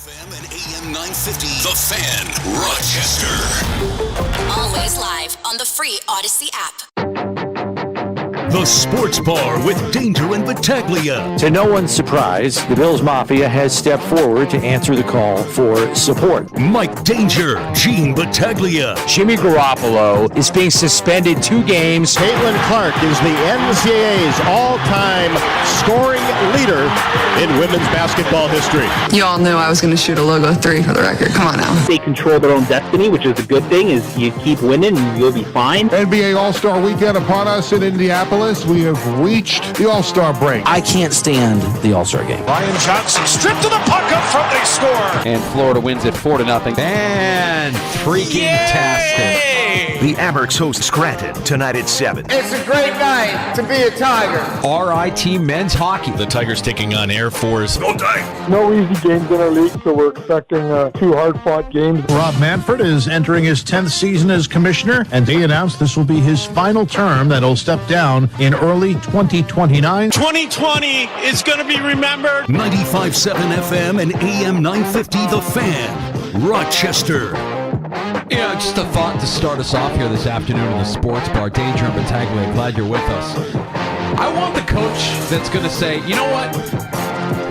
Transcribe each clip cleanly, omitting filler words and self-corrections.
FM and AM 950, The Fan, Rochester. Always live on the free Odyssey app. The Sports Bar with Danger and Battaglia. To no one's surprise, the Bills Mafia has stepped forward to answer the call for support. Mike Danger, Gene Battaglia. Jimmy Garoppolo is being suspended 2 games. Caitlin Clark is the NCAA's all-time scoring leader in women's basketball history. You all knew I was going to shoot a logo 3 for the record. Come on now. They control their own destiny, which is a good thing, is you keep winning and you'll be fine. NBA All-Star Weekend upon us in Indianapolis. We have reached the All-Star break. I can't stand the All-Star game. Ryan Johnson stripped to the puck up front, they score. And Florida wins it 4-0. And freaking tastic. The Amerks host Scranton tonight at 7. It's a great night to be a Tiger. RIT men's hockey. The Tigers taking on Air Force. Go Tigers! No easy games in our league, so we're expecting 2 hard-fought games. Rob Manfred is entering his 10th season as commissioner, and he announced this will be his final term that he'll step down in early 2029. 2020 is going to be remembered. 95.7 FM and AM 950, The Fan, Rochester. Yeah, just a thought to start us off here this afternoon in the Sports Bar. Danger and Battaglia, glad you're with us. I want the coach that's going to say, you know what?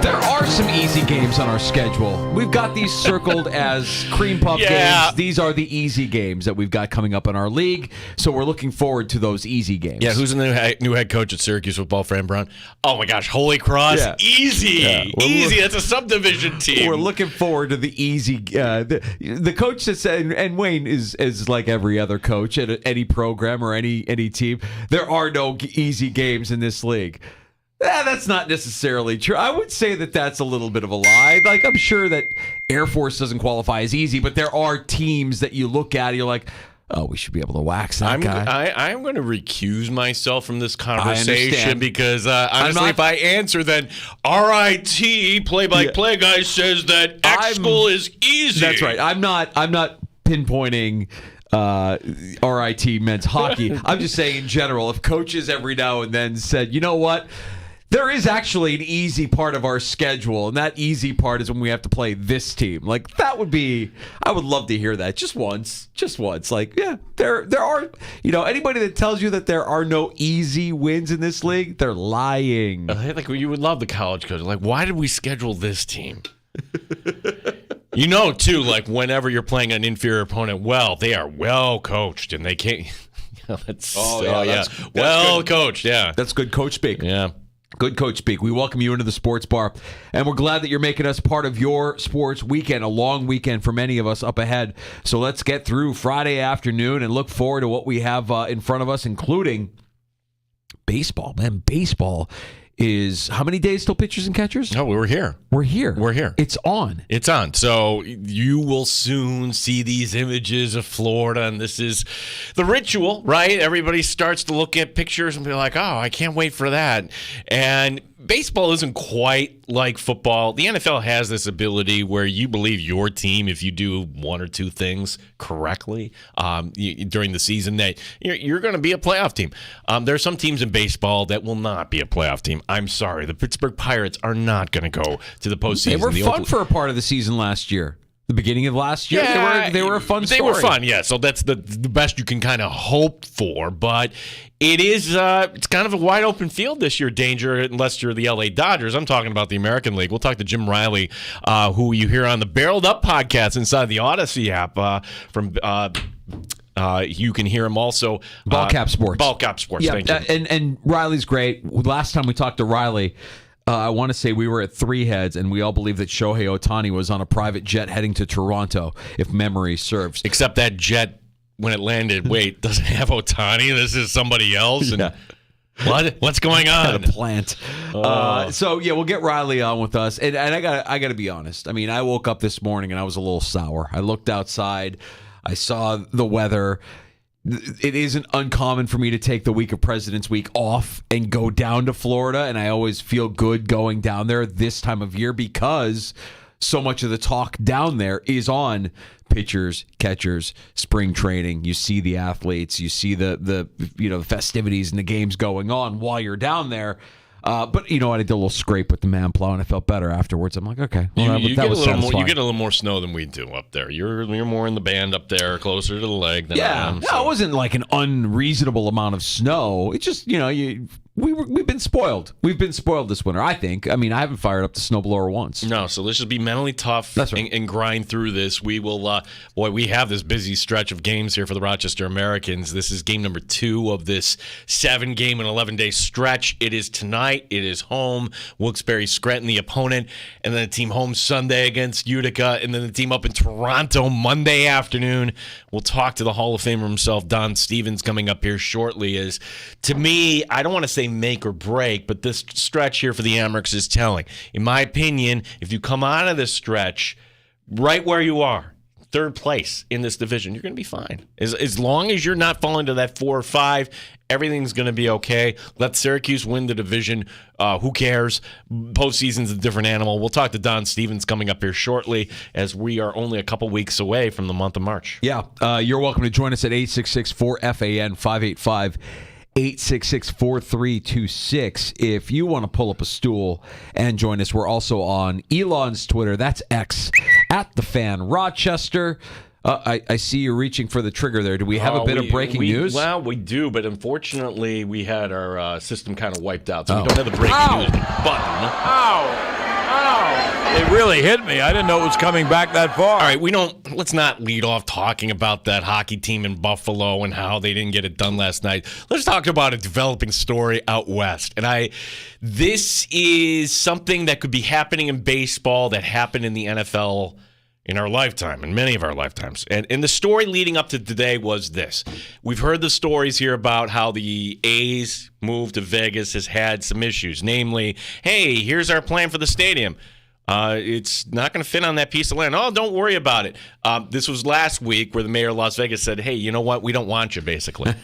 There are some easy games on our schedule. We've got these circled as cream puff games. These are the easy games that we've got coming up in our league. So we're looking forward to those easy games. Yeah, who's the new head coach at Syracuse football, Fran Brown? Oh my gosh, Holy Cross. Yeah. Easy. Yeah. Easy. That's a subdivision team. We're looking forward to the easy. The coach that said, and Wayne is like every other coach at any program or any team, there are no easy games in this league. That's not necessarily true. I would say that that's a little bit of a lie. Like, I'm sure that Air Force doesn't qualify as easy, but there are teams that you look at and you're like, oh, we should be able to wax that guy. I'm going to recuse myself from this conversation because honestly, if I answer, then RIT play-by-play guy says that X school is easy. That's right. I'm not pinpointing RIT men's hockey. I'm just saying in general, if coaches every now and then said, you know what? There is actually an easy part of our schedule, and that easy part is when we have to play this team. Like, that would be, I would love to hear that just once. Like, yeah, there are, anybody that tells you that there are no easy wins in this league, they're lying. Like, you would love the college coach. Like, why did we schedule this team? Too, like, whenever you're playing an inferior opponent, they are well coached, and they can't. That's well coached. Yeah, that's good coach speak. Yeah. Good coach speak. We welcome you into the Sports Bar, and we're glad that you're making us part of your sports weekend, a long weekend for many of us up ahead. So let's get through Friday afternoon and look forward to what we have in front of us, including baseball. Man, baseball is how many days till pitchers and catchers? No, we're here. We're here. It's on. So you will soon see these images of Florida, and this is the ritual, right? Everybody starts to look at pictures and be like, oh, I can't wait for that. And baseball isn't quite like football. The NFL has this ability where you believe your team, if you do 1 or 2 things correctly during the season, that you're going to be a playoff team. There are some teams in baseball that will not be a playoff team. I'm sorry. The Pittsburgh Pirates are not going to go to the postseason. They were fun for a part of the season last year. The beginning of last year, they were a fun story. They were fun, yeah. So that's the best you can kind of hope for. But it is it's kind of a wide open field this year, Danger, unless you're the LA Dodgers. I'm talking about the American League. We'll talk to Jim Riley, who you hear on the Barreled Up podcast inside the Odyssey app you can hear him also. Ballcap Sports. Yeah, thank you. And Riley's great. Last time we talked to Riley, I want to say we were at Three Heads, and we all believe that Shohei Ohtani was on a private jet heading to Toronto, if memory serves. Except that jet, when it landed, doesn't have Ohtani. This is somebody else. And what's going on? At a plant. We'll get Riley on with us. And I got to be honest. I mean, I woke up this morning and I was a little sour. I looked outside. I saw the weather. It isn't uncommon for me to take the week of President's Week off and go down to Florida, and I always feel good going down there this time of year because so much of the talk down there is on pitchers, catchers, spring training. You see the athletes, you see the festivities and the games going on while you're down there. But you know what? I did a little scrape with the man plow, and I felt better afterwards. I'm like, okay, well, you that get was a little more. satisfying. You get a little more snow than we do up there. You're more in the band up there, closer to the lake than I am. No, it wasn't like an unreasonable amount of snow. It just, we've been spoiled. We've been spoiled this winter, I think. I mean, I haven't fired up the snowblower once. No, so let's just be mentally tough. That's right. and grind through this. We will, we have this busy stretch of games here for the Rochester Americans. This is game number 2 of this 7-game and 11-day stretch. It is tonight. It is home. Wilkes-Barre Scranton, the opponent, and then the team home Sunday against Utica, and then the team up in Toronto Monday afternoon. We'll talk to the Hall of Famer himself, Don Stevens, coming up here shortly. To me, I don't want to say make or break, but this stretch here for the Amerks is telling. In my opinion, if you come out of this stretch right where you are, 3rd place in this division, you're going to be fine. As long as you're not falling to that 4 or 5, everything's going to be okay. Let Syracuse win the division. Who cares? Postseason's a different animal. We'll talk to Don Stevens coming up here shortly, as we are only a couple weeks away from the month of March. Yeah, you're welcome to join us at 866-4FAN 585 866-4326 if you want to pull up a stool and join us. We're also on Elon's Twitter. That's X, at the Fan Rochester. I see you reaching for the trigger there. Do we have a bit of breaking news? Well, we do, but unfortunately we had our system kind of wiped out, so we don't have the breaking news button. Ow! It really hit me. I didn't know it was coming back that far. All right, let's not lead off talking about that hockey team in Buffalo and how they didn't get it done last night. Let's talk about a developing story out west. And this is something that could be happening in baseball that happened in the NFL in our lifetime, in many of our lifetimes. And the story leading up to today was this. We've heard the stories here about how the A's move to Vegas has had some issues. Namely, hey, here's our plan for the stadium. It's not going to fit on that piece of land. Oh, don't worry about it. This was last week where the mayor of Las Vegas said, hey, you know what? We don't want you, basically.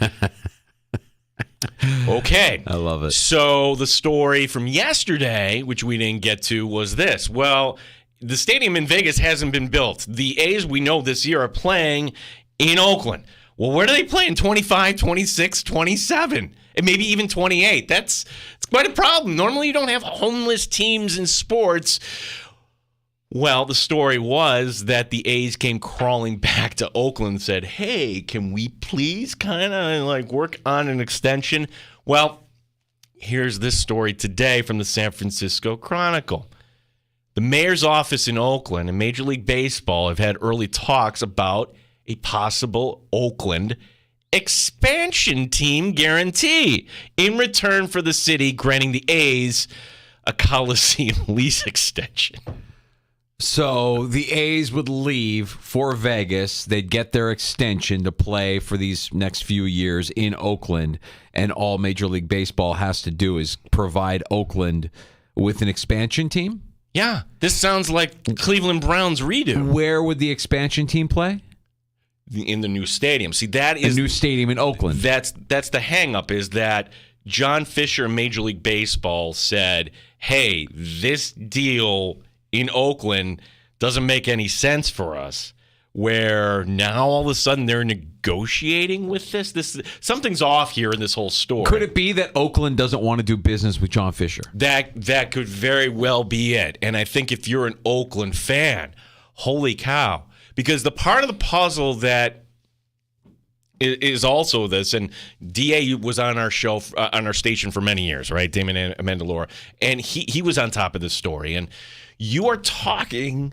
Okay. I love it. So the story from yesterday, which we didn't get to, was this. Well, the stadium in Vegas hasn't been built. The A's, we know this year, are playing in Oakland. Well, where do they play in 25, 26, 27, and maybe even 28? It's quite a problem. Normally you don't have homeless teams in sports. Well, the story was that the A's came crawling back to Oakland and said, hey, can we please kind of work on an extension? Well, here's this story today from the San Francisco Chronicle. The mayor's office in Oakland and Major League Baseball have had early talks about a possible Oakland expansion team guarantee in return for the city granting the A's a Coliseum lease extension. So the A's would leave for Vegas. They'd get their extension to play for these next few years in Oakland, and all Major League Baseball has to do is provide Oakland with an expansion team? Yeah, this sounds like Cleveland Browns redo. Where would the expansion team play? In the new stadium. See, that is a new stadium in Oakland. That's the hang-up, is that John Fisher, Major League Baseball, said, hey, this deal in Oakland doesn't make any sense for us, where now all of a sudden they're negotiating with this. Something's off here in this whole story. Could it be that Oakland doesn't want to do business with John Fisher? That could very well be it. And I think if you're an Oakland fan, holy cow. Because the part of the puzzle that is also this, and DA was on our show, on our station for many years, right? Damon Amendola. And he was on top of this story. And you are talking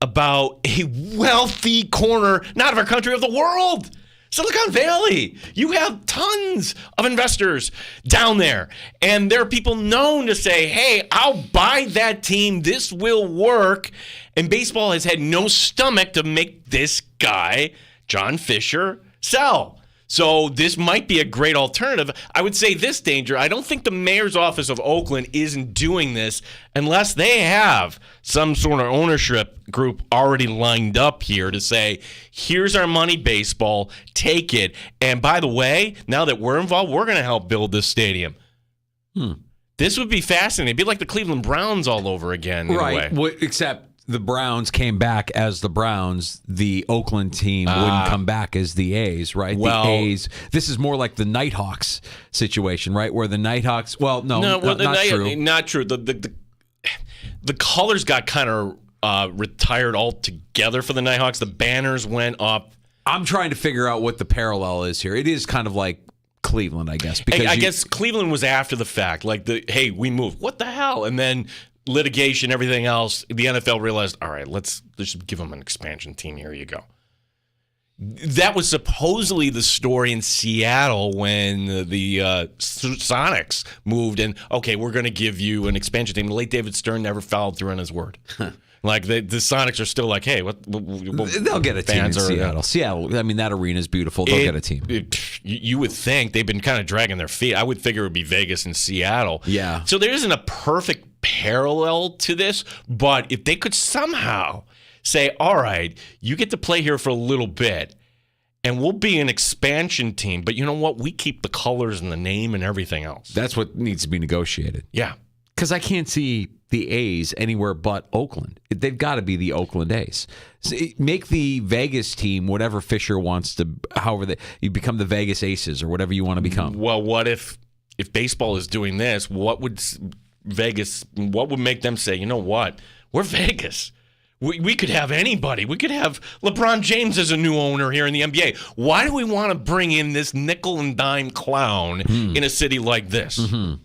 about a wealthy corner, not of our country, of the world. Silicon Valley. You have tons of investors down there. And there are people known to say, hey, I'll buy that team. This will work. And baseball has had no stomach to make this guy, John Fisher, sell. So this might be a great alternative. I would say this, Danger, I don't think the mayor's office of Oakland isn't doing this unless they have some sort of ownership group already lined up here to say, here's our money, baseball, take it. And by the way, now that we're involved, we're going to help build this stadium. This would be fascinating. It'd be like the Cleveland Browns all over again, in a way. Except the Browns came back as the Browns, the Oakland team wouldn't come back as the A's, right? Well, the A's. This is more like the Nighthawks situation, right? Where the Nighthawks. Well, not true. Not true. The colors got kind of retired altogether for the Nighthawks. The banners went up. I'm trying to figure out what the parallel is here. It is kind of like Cleveland, I guess. Because I guess Cleveland was after the fact. Like, hey, we moved. What the hell? And then litigation, everything else, the NFL realized, all right, let's just give them an expansion team. Here you go. That was supposedly the story in Seattle when the Sonics moved in. Okay, we're going to give you an expansion team. The late David Stern never followed through on his word. Like, the Sonics are still like, hey, what they'll get a team in Seattle. Seattle, I mean, that arena is beautiful. They'll get a team. You would think they've been kind of dragging their feet. I would figure it would be Vegas and Seattle. Yeah. So there isn't a perfect parallel to this, but if they could somehow say, all right, you get to play here for a little bit, and we'll be an expansion team, but you know what? We keep the colors and the name and everything else. That's what needs to be negotiated. Yeah. Because I can't see the A's anywhere but Oakland. They've got to be the Oakland A's. So make the Vegas team whatever Fisher wants to, however you become the Vegas Aces or whatever you want to become. Well, what if baseball is doing this? What would make them say, you know what? We're Vegas. We could have anybody. We could have LeBron James as a new owner here in the NBA. Why do we want to bring in this nickel and dime clown in a city like this? Mm-hmm.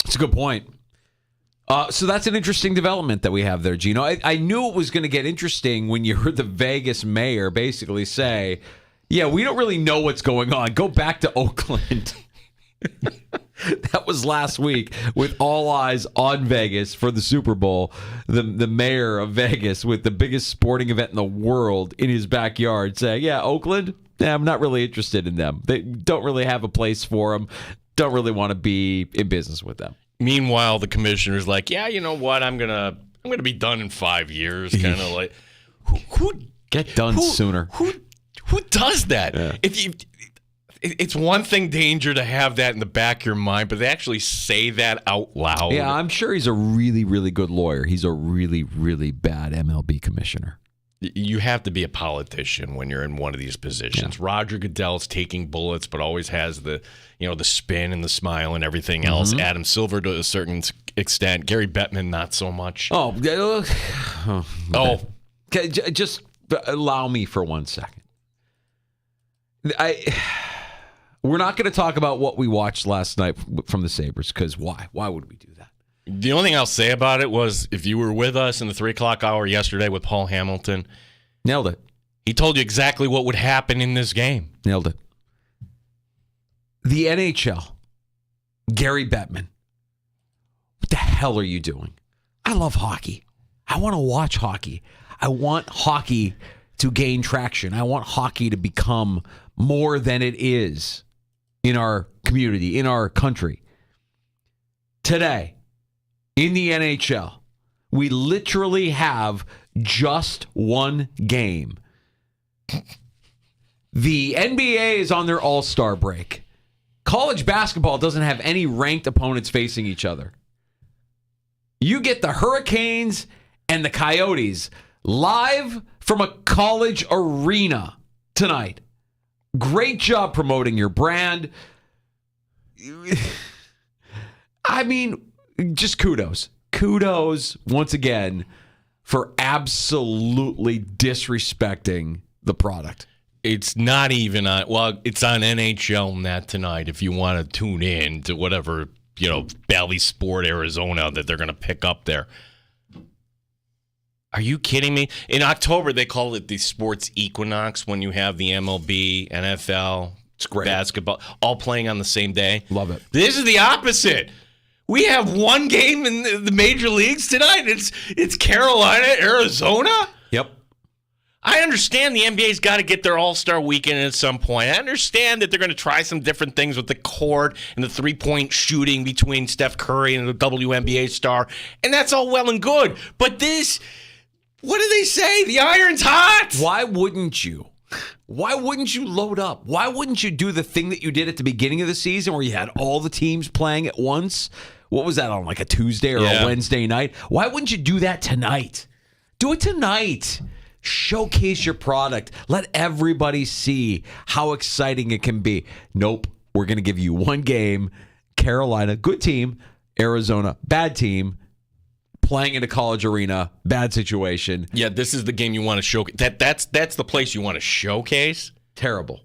That's a good point. So that's an interesting development that we have there, Gino. I knew it was going to get interesting when you heard the Vegas mayor basically say, yeah, we don't really know what's going on. Go back to Oakland. That was last week with all eyes on Vegas for the Super Bowl. The mayor of Vegas with the biggest sporting event in the world in his backyard saying, yeah, Oakland, I'm not really interested in them. They don't really have a place for them. Don't really want to be in business with them. Meanwhile, the commissioner's like, yeah, you know what? I'm gonna be done in 5 years. Kind of like, who get done sooner? Who does that? Yeah. It's one thing, Danger, to have that in the back of your mind, but they actually say that out loud. Yeah, I'm sure he's a really, really good lawyer. He's a really, really bad MLB commissioner. You have to be a politician when you're in one of these positions. Yeah. Roger Goodell's taking bullets, but always has the spin and the smile and everything else. Mm-hmm. Adam Silver to a certain extent. Gary Bettman, not so much. Okay, just allow me for 1 second. We're not going to talk about what we watched last night from the Sabres, because why? Why would we do that? The only thing I'll say about it was, if you were with us in the 3 o'clock hour yesterday with Paul Hamilton, nailed it. He told you exactly what would happen in this game. Nailed it. The NHL, Gary Bettman, what the hell are you doing? I love hockey. I want to watch hockey. I want hockey to gain traction. I want hockey to become more than it is in our community, in our country. Today, in the NHL, we literally have just one game. The NBA is on their all-star break. College basketball doesn't have any ranked opponents facing each other. You get the Hurricanes and the Coyotes live from a college arena tonight. Great job promoting your brand. I mean, just kudos. Kudos, once again, for absolutely disrespecting the product. It's not even on, it's on NHL Net tonight if you want to tune in to whatever, Bally Sport Arizona that they're going to pick up there. Are you kidding me? In October, they call it the sports equinox when you have the MLB, NFL, it's great. Basketball, all playing on the same day. Love it. This is the opposite. We have one game in the major leagues tonight. It's Carolina, Arizona. Yep. I understand the NBA's got to get their All-Star weekend at some point. I understand that they're going to try some different things with the court and the three-point shooting between Steph Curry and the WNBA star, and that's all well and good. But this, what do they say? The iron's hot. Why wouldn't you? Why wouldn't you load up? Why wouldn't you do the thing that you did at the beginning of the season where you had all the teams playing at once? What was that, on like a Tuesday or a Wednesday night? Why wouldn't you do that tonight? Do it tonight. Showcase your product. Let everybody see how exciting it can be. Nope. We're going to give you one game. Carolina, good team. Arizona, bad team. Playing in a college arena, bad situation. Yeah, this is the game you want to showcase. That's the place you want to showcase. Terrible.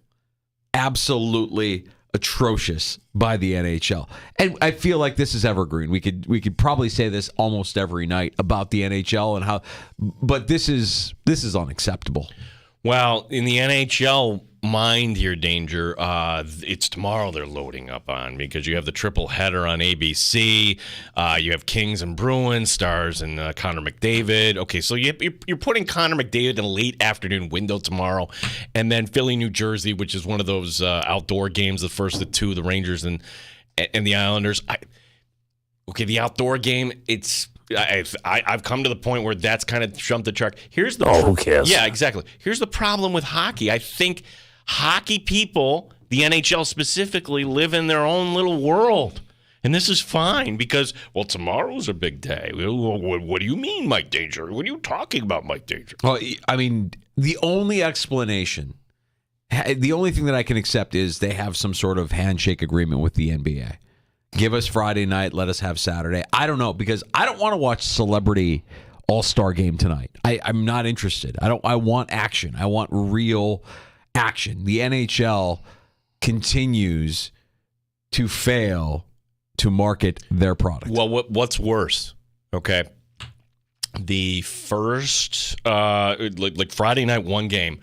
Absolutely atrocious by the NHL. And I feel like this is evergreen. We could probably say this almost every night about the NHL and how, but this is unacceptable. Well, in the NHL, mind your danger. It's tomorrow they're loading up on because you have the triple header on ABC. You have Kings and Bruins, Stars and Connor McDavid. Okay, so you're putting Connor McDavid in a late afternoon window tomorrow, and then Philly, New Jersey, which is one of those outdoor games, the first of two, the Rangers and the Islanders. The outdoor game, I've come to the point where that's kind of jumped the shark. Who cares? Yeah, exactly. Here's the problem with hockey. I think hockey people, the NHL specifically, live in their own little world. And this is fine because, well, tomorrow's a big day. What do you mean, Mike Danger? What are you talking about, Mike Danger? Well, I mean, the only explanation, the only thing that I can accept is they have some sort of handshake agreement with the NBA. Give us Friday night, let us have Saturday. I don't know, because I don't want to watch Celebrity All-Star Game tonight. I'm not interested. I want action. I want real action. The NHL continues to fail to market their product. Well, what's worse? Okay. The first, like Friday night, one game,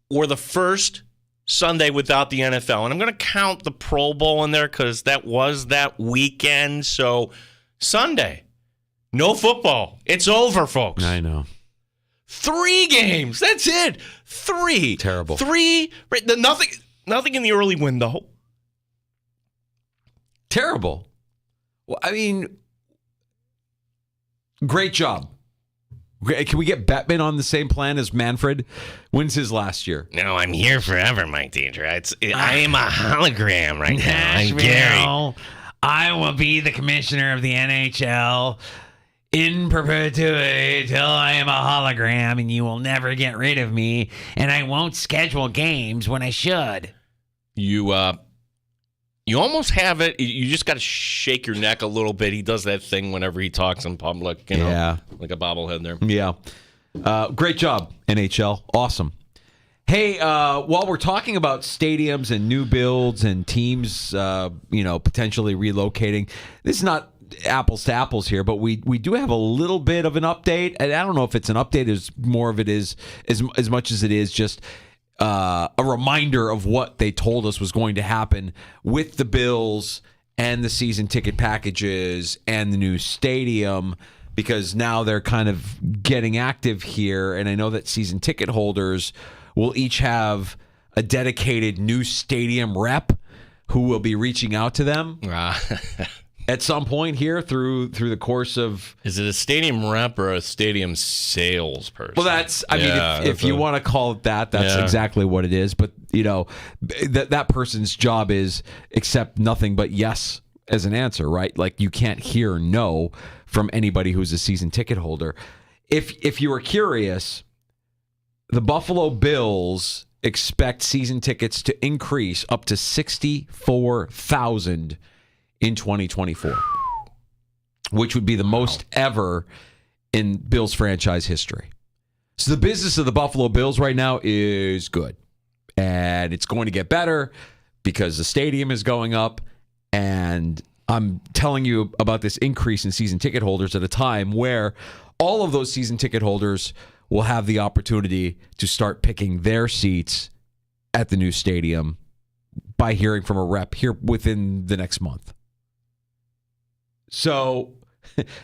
or the first Sunday without the NFL. And I'm going to count the Pro Bowl in there because that was that weekend. So Sunday, no football. It's over, folks. I know. 3 games. That's it. 3. Terrible. 3. Nothing in the early window. Terrible. Well, I mean, great job. Can we get Bettman on the same plan as Manfred? When's his last year? No, I'm here forever, Mike Danger. I am a hologram right now. I'm Gary. I will be the commissioner of the NHL in perpetuity till I am a hologram, and you will never get rid of me, and I won't schedule games when I should. You almost have it. You just got to shake your neck a little bit. He does that thing whenever he talks in public, yeah, like a bobblehead there. Yeah. Great job, NHL. Awesome. Hey, while we're talking about stadiums and new builds and teams, potentially relocating, this is not apples to apples here, but we do have a little bit of an update. And I don't know if it's an update, as more of it is as much as it is just a reminder of what they told us was going to happen with the Bills and the season ticket packages and the new stadium, because now they're kind of getting active here. And I know that season ticket holders will each have a dedicated new stadium rep who will be reaching out to them at some point here through the course of... Is it a stadium rep or a stadium salesperson? Well, if you want to call it that, that's exactly what it is. But, that person's job is accept nothing but yes as an answer, right? Like, you can't hear no from anybody who's a season ticket holder. If you were curious, the Buffalo Bills expect season tickets to increase up to 64,000 in 2024, which would be the most ever in Bills franchise history. So the business of the Buffalo Bills right now is good, and it's going to get better because the stadium is going up. And I'm telling you about this increase in season ticket holders at a time where all of those season ticket holders will have the opportunity to start picking their seats at the new stadium by hearing from a rep here within the next month. So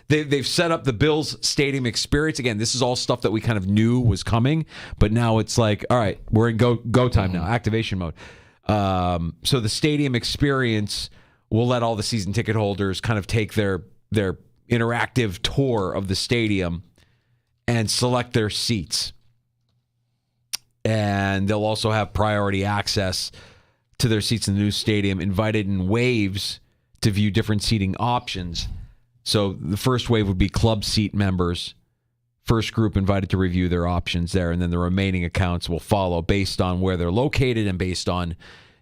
they've set up the Bills stadium experience. Again, this is all stuff that we kind of knew was coming, but now it's like, all right, we're in go time now, activation mode. So the stadium experience will let all the season ticket holders kind of take their interactive tour of the stadium and select their seats. And they'll also have priority access to their seats in the new stadium, invited in waves to view different seating options. So the first wave would be club seat members First group invited to review their options there, and then the remaining accounts will follow based on where they're located and based on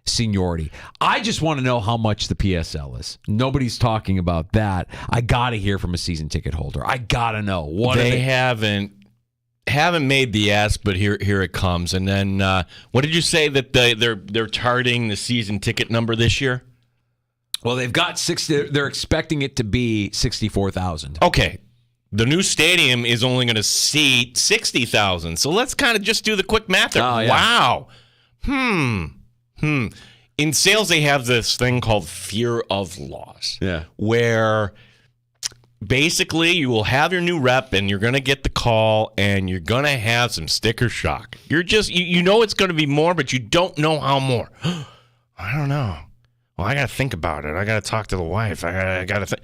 seniority. I just want to know how much the PSL is. Nobody's talking about that. I got to hear from a season ticket holder. I got to know. What they haven't made the ask, but here it comes. And then what did you say that they're targeting the season ticket number this year? Well, they've got they're expecting it to be 64,000. Okay. The new stadium is only going to seat 60,000. So let's kind of just do the quick math there. Oh, yeah. Wow. In sales, they have this thing called fear of loss. Yeah. Where basically you will have your new rep and you're going to get the call and you're going to have some sticker shock. You're just, you know it's going to be more, but you don't know how more. I don't know. Well, I got to think about it. I got to talk to the wife. I got to think.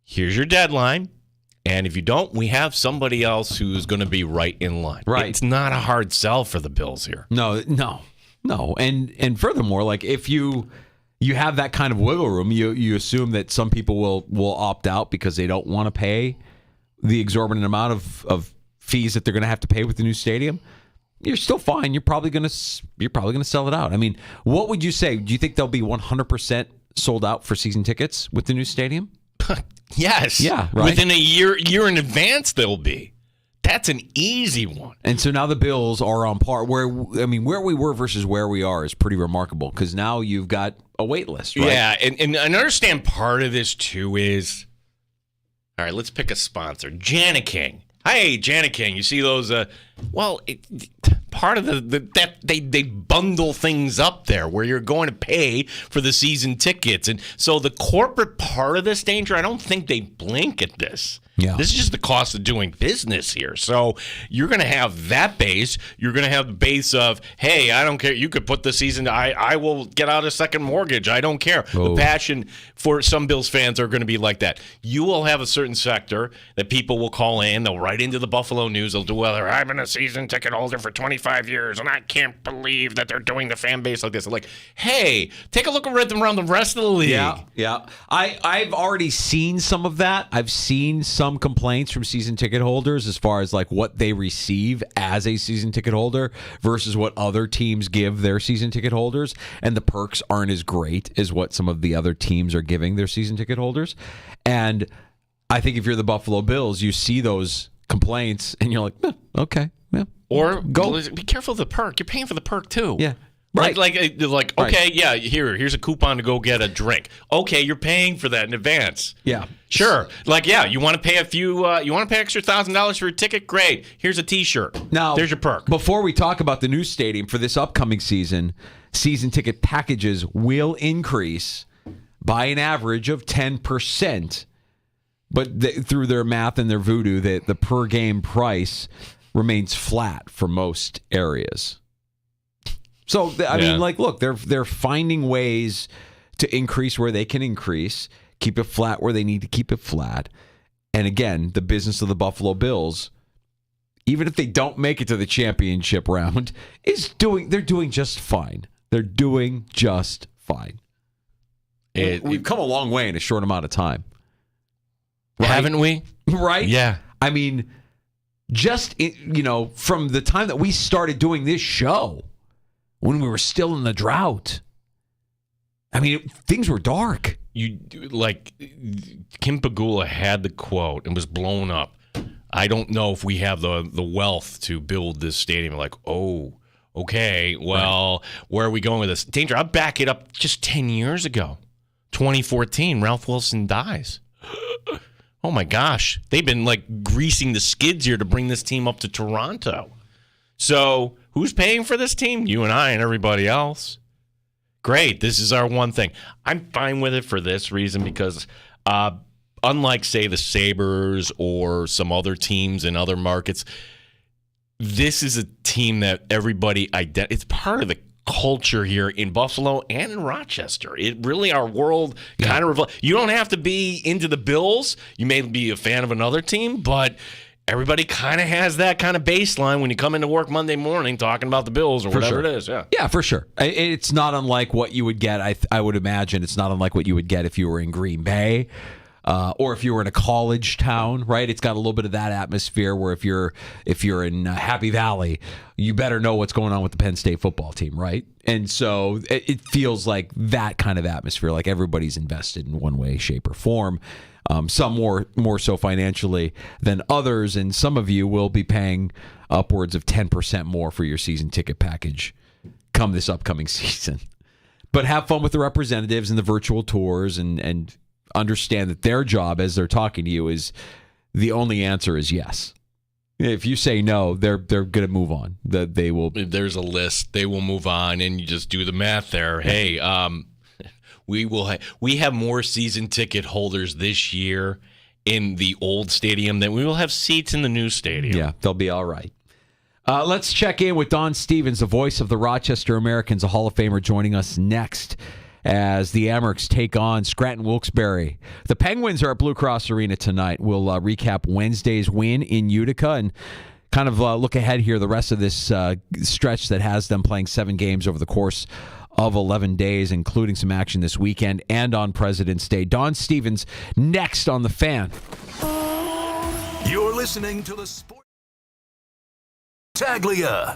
Here's your deadline. And if you don't, we have somebody else who's going to be right in line. Right. It's not a hard sell for the Bills here. No. And furthermore, like if you have that kind of wiggle room, you assume that some people will opt out because they don't want to pay the exorbitant amount of fees that they're going to have to pay with the new stadium. You're still fine. You're probably going to sell it out. I mean, what would you say? Do you think they'll be 100% sold out for season tickets with the new stadium? Yes. Yeah, right. Within a year in advance, they'll be. That's an easy one. And so now the Bills are on par. Where we were versus where we are is pretty remarkable because now you've got a wait list, right? Yeah, and I understand part of this too is, all right, let's pick a sponsor. Jana King. Hey, Jana King, you see those? Part of that they bundle things up there where you're going to pay for the season tickets, and so the corporate part of this danger, I don't think they blink at this. Yeah. This is just the cost of doing business here. So you're going to have that base. You're going to have the base of, hey, I don't care. You could put the season. I will get out a second mortgage. I don't care. Oh. The passion for some Bills fans are going to be like that. You will have a certain sector that people will call in. They'll write into the Buffalo News. They'll do, well, I've been a season ticket holder for 25 years, and I can't believe that they're doing the fan base like this. I'm like, hey, take a look around the rest of the league. Yeah. I've already seen some of that. I've seen some complaints from season ticket holders as far as like what they receive as a season ticket holder versus what other teams give their season ticket holders, and the perks aren't as great as what some of the other teams are giving their season ticket holders. And I think if you're the Buffalo Bills, you see those complaints and you're like, okay, yeah. Or go. Be careful of the perk. You're paying for the perk too. Yeah. Right. Right. Like okay, yeah, here's a coupon to go get a drink. Okay, you're paying for that in advance. Yeah. Sure. Like, yeah, you want to pay extra $1,000 for a ticket? Great. Here's a T-shirt. Now, there's your perk. Before we talk about the new stadium for this upcoming season ticket packages will increase by an average of 10%. But through their math and their voodoo, the per game price remains flat for most areas. So, I mean, like, look, they're finding ways to increase where they can increase, keep it flat where they need to keep it flat. And again, the business of the Buffalo Bills, even if they don't make it to the championship round, they're doing just fine. They're doing just fine. We've come a long way in a short amount of time. Right? Haven't we? Right? Yeah. I mean, just, from the time that we started doing this show, when we were still in the drought, I mean, things were dark. Kim Pagula had the quote and was blown up. I don't know if we have the wealth to build this stadium. Like, oh, okay, well, Where are we going with this? Danger, I'll back it up just 10 years ago. 2014, Ralph Wilson dies. Oh, my gosh. They've been, greasing the skids here to bring this team up to Toronto. So who's paying for this team? You and I and everybody else. Great. This is our one thing. I'm fine with it for this reason because unlike, say, the Sabres or some other teams in other markets, this is a team that everybody it's part of the culture here in Buffalo and in Rochester. It really, our world kind of you don't have to be into the Bills. You may be a fan of another team, but everybody kind of has that kind of baseline when you come into work Monday morning talking about the Bills or whatever it is. Yeah, for sure. It's not unlike what you would get. I would imagine it's not unlike what you would get if you were in Green Bay or if you were in a college town, right? It's got a little bit of that atmosphere where if you're in Happy Valley, you better know what's going on with the Penn State football team, right? And so it feels like that kind of atmosphere, like everybody's invested in one way, shape, or form. Some more so financially than others, and some of you will be paying upwards of 10% more for your season ticket package come this upcoming season. But have fun with the representatives and the virtual tours, and understand that their job as they're talking to you is the only answer is yes. If you say no, they're going to move on. They will. There's a list. They will move on, and you just do the math there. Hey, we have more season ticket holders this year in the old stadium than we will have seats in the new stadium. Yeah, they'll be all right. Let's check in with Don Stevens, the voice of the Rochester Americans, a Hall of Famer, joining us next as the Amerks take on Scranton Wilkes-Barre. The Penguins are at Blue Cross Arena tonight. We'll recap Wednesday's win in Utica and kind of look ahead here the rest of this stretch that has them playing 7 games over the course of 11 days, including some action this weekend and on President's Day. Don Stevens next on The Fan. You're listening to the Sport Taglia.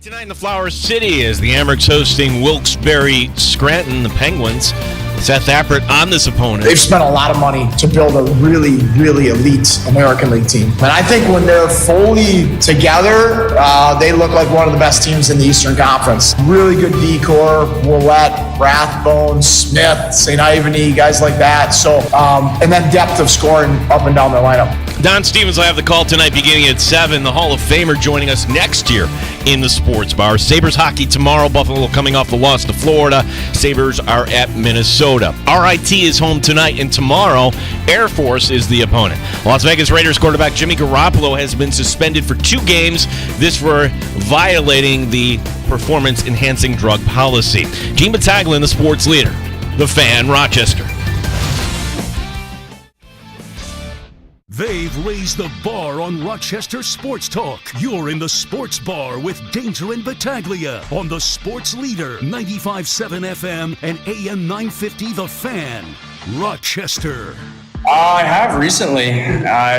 Tonight in the Flower City is the Amerks hosting Wilkes-Barre Scranton, the Penguins. Seth Appert on this opponent. They've spent a lot of money to build a really, really elite American League team. And I think when they're fully together, they look like one of the best teams in the Eastern Conference. Really good decor, Willette, Rathbone, Smith, St. Ivany, guys like that. So, and then depth of scoring up and down their lineup. Don Stevens will have the call tonight beginning at 7. The Hall of Famer joining us next year in the Sports Bar. Sabres hockey tomorrow. Buffalo coming off the loss to Florida. Sabres are at Minnesota. RIT is home tonight, and tomorrow Air Force is the opponent. Las Vegas Raiders quarterback Jimmy Garoppolo has been suspended for 2 games. This for violating the performance-enhancing drug policy. Gene Battaglin, the sports leader. The Fan, Rochester. They've raised the bar on Rochester Sports Talk. You're in the Sports Bar with Danger and Battaglia on the Sports Leader, 95.7 FM and AM 950 The Fan, Rochester. I have recently. I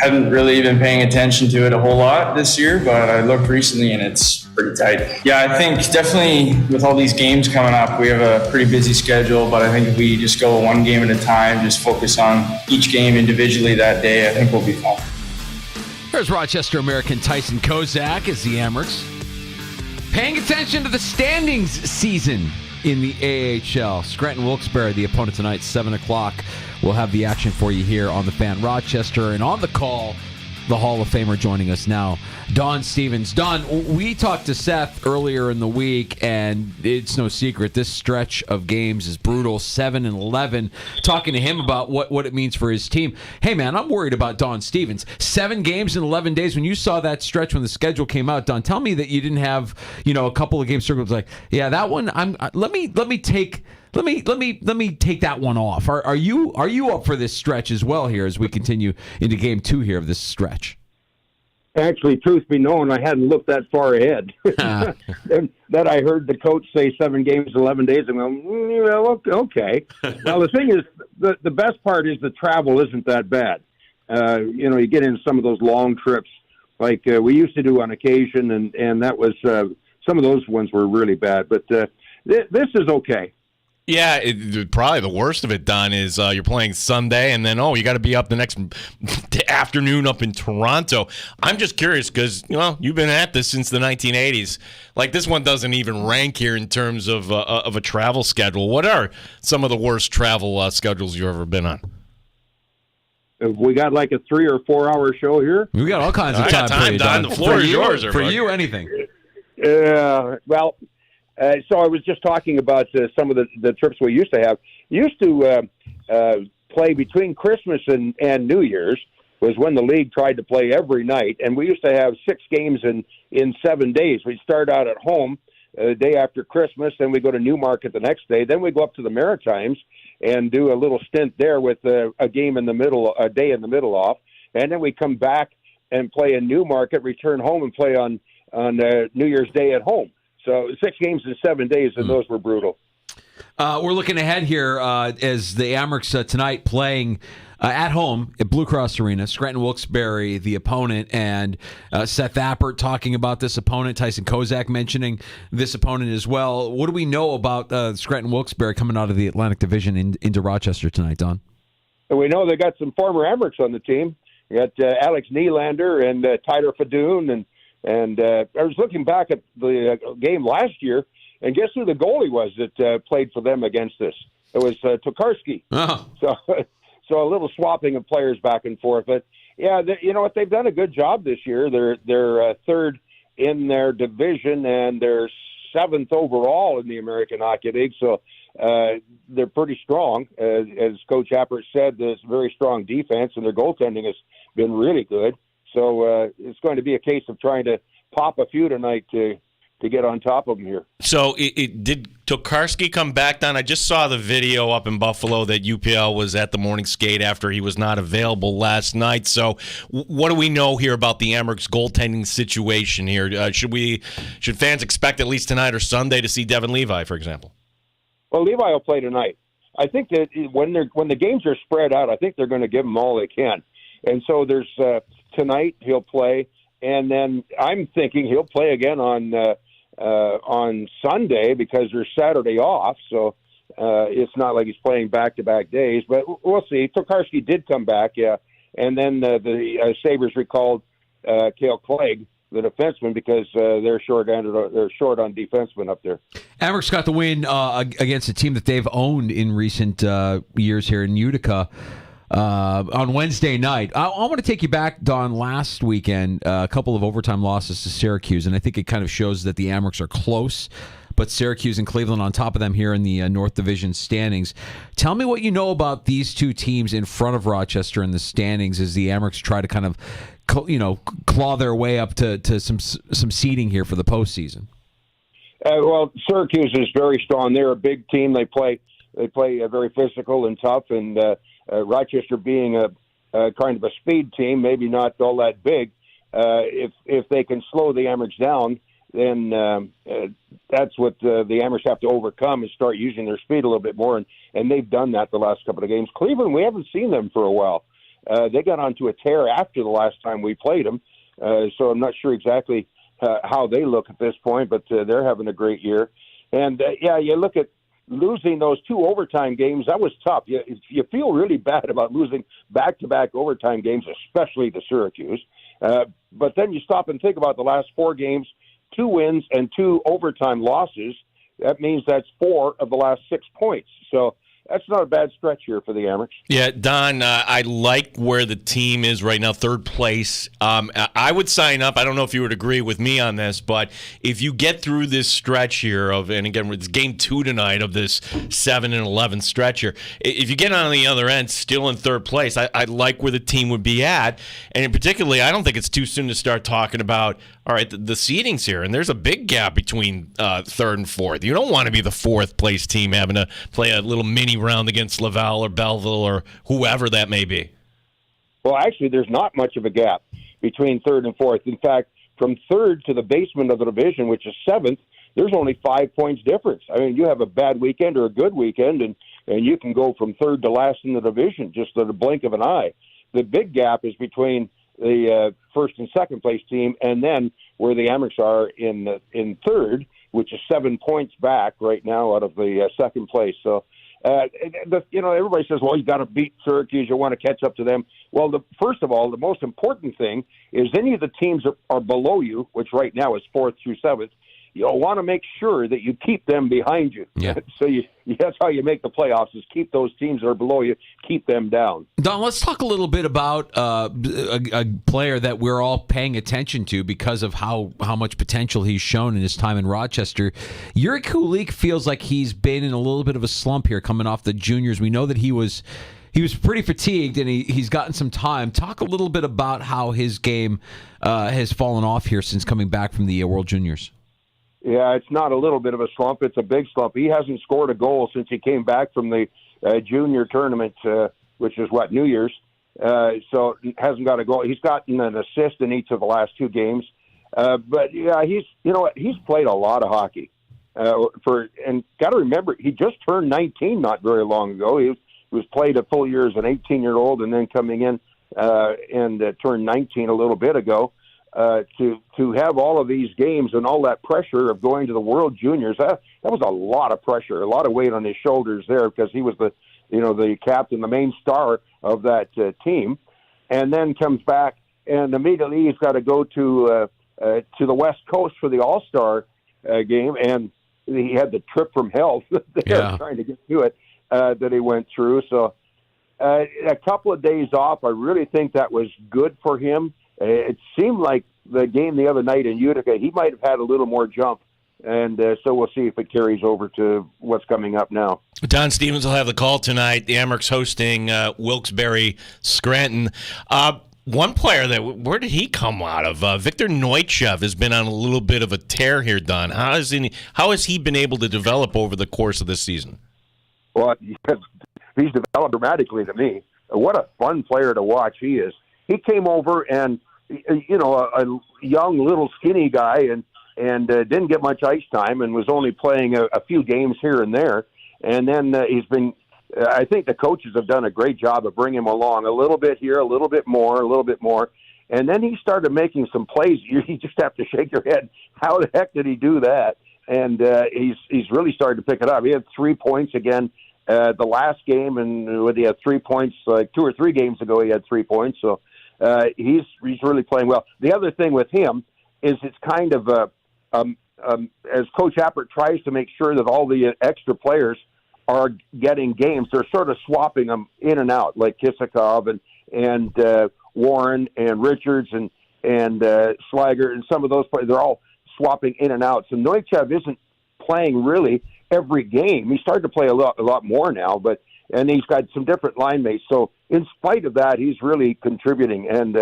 hadn't really been paying attention to it a whole lot this year, but I looked recently and it's pretty tight. Yeah, I think definitely with all these games coming up, we have a pretty busy schedule, but I think if we just go one game at a time, just focus on each game individually that day, I think we'll be fine. There's Rochester American Tyson Kozak as the Amerks. Paying attention to the standings season in the AHL. Scranton Wilkes-Barre, the opponent tonight, 7 o'clock. We'll have the action for you here on the Fan Rochester. And on the call, the Hall of Famer joining us now, Don Stevens. Don, we talked to Seth earlier in the week, and it's no secret, this stretch of games is brutal, 7-11. Talking to him about what it means for his team. Hey, man, I'm worried about Don Stevens. 7 games in 11 days. When you saw that stretch when the schedule came out, Don, tell me that you didn't have, a couple of games circled like, yeah, that one, let me take that one off. Are you up for this stretch as well here as we continue into game 2 here of this stretch? Actually, truth be known, I hadn't looked that far ahead. And then I heard the coach say 7 games, 11 days. I'm going, well, okay. Well, the thing is, the best part is the travel isn't that bad. You get into some of those long trips like we used to do on occasion, and that was some of those ones were really bad. But this is okay. Yeah, probably the worst of it, Don, is you're playing Sunday, and then, you got to be up the next afternoon up in Toronto. I'm just curious because, you've been at this since the 1980s. Like, this one doesn't even rank here in terms of a travel schedule. What are some of the worst travel schedules you've ever been on? We got like a 3 or 4 hour show here. We got all kinds of time. I got time, Don. The floor is yours. For you, anything. Well... so I was just talking about some of the trips we used to have. Used to play between Christmas and New Year's was when the league tried to play every night, and we used to have 6 games in 7 days. We'd start out at home the day after Christmas, then we go to Newmarket the next day, then we go up to the Maritimes and do a little stint there with a game in the middle, a day in the middle off, and then we come back and play in Newmarket, return home and play on New Year's Day at home. So 6 games in 7 days, and those were brutal. We're looking ahead here as the Amerks tonight playing at home at Blue Cross Arena. Scranton Wilkes-Barre, the opponent, and Seth Appert talking about this opponent. Tyson Kozak mentioning this opponent as well. What do we know about Scranton Wilkes-Barre coming out of the Atlantic Division into Rochester tonight, Don? We know they got some former Amerks on the team. We got Alex Nylander and Tyler Fadoon, and I was looking back at the game last year, and guess who the goalie was that played for them against us? It was Tokarski. Oh. So a little swapping of players back and forth. But, yeah, you know what? They've done a good job this year. They're third in their division, and they're 7th overall in the American Hockey League. So they're pretty strong. As Coach Appert said, there's very strong defense, and their goaltending has been really good. So it's going to be a case of trying to pop a few tonight to get on top of them here. So did Tokarski come back down? I just saw the video up in Buffalo that UPL was at the morning skate after he was not available last night. So what do we know here about the Amerks goaltending situation here? Should fans expect at least tonight or Sunday to see Devin Levi, for example? Well, Levi will play tonight. I think that when the games are spread out, I think they're going to give them all they can. And so there's tonight he'll play, and then I'm thinking he'll play again on Sunday because there's Saturday off. So it's not like he's playing back-to-back days. But we'll see. Tokarski did come back, yeah. And then the Sabres recalled Cale Clegg, the defenseman, because they're short on defensemen up there. Amherst got the win against a team that they've owned in recent years here in Utica on Wednesday night. I want to take you back, Don, last weekend, a couple of overtime losses to Syracuse, and I think it kind of shows that the Amherst are close, but Syracuse and Cleveland on top of them here in the North Division standings. Tell me what you know about these two teams in front of Rochester in the standings as the Amherst try to kind of claw their way up to some seeding here for the postseason. Well, Syracuse is very strong. They're a big team. They play very physical and tough. And Rochester being a kind of a speed team, maybe not all that big. If they can slow the Amherst down, then that's what the Amherst have to overcome and start using their speed a little bit more. And they've done that the last couple of games. Cleveland, we haven't seen them for a while. They got onto a tear after the last time we played them, so I'm not sure exactly how they look at this point, but they're having a great year. And, you look at losing those two overtime games, that was tough. You feel really bad about losing back-to-back overtime games, especially to Syracuse. But then you stop and think about the last 4 games, 2 wins and 2 overtime losses. That means that's 4 of the last 6 points. So that's not a bad stretch here for the Amherst. Yeah, Don, I like where the team is right now, 3rd place. I would sign up. I don't know if you would agree with me on this, but if you get through this stretch here and again, it's game 2 tonight of this 7 and 11 stretch here, if you get on the other end still in 3rd place, I like where the team would be at. And in particularly, I don't think it's too soon to start talking about, all right, the seedings here, and there's a big gap between 3rd and 4th. You don't want to be the 4th place team having to play a little mini round against Laval or Belleville or whoever that may be. Well, actually, there's not much of a gap between 3rd and 4th. In fact, from 3rd to the basement of the division, which is 7th, there's only 5 points difference. I mean, you have a bad weekend or a good weekend, and you can go from 3rd to last in the division just at a blink of an eye. The big gap is between the 1st and 2nd place team, and then where the Amherst are in 3rd, which is 7 points back right now out of the 2nd place. So, everybody says, well, you got to beat Syracuse, you want to catch up to them. Well, first of all, the most important thing is any of the teams that are below you, which right now is 4th through 7th, you'll want to make sure that you keep them behind you. Yeah. So that's how you make the playoffs, is keep those teams that are below you, keep them down. Don, let's talk a little bit about a player that we're all paying attention to because of how much potential he's shown in his time in Rochester. Yuri Kulik feels like he's been in a little bit of a slump here coming off the juniors. We know that he was pretty fatigued, and he's gotten some time. Talk a little bit about how his game has fallen off here since coming back from the World Juniors. Yeah, it's not a little bit of a slump. It's a big slump. He hasn't scored a goal since he came back from the junior tournament, which is New Year's. So he hasn't got a goal. He's gotten an assist in each of the last 2 games. But yeah, he's played a lot of hockey. And got to remember, he just turned 19 not very long ago. He was played a full year as an 18-year-old, and then coming in and turned 19 a little bit ago. To have all of these games and all that pressure of going to the World Juniors, that was a lot of pressure, a lot of weight on his shoulders there, because he was the captain, the main star of that team, and then comes back and immediately he's got to go to the West Coast for the All-Star game, and he had the trip from hell there trying to get to it that he went through. So a couple of days off, I really think that was good for him. It seemed like the game the other night in Utica, he might have had a little more jump, and so we'll see if it carries over to what's coming up now. Don Stevens will have the call tonight. The Amherst hosting Wilkes-Barre Scranton. One player where did he come out of? Victor Neutchev has been on a little bit of a tear here, Don. How has he been able to develop over the course of this season? Well, he's developed dramatically to me. What a fun player to watch he is. He came over and, a young, little, skinny guy and didn't get much ice time and was only playing a few games here and there. And then he's been I think the coaches have done a great job of bringing him along a little bit here, a little bit more. And then he started making some plays. You just have to shake your head. How the heck did he do that? And he's really started to pick it up. He had 3 points again the last game, and he had 3 points like 2 or 3 games ago. He had 3 points, so he's really playing well. The other thing with him is it's kind of as Coach Appert tries to make sure that all the extra players are getting games, they're sort of swapping them in and out, like Kisakov and Warren and Richards and Slager and some of those players. They're all swapping in and out. So Neuchav isn't playing really every game. He started to play a lot more now, and he's got some different line mates. So in spite of that, he's really contributing. And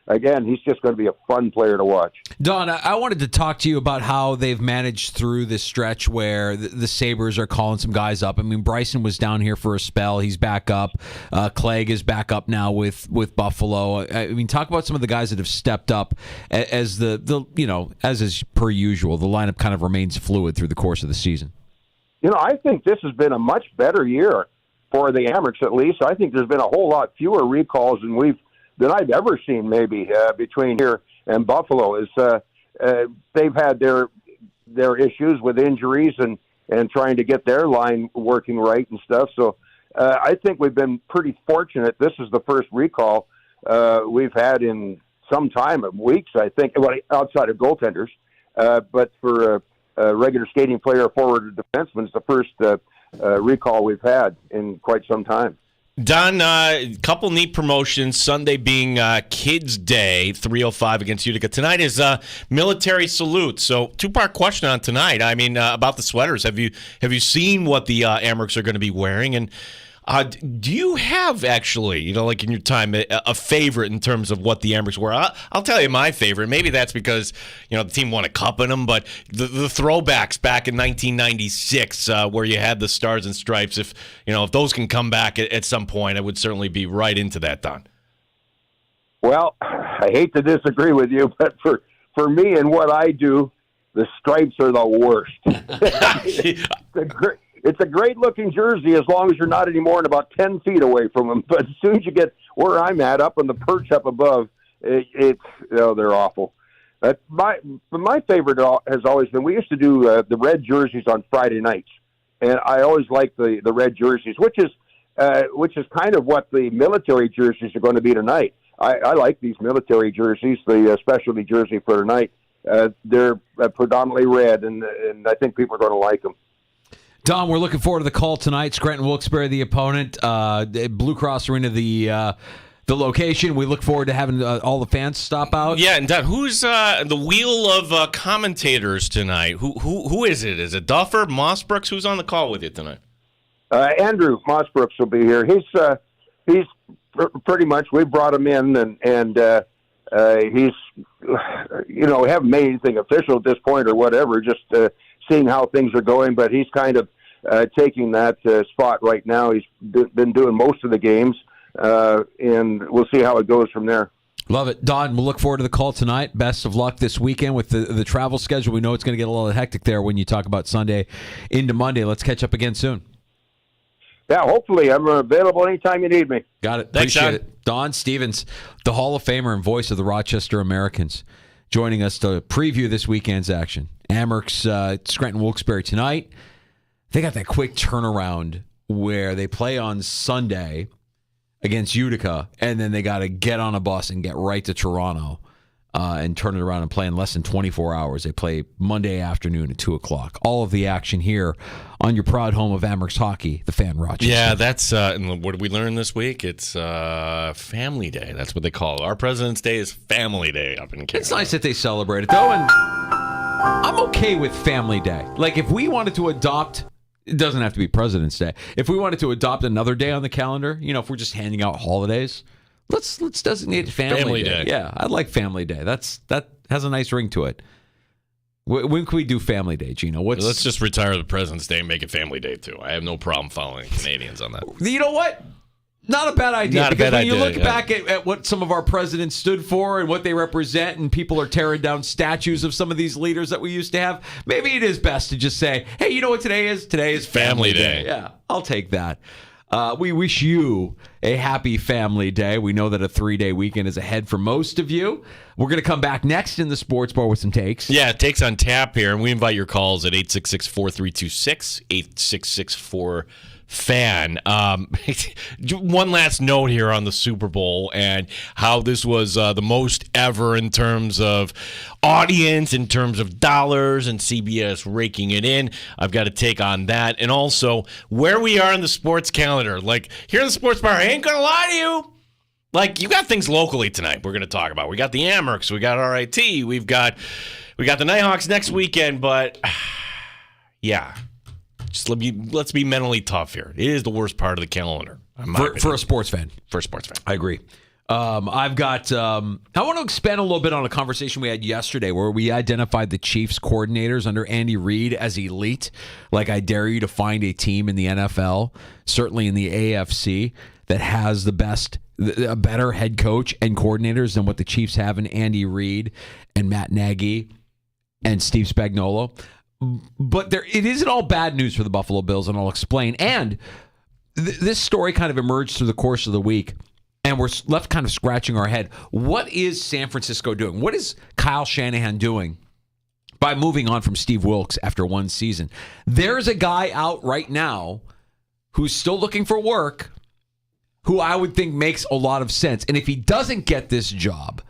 again, he's just going to be a fun player to watch. Don, I wanted to talk to you about how they've managed through this stretch where the Sabres are calling some guys up. I mean, Bryson was down here for a spell. He's back up. Clegg is back up now with Buffalo. I mean, talk about some of the guys that have stepped up as as is per usual. The lineup kind of remains fluid through the course of the season. I think this has been a much better year for the Amherst, at least. I think there's been a whole lot fewer recalls than I've ever seen, maybe between here and Buffalo. Is they've had their issues with injuries and trying to get their line working right and stuff. So I think we've been pretty fortunate. This is the first recall we've had in some time, weeks, I think, outside of goaltenders. But for a regular skating player, forward, or defenseman, it's the first recall we've had in quite some time. Don, couple neat promotions. Sunday being Kids Day, 3:05 against Utica. Tonight is military salute. So, two-part question on tonight. I mean, about the sweaters. Have you seen what the Amherst are going to be wearing? And do you have actually, like in your time, a favorite in terms of what the Amherst wear? I'll tell you my favorite. Maybe that's because the team won a cup in them, but the throwbacks back in 1996, where you had the stars and stripes. If those can come back at some point, I would certainly be right into that, Don. Well, I hate to disagree with you, but for me and what I do, the stripes are the worst. It's a great-looking jersey as long as you're not any more than about 10 feet away from them. But as soon as you get where I'm at, up on the perch up above, they're awful. My favorite has always been, we used to do the red jerseys on Friday nights, and I always liked the red jerseys, which is kind of what the military jerseys are going to be tonight. I like these military jerseys, the specialty jersey for tonight. They're predominantly red, and I think people are going to like them. Don, we're looking forward to the call tonight. Scranton Wilkes-Barre, the opponent. Blue Cross Arena, the location. We look forward to having all the fans stop out. Yeah, and Don, who's the wheel of commentators tonight? Who is it? Is it Duffer, Mossbrooks? Who's on the call with you tonight? Andrew Mossbrooks will be here. He's pretty much, we brought him in, and he's, we haven't made anything official at this point or whatever, just seeing how things are going, but he's kind of taking that spot right now. He's been doing most of the games, and we'll see how it goes from there. Love it. Don, we'll look forward to the call tonight. Best of luck this weekend with the travel schedule. We know it's going to get a little hectic there when you talk about Sunday into Monday. Let's catch up again soon. Yeah, hopefully. I'm available anytime you need me. Got it. Thanks, Appreciate it. Don Stevens, the Hall of Famer and voice of the Rochester Americans, joining us to preview this weekend's action. Amherst, Scranton Wilkes-Barre tonight. They got that quick turnaround where they play on Sunday against Utica, and then they got to get on a bus and get right to Toronto and turn it around and play in less than 24 hours. They play Monday afternoon at 2 o'clock. All of the action here on your proud home of Amherst hockey, the Fan Rochester. Yeah, that's and what did we learn this week? It's Family Day. That's what they call it. Our President's Day is Family Day up in Canada. It's nice that they celebrate it, though, and I'm okay with Family Day. Like, if we wanted to adopt, it doesn't have to be President's Day. If we wanted to adopt another day on the calendar, if we're just handing out holidays, let's designate Family Day. Yeah, I like Family Day. That has a nice ring to it. When can we do Family Day, Gino? Let's just retire the President's Day and make it Family Day, too. I have no problem following Canadians on that. You know what? Not a bad idea. Not because a bad when you idea, look back at what some of our presidents stood for and what they represent, and people are tearing down statues of some of these leaders that we used to have, maybe it is best to just say, hey, you know what today is? Today is Family Day. Yeah, I'll take that. We wish you a happy family day. We know that a 3-day weekend is ahead for most of you. We're going to come back next in the Sports Bar with some takes. Yeah, takes on tap here, and we invite your calls at 866-4326, 866-4FAN. One last note here on the Super Bowl and how this was the most ever in terms of audience, in terms of dollars, and CBS raking it in. I've got to take on that. And also, where we are in the sports calendar. Like, here in the Sports Bar, I ain't going to lie to you. Like, you got things locally tonight we're going to talk about. We got the Amherst, we got RIT, we got the Nighthawks next weekend, but yeah. Just let's be mentally tough here. It is the worst part of the calendar. For a sports fan. For a sports fan. I agree. I want to expand a little bit on a conversation we had yesterday where we identified the Chiefs coordinators under Andy Reid as elite. Like, I dare you to find a team in the NFL, certainly in the AFC, that has a better head coach and coordinators than what the Chiefs have in Andy Reid and Matt Nagy and Steve Spagnuolo. But it isn't all bad news for the Buffalo Bills, and I'll explain. And this story kind of emerged through the course of the week, and we're left kind of scratching our head. What is San Francisco doing? What is Kyle Shanahan doing by moving on from Steve Wilkes after one season? There's a guy out right now who's still looking for work, who I would think makes a lot of sense. And if he doesn't get this job,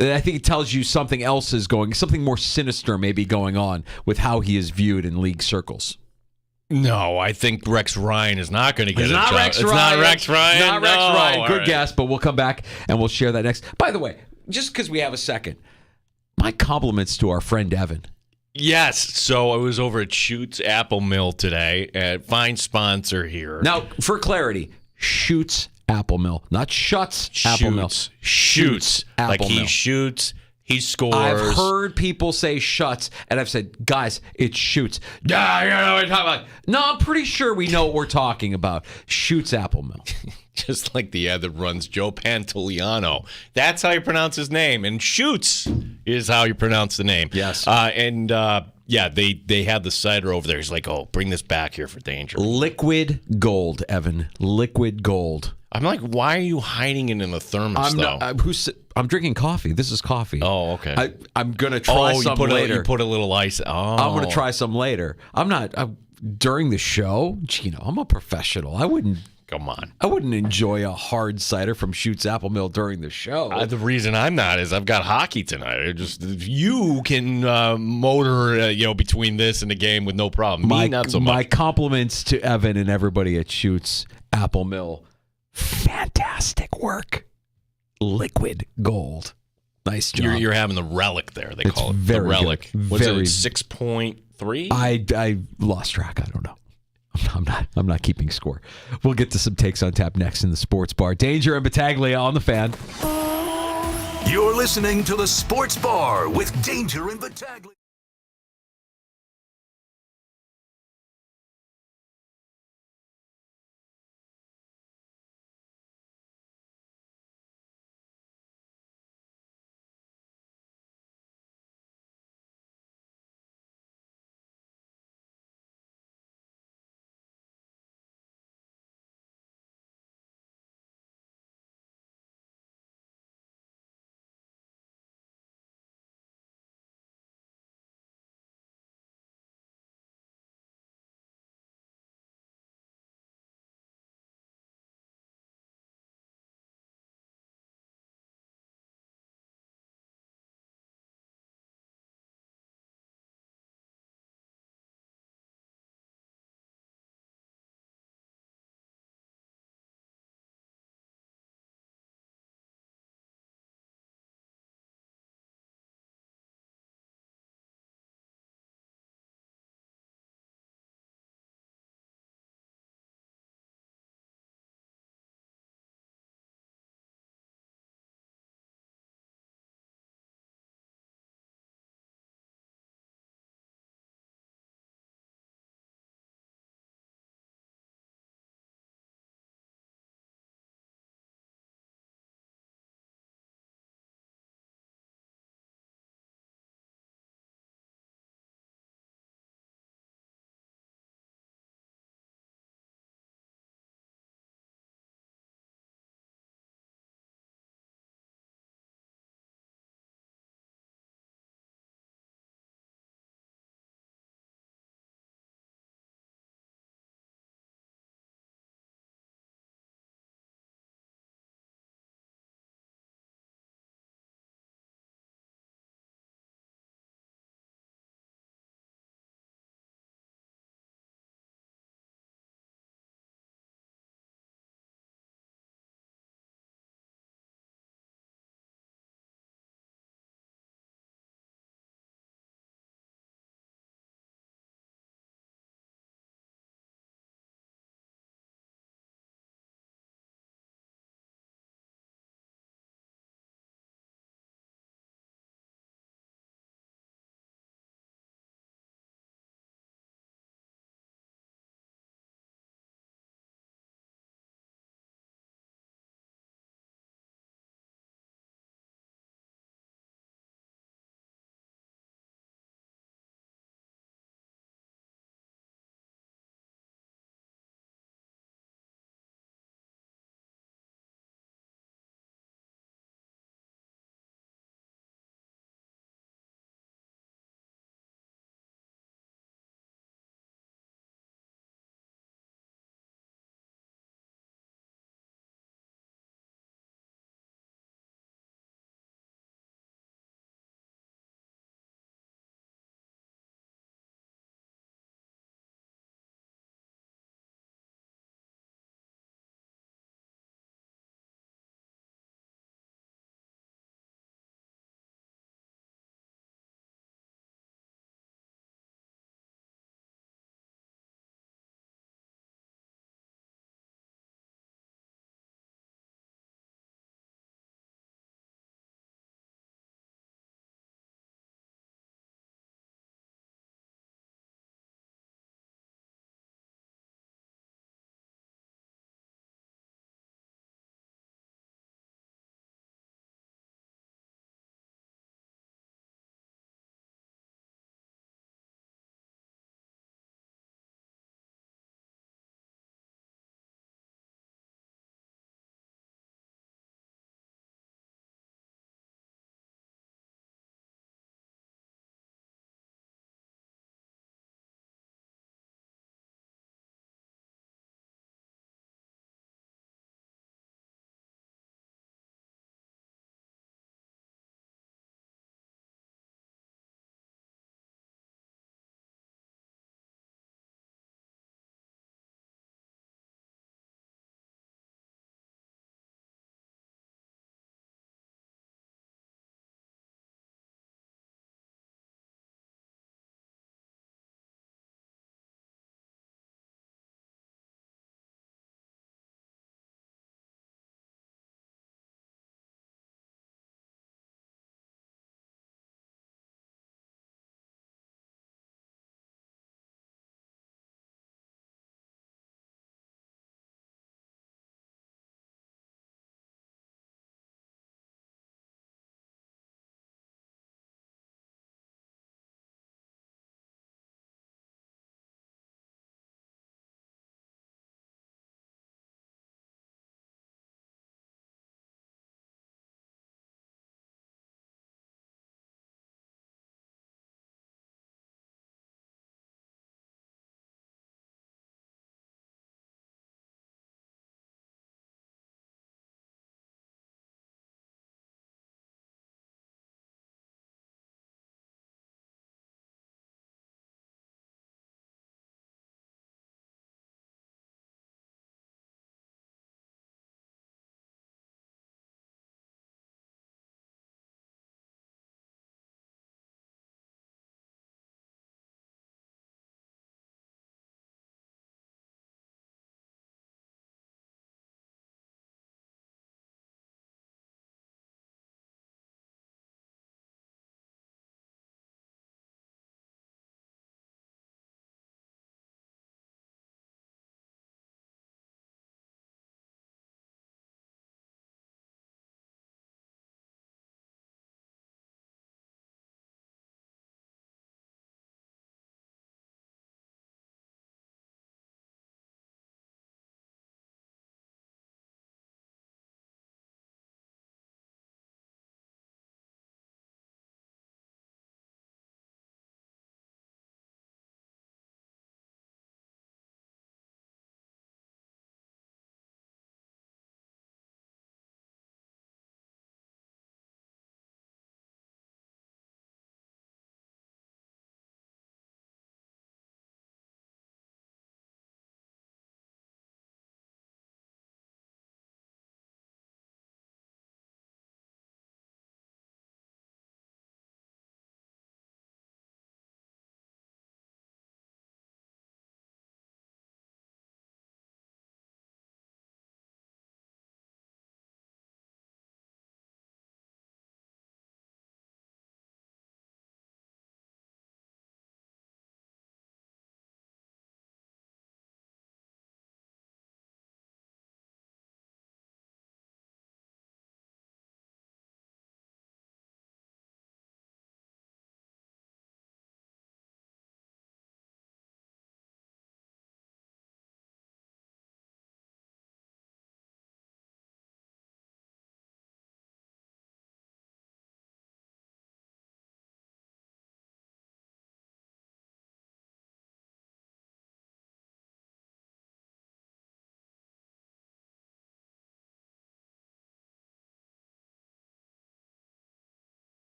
I think it tells you something else is something more sinister may be going on with how he is viewed in league circles. No, I think Rex Ryan is not going to get a job. It's not Rex Ryan. Not Rex Ryan. Good guess, but we'll come back and we'll share that next. By the way, just because we have a second, my compliments to our friend Evan. Yes. So I was over at Schutt's Apple Mill today. Fine sponsor here. Now, for clarity, Schutt's Apple Mill, not Schutt's Apple Mill. Shoots. Apple like he Mill. shoots, he scores. I've heard people say Schutt's, and I've said, guys, it's Shoots. Yeah, you know what I'm talking about. No, I'm pretty sure we know what we're talking about. Schutt's Apple Mill. Just like the ad that runs Joe Pantoliano. That's how you pronounce his name. And Shoots is how you pronounce the name. Yes. Yeah, they had the cider over there. He's like, oh, bring this back here for danger. Liquid gold, Evan. Liquid gold. I'm like, why are you hiding it in the thermos, I'm drinking coffee. This is coffee. Oh, okay. I'm going to try some later. You put a little ice. Oh. I'm going to try some later. During the show, I'm a professional. Come on. I wouldn't enjoy a hard cider from Schutt's Apple Mill during the show. The reason I'm not is I've got hockey tonight. You can motor between this and the game with no problem. Me, not so much. My compliments to Evan and everybody at Schutt's Apple Mill. Fantastic work. Liquid gold. Nice job. You're having the relic there. They call it very the relic. Good. Was it 6.3? I lost track. I don't know. I'm not keeping score. We'll get to some takes on tap next in the Sports Bar. Danger and Battaglia on the Fan. You're listening to the Sports Bar with Danger and Battaglia.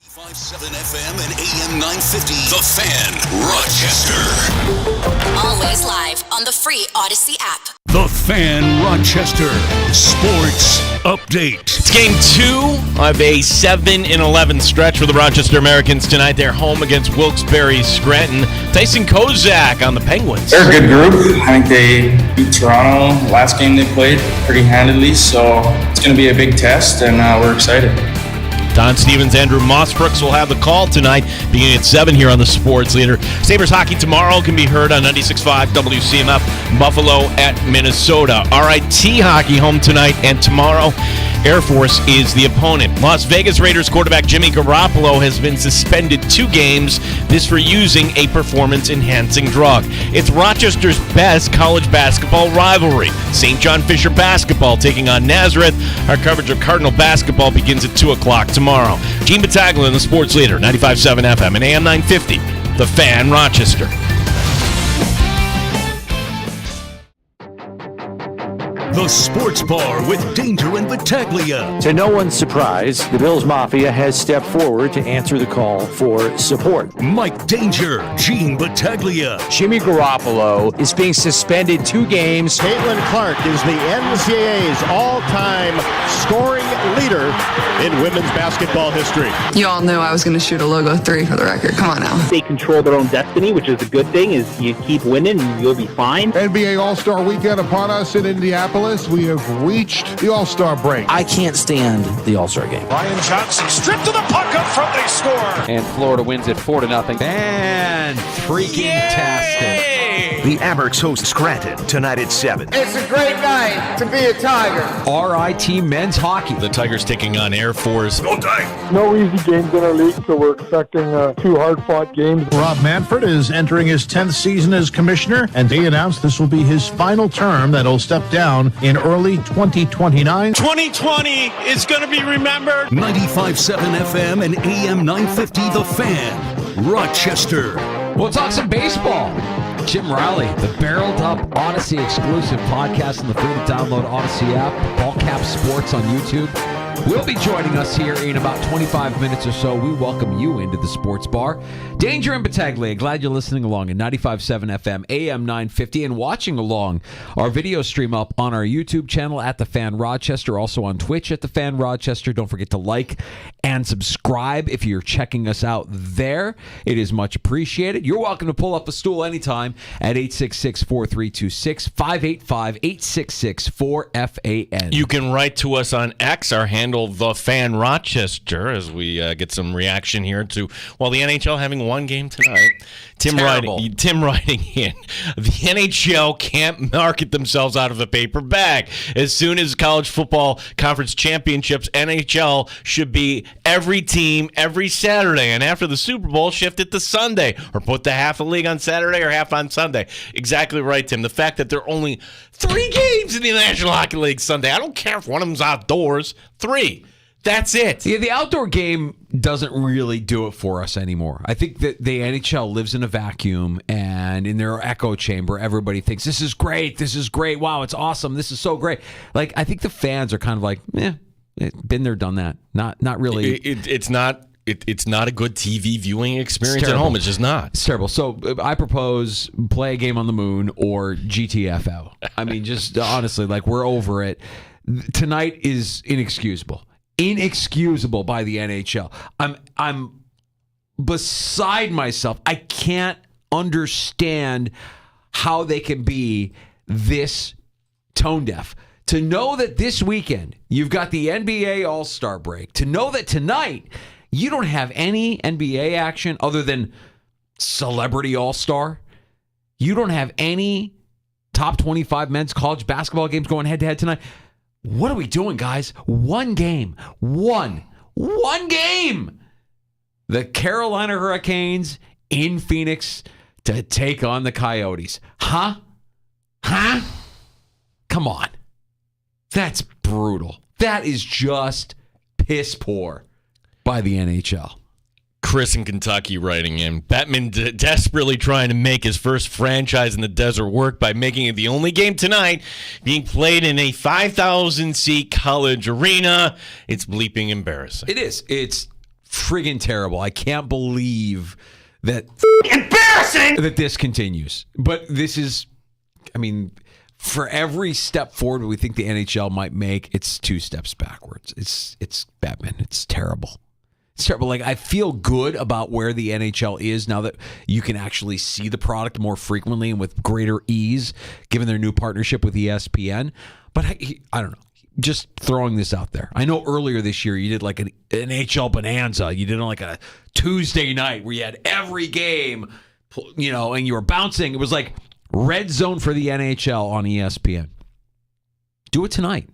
95.7 FM and AM 950, The Fan, Rochester. Always live on the free Odyssey app. The Fan, Rochester. Sports Update. It's game 2 of a 7-11 stretch for the Rochester Americans tonight. They're home against Wilkes-Barre Scranton. Tyson Kozak on the Penguins. They're a good group. I think they beat Toronto last game they played pretty handedly, so it's going to be a big test, and we're excited. Don Stevens, Andrew Mossbrooks will have the call tonight, beginning at 7 here on the Sports Leader. Sabres hockey tomorrow can be heard on 96.5 WCMF, Buffalo at Minnesota. RIT hockey home tonight and tomorrow. Air Force is the opponent. Las Vegas Raiders quarterback Jimmy Garoppolo has been suspended 2 games, this for using a performance-enhancing drug. It's Rochester's best college basketball rivalry. St. John Fisher basketball taking on Nazareth. Our coverage of Cardinal basketball begins at 2 o'clock tomorrow. Gene Battaglia, the Sports Leader, 95.7 FM and AM 950, The Fan, Rochester. The Sports Bar with Danger and Battaglia. To no one's surprise, the Bills Mafia has stepped forward to answer the call for support. Mike Danger, Gene Battaglia. Jimmy Garoppolo is being suspended 2 games. Caitlin Clark is the NCAA's all-time scoring leader in women's basketball history. You all knew I was going to shoot a logo 3 for the record. Come on now. They control their own destiny, which is a good thing, is you keep winning and you'll be fine. NBA All-Star Weekend upon us in Indianapolis. We have reached the All-Star break. I can't stand the All-Star game. Ryan Johnson stripped to the puck up front. They score. And Florida wins it 4-0. And freaking tastic. The Amerks host Scranton tonight at 7. It's a great night to be a Tiger. RIT men's hockey. The Tigers taking on Air Force. Go Tigers! No easy games in our league, so we're expecting 2 hard-fought games. Rob Manfred is entering his 10th season as commissioner, and he announced this will be his final term that he'll step down in early 2029. 2020 is going to be remembered. 95.7 FM and AM 950, The Fan, Rochester. We'll talk some baseball. Jim Riley, the Barreled Up Odyssey exclusive podcast on the free to download Odyssey app, Ball Cap Sports on YouTube, will be joining us here in about 25 minutes or so. We welcome you into the Sports Bar. Danger and Battaglia, glad you're listening along at 95.7 FM, AM 950, and watching along our video stream up on our YouTube channel at The Fan Rochester, also on Twitch at The Fan Rochester. Don't forget to like and subscribe if you're checking us out there. It is much appreciated. You're welcome to pull up a stool anytime at 866-4326-585-866-4FAN. You can write to us on X, our handle, The Fan Rochester, as we get some reaction here to, the NHL having one game tonight. Tim writing in, the NHL can't market themselves out of a paper bag. As soon as college football conference championships, NHL should be every team every Saturday, and after the Super Bowl, shift it to Sunday, or put the half a league on Saturday or half on Sunday. Exactly right, Tim. The fact that there are only 3 games in the National Hockey League Sunday, I don't care if one of them's outdoors. 3. That's it. Yeah, the outdoor game doesn't really do it for us anymore. I think that the NHL lives in a vacuum, and in their echo chamber, everybody thinks, this is great, wow, it's awesome, this is so great. Like, I think the fans are kind of like, been there, done that. Not really. It's not a good TV viewing experience at home. It's just not. It's terrible. So I propose play a game on the moon or GTFO. I mean, just honestly, like, we're over it. Tonight is inexcusable by the NHL. I'm beside myself. I can't understand how they can be this tone deaf. To know that this weekend you've got the NBA All-Star break, to know that tonight you don't have any NBA action other than Celebrity All-Star, you don't have any top 25 men's college basketball games going head-to-head tonight. What are we doing, guys? One game. One game. The Carolina Hurricanes in Phoenix to take on the Coyotes. Huh? Come on. That's brutal. That is just piss poor by the NHL. Chris in Kentucky writing in, Bettman desperately trying to make his first franchise in the desert work by making it the only game tonight being played in a 5,000-seat college arena. It's bleeping embarrassing. It is. It's friggin' terrible. I can't believe that Embarrassing that this continues. But this is, I mean, for every step forward we think the NHL might make, it's 2 steps backwards. It's Batman. It's terrible. It's terrible. Like, I feel good about where the NHL is now that you can actually see the product more frequently and with greater ease, given their new partnership with ESPN. But I don't know. Just throwing this out there. I know earlier this year you did like an NHL bonanza. You did on like a Tuesday night where you had every game, and you were bouncing. It was like red zone for the NHL on ESPN. Do it tonight.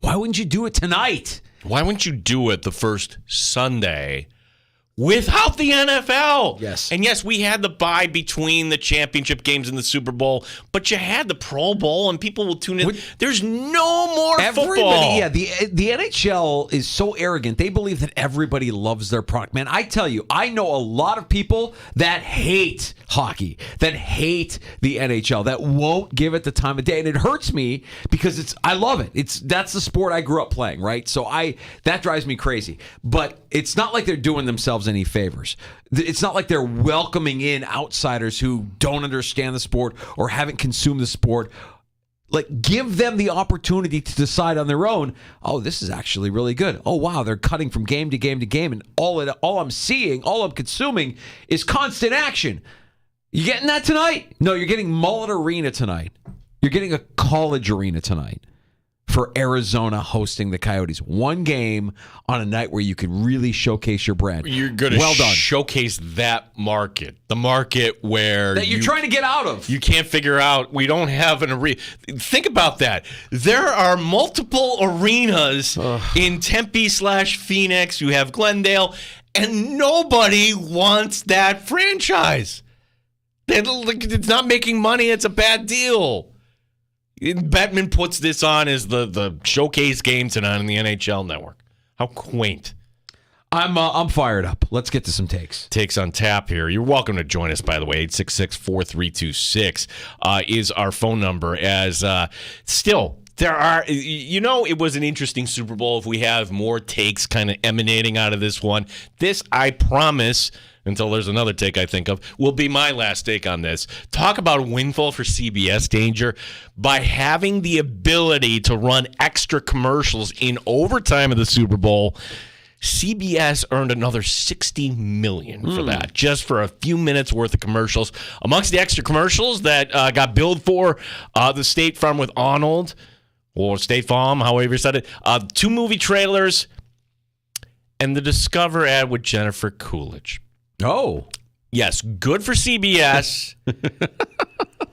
Why wouldn't you do it tonight? Why wouldn't you do it the first Sunday without the NFL? Yes. And yes, we had the bye between the championship games and the Super Bowl, but you had the Pro Bowl, and people will tune in. There's no more football. Yeah, the NHL is so arrogant. They believe that everybody loves their product. Man, I tell you, I know a lot of people that hate hockey, that hate the NHL, that won't give it the time of day, and it hurts me because I love it. That's the sport I grew up playing, right? So that drives me crazy. But it's not like they're doing themselves any favors. It's not like they're welcoming in outsiders who don't understand the sport or haven't consumed the sport. Like, give them the opportunity to decide on their own, oh, this is actually really good. Oh, wow, they're cutting from game to game to game, and all I'm seeing, all I'm consuming is constant action. You getting that tonight? No, you're getting Mullet Arena tonight. You're getting a college arena tonight for Arizona hosting the Coyotes. One game on a night where you can really showcase your brand. You're going to showcase that market, the market where that you're trying to get out of. You can't figure out. We don't have an arena. Think about that. There are multiple arenas in Tempe/Phoenix. You have Glendale, and nobody wants that franchise. It's not making money. It's a bad deal. Bettman puts this on as the showcase game tonight on the NHL Network. How quaint. I'm fired up. Let's get to some takes. Takes on tap here. You're welcome to join us, by the way. 866-4326 is our phone number. As still, there are, it was an interesting Super Bowl. If we have more takes kind of emanating out of this one, this, I promise, until there's another take I think of, will be my last take on this. Talk about a windfall for CBS, Danger. By having the ability to run extra commercials in overtime of the Super Bowl, CBS earned another $60 million for that, just for a few minutes worth of commercials. Amongst the extra commercials that got billed for, the State Farm with Arnold, or State Farm, however you said it, 2 movie trailers, and the Discover ad with Jennifer Coolidge. Oh. Yes, good for CBS.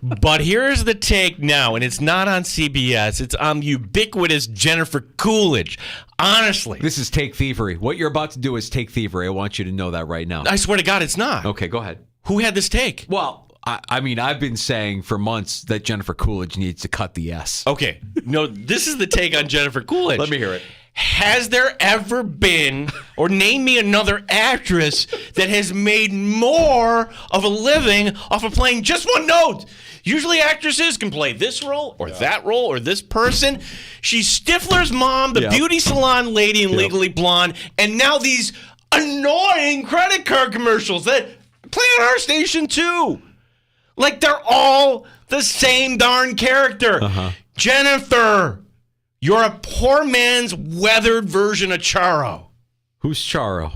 But here's the take now, and it's not on CBS. It's on ubiquitous Jennifer Coolidge. Honestly. This is take thievery. What you're about to do is take thievery. I want you to know that right now. I swear to God, it's not. Okay, go ahead. Who had this take? Well, I mean, I've been saying for months that Jennifer Coolidge needs to cut the S. Okay. No, this is the take on Jennifer Coolidge. Let me hear it. Has there ever been, or name me another actress that has made more of a living off of playing just one note? Usually actresses can play this role or that role or this person. She's Stifler's mom, the beauty salon lady in Legally Blonde, and now these annoying credit card commercials that play on our station too. Like, they're all the same darn character. Jennifer, you're a poor man's weathered version of Charo. Who's Charo?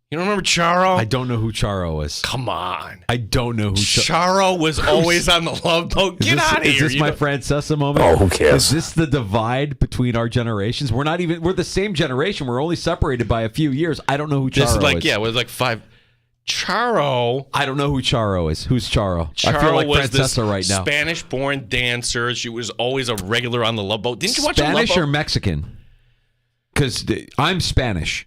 You don't remember Charo? I don't know who Charo is. Come on. I don't know who Charo was always on the Love Boat. Get out of here. Is this my Francesa moment? Oh, who cares? Is this the divide between our generations? We're the same generation. We're only separated by a few years. I don't know who Charo is. This is like, it was like 5. Charo. I don't know who Charo is. Who's Charo? Charo I feel like was Francesa right now. Spanish-born dancer. She was always a regular on the Love Boat. Didn't you watch Spanish Love Boat? or Mexican? Because I'm Spanish.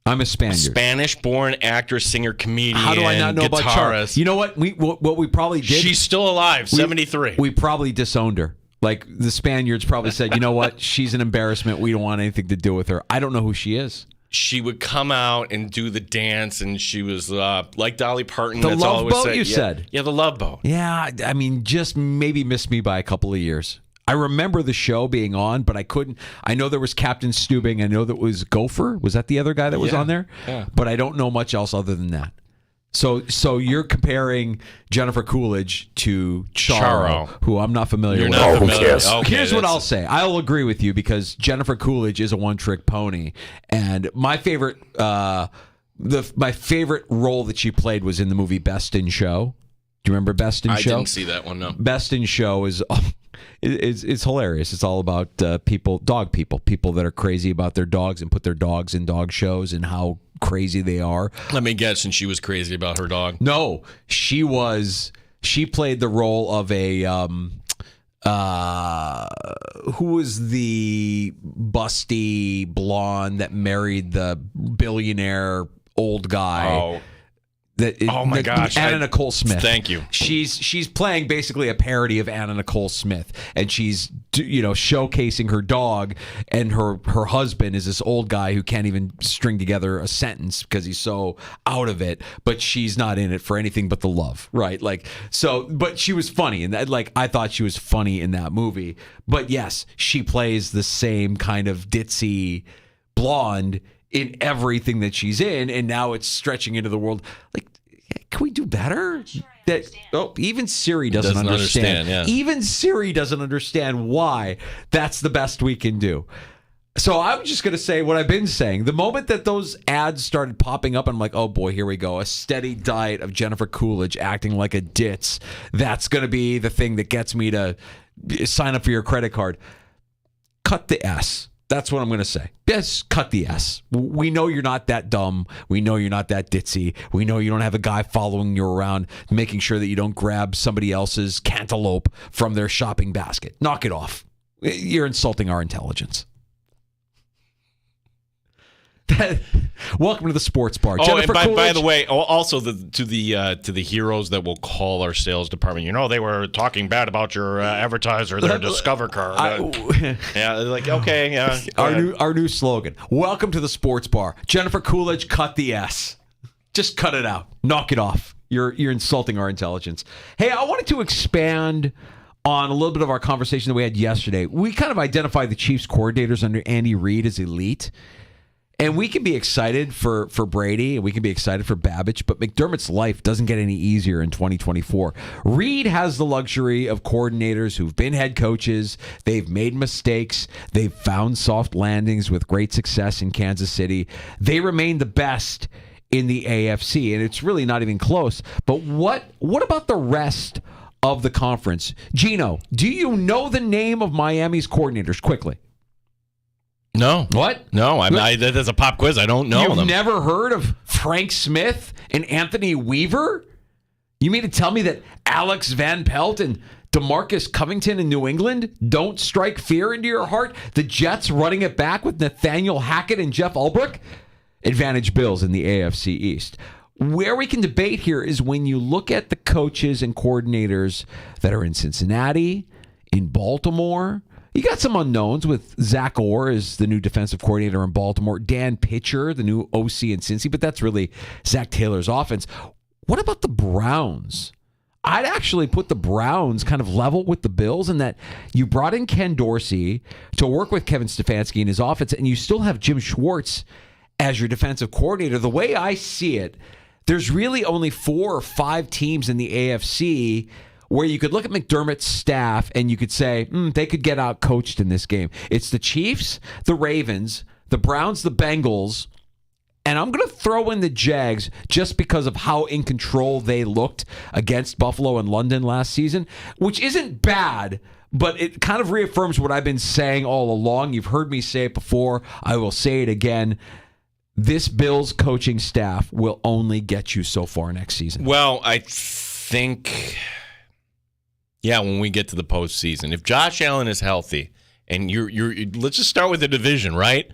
I'm a Spaniard. Spanish-born actress, singer, comedian, How do I not know guitarist. about Charo? You know what? What we probably did. She's still alive. 73. We probably disowned her. Like, the Spaniards probably said, you know what? She's an embarrassment. We don't want anything to do with her. I don't know who she is. She would come out and do the dance, and she was like Dolly Parton. The That's Love all I would Boat, say. you said? Yeah, the Love Boat. Yeah, I mean, just maybe missed me by a couple of years. I remember the show being on, but I couldn't. I know there was Captain Steubing. I know that was Gopher. Was that the other guy that was on there? Yeah. But I don't know much else other than that. So you're comparing Jennifer Coolidge to Charo, who I'm not familiar with. Not familiar. Who cares? Okay, Here's what I'll say. I'll agree with you because Jennifer Coolidge is a one-trick pony, and my favorite, my favorite role that she played was in the movie Best in Show. Do you remember Best in Show? I didn't see that one. No. Best in Show is hilarious. It's all about dog people that are crazy about their dogs and put their dogs in dog shows and how crazy they are. Let me guess, and she was crazy about her dog. No, she played the role of a who was the busty blonde that married the billionaire old guy. My gosh, Anna Nicole Smith. Thank you. She's playing basically a parody of Anna Nicole Smith, and she's showcasing her dog, and her husband is this old guy who can't even string together a sentence because he's so out of it. But she's not in it for anything but the love, right? But she was funny, and I thought she was funny in that movie. But yes, she plays the same kind of ditzy blonde in everything that she's in, and now it's stretching into the world. Can we do better? Even Siri doesn't understand. Yeah. Even Siri doesn't understand why that's the best we can do. So I'm just going to say what I've been saying. The moment that those ads started popping up, I'm like, oh boy, here we go. A steady diet of Jennifer Coolidge acting like a ditz. That's going to be the thing that gets me to sign up for your credit card. Cut the S. That's what I'm going to say. Yes, cut the S. We know you're not that dumb. We know you're not that ditzy. We know you don't have a guy following you around, making sure that you don't grab somebody else's cantaloupe from their shopping basket. Knock it off. You're insulting our intelligence. Welcome to the sports bar. Jennifer and by Coolidge. the way, also to the heroes that will call our sales department. They were talking bad about your advertiser, their Discover card. Yeah, like okay, yeah. Our new slogan. Welcome to the sports bar. Jennifer Coolidge, cut the S. Just cut it out. Knock it off. You're insulting our intelligence. Hey, I wanted to expand on a little bit of our conversation that we had yesterday. We kind of identified the Chiefs coordinators under Andy Reid as elite. And we can be excited for Brady, and we can be excited for Babbage, but McDermott's life doesn't get any easier in 2024. Reid has the luxury of coordinators who've been head coaches. They've made mistakes. They've found soft landings with great success in Kansas City. They remain the best in the AFC, and it's really not even close. But what about the rest of the conference? Gino, do you know the name of Miami's coordinators quickly? No. What? No, that's a pop quiz. I don't know them. You've never heard of Frank Smith and Anthony Weaver? You mean to tell me that Alex Van Pelt and DeMarcus Covington in New England don't strike fear into your heart? The Jets running it back with Nathaniel Hackett and Jeff Ulbrich? Advantage Bills in the AFC East. Where we can debate here is when you look at the coaches and coordinators that are in Cincinnati, in Baltimore. You got some unknowns with Zach Orr as the new defensive coordinator in Baltimore, Dan Pitcher, the new OC in Cincy, but that's really Zach Taylor's offense. What about the Browns? I'd actually put the Browns kind of level with the Bills in that you brought in Ken Dorsey to work with Kevin Stefanski in his offense, and you still have Jim Schwartz as your defensive coordinator. The way I see it, there's really only 4 or 5 teams in the AFC where you could look at McDermott's staff and you could say, they could get out coached in this game. It's the Chiefs, the Ravens, the Browns, the Bengals, and I'm going to throw in the Jags just because of how in control they looked against Buffalo and London last season, which isn't bad, but it kind of reaffirms what I've been saying all along. You've heard me say it before. I will say it again. This Bills coaching staff will only get you so far next season. Well, I think... Yeah, when we get to the postseason, if Josh Allen is healthy, and you're let's just start with the division, right?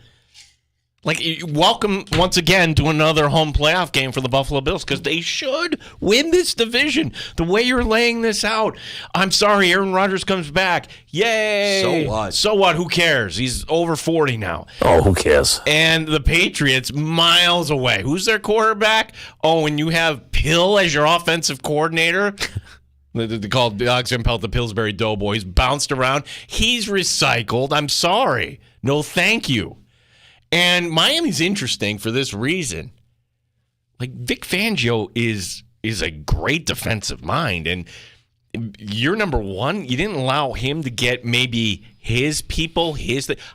Like, welcome once again to another home playoff game for the Buffalo Bills because they should win this division. The way you're laying this out, I'm sorry, Aaron Rodgers comes back. Yay! So what? So what? Who cares? He's over 40 now. Oh, who cares? And the Patriots, miles away. Who's their quarterback? Oh, and you have Pill as your offensive coordinator. They called Alex Van Pelt the Pillsbury Doughboy. He's bounced around. He's recycled. I'm sorry. No, thank you. And Miami's interesting for this reason. Like, Vic Fangio is a great defensive mind, and you're number one. You didn't allow him to get maybe his people,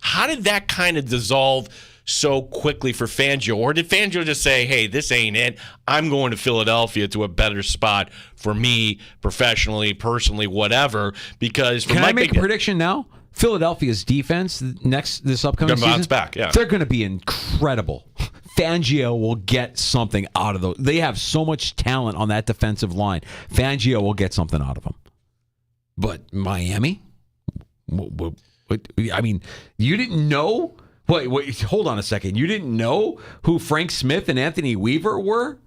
how did that kind of dissolve so quickly for Fangio? Or did Fangio just say, hey, this ain't it. I'm going to Philadelphia to a better spot for me professionally, personally, whatever. Because Can I make a prediction now? Philadelphia's defense this upcoming season, bounce back, yeah. They're going to be incredible. Fangio will get something out of those. They have so much talent on that defensive line. Fangio will get something out of them. But Miami? I mean, you didn't know? Wait, hold on a second. You didn't know who Frank Smith and Anthony Weaver were?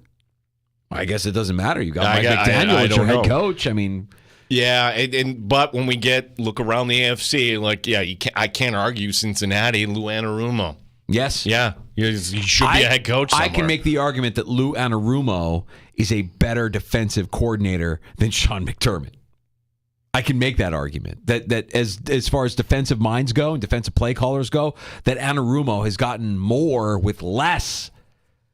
I guess it doesn't matter. You got Mike McDaniel as your head coach. I mean... Yeah, but when we look around the AFC, I can't argue Cincinnati, Lou Anarumo. Yes. Yeah, he should be a head coach somewhere. I can make the argument that Lou Anarumo is a better defensive coordinator than Sean McDermott. I can make that argument. That as far as defensive minds go and defensive play callers go, that Anarumo has gotten more with less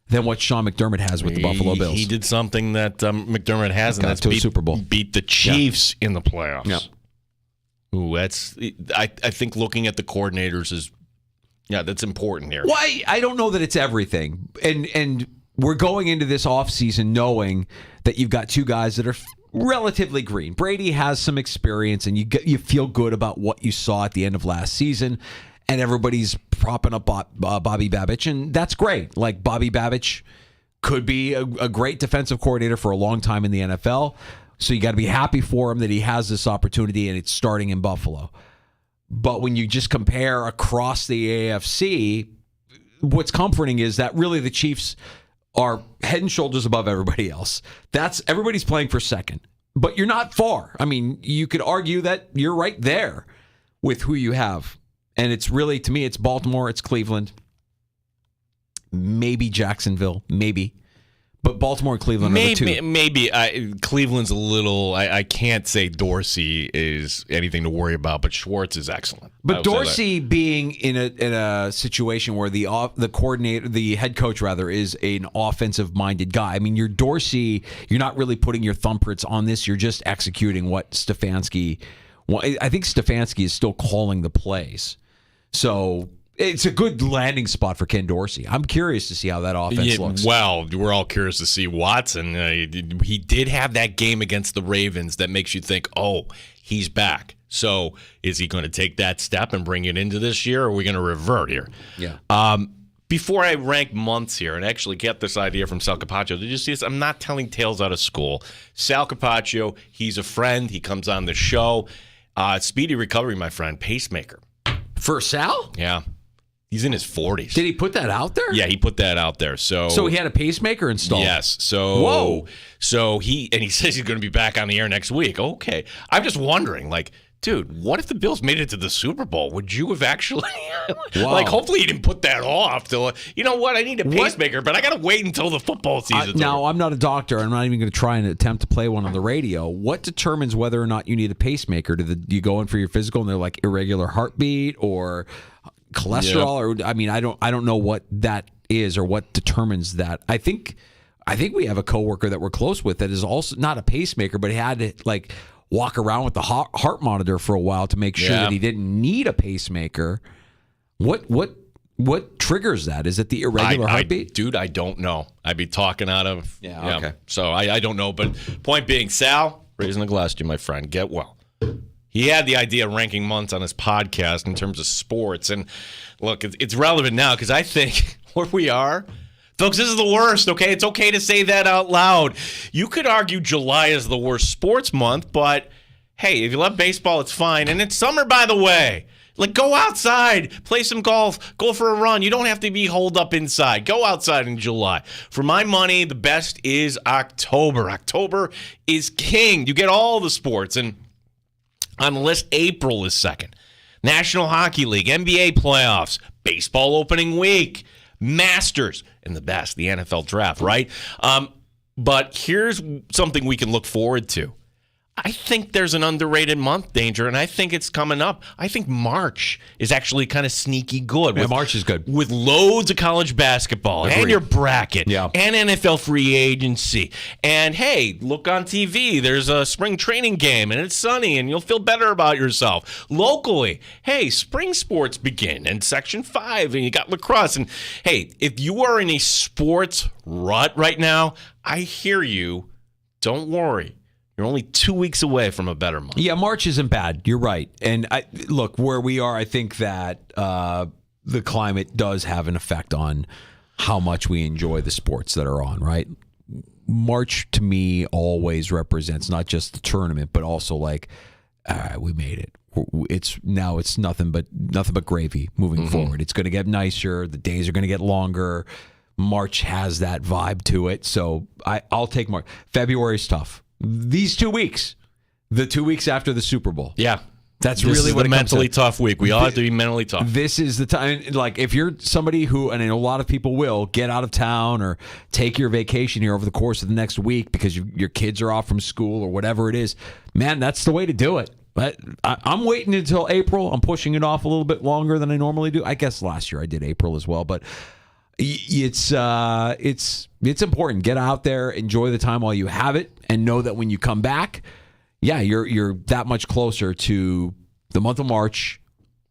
than what Sean McDermott has with the Buffalo Bills. He did something that McDermott hasn't. That's a Super Bowl. Beat the Chiefs in the playoffs. Yeah. Ooh, I think looking at the coordinators is that's important here. Well, I don't know that it's everything. And we're going into this offseason knowing that you've got two guys that are relatively green. Brady has some experience, and you feel good about what you saw at the end of last season. And everybody's propping up Bobby Babich, and that's great. Like, Bobby Babich could be a great defensive coordinator for a long time in the NFL, so you got to be happy for him that he has this opportunity and it's starting in Buffalo. But when you just compare across the AFC, what's comforting is that really the Chiefs are head and shoulders above everybody else. Everybody's playing for second, but you're not far. I mean, you could argue that you're right there with who you have. And it's really, to me, it's Baltimore, it's Cleveland, maybe Jacksonville, maybe. But Baltimore and Cleveland are the two. Maybe. Cleveland's a little, I can't say Dorsey is anything to worry about, but Schwartz is excellent. But Dorsey being in a situation where the coordinator, the head coach rather, is an offensive-minded guy. I mean, you're Dorsey, you're not really putting your thumbprints on this, you're just executing what Stefanski. Well, I think Stefanski is still calling the plays. So it's a good landing spot for Ken Dorsey. I'm curious to see how that offense looks. Well, we're all curious to see Watson. He did have that game against the Ravens that makes you think, oh, he's back. So is he going to take that step and bring it into this year, or are we going to revert here? Yeah. Before I rank months here and actually get this idea from Sal Capaccio, did you see this? I'm not telling tales out of school. Sal Capaccio, he's a friend. He comes on the show. Speedy recovery, my friend. Pacemaker. For Sal? Yeah. He's in his 40s. Did he put that out there? Yeah, he put that out there. So he had a pacemaker installed? Yes. So whoa. So he says he's going to be back on the air next week. Okay. I'm just wondering, dude, what if the Bills made it to the Super Bowl? Would you have actually hopefully he didn't put that off till, you know what, I need a pacemaker, but I got to wait until the football season. Now, I'm not a doctor. I'm not even going to try and attempt to play one on the radio. What determines whether or not you need a pacemaker? Do you go in for your physical and they're like irregular heartbeat or cholesterol? Yep. Or I mean, I don't know what that is or what determines that. I think we have a coworker that we're close with that is also not a pacemaker, but he had to walk around with the heart monitor for a while to make sure that he didn't need a pacemaker. What triggers that? Is it the irregular heartbeat? Dude, I don't know. I'd be talking out of... Yeah, okay. So I don't know. But point being, Sal, raising the glass to you, my friend. Get well. He had the idea of ranking months on his podcast in terms of sports. And look, it's relevant now because I think where we are... Folks, this is the worst, okay? It's okay to say that out loud. You could argue July is the worst sports month, but hey, if you love baseball, it's fine. And it's summer, by the way. Go outside, play some golf, go for a run. You don't have to be holed up inside. Go outside in July. For my money, the best is October. October is king. You get all the sports. And on the list, April is second. National Hockey League, NBA playoffs, baseball opening week, Masters, and the best, the NFL draft, right? But here's something we can look forward to. I think there's an underrated month, Danger, and I think it's coming up. I think March is actually kind of sneaky good. Yeah, March is good. With loads of college basketball and your bracket and NFL free agency. And, hey, look on TV. There's a spring training game, and it's sunny, and you'll feel better about yourself. Locally, hey, spring sports begin in Section 5, and you got lacrosse. And, hey, if you are in a sports rut right now, I hear you. Don't worry. You're only 2 weeks away from a better month. Yeah, March isn't bad. You're right. And look, where we are, I think that the climate does have an effect on how much we enjoy the sports that are on, right? March, to me, always represents not just the tournament, but also like, all right, we made it. It's nothing but gravy moving forward. It's going to get nicer. The days are going to get longer. March has that vibe to it. So I'll take March. February's tough. These 2 weeks, the 2 weeks after the Super Bowl. Yeah. That's really what a mentally tough week. We all have to be mentally tough. This is the time. Like, if you're somebody who, and I know a lot of people will, get out of town or take your vacation here over the course of the next week because your kids are off from school or whatever it is, man, that's the way to do it. But I'm waiting until April. I'm pushing it off a little bit longer than I normally do. I guess last year I did April as well, but it's important. Get out there, enjoy the time while you have it, and know that when you come back, you're that much closer to the month of March,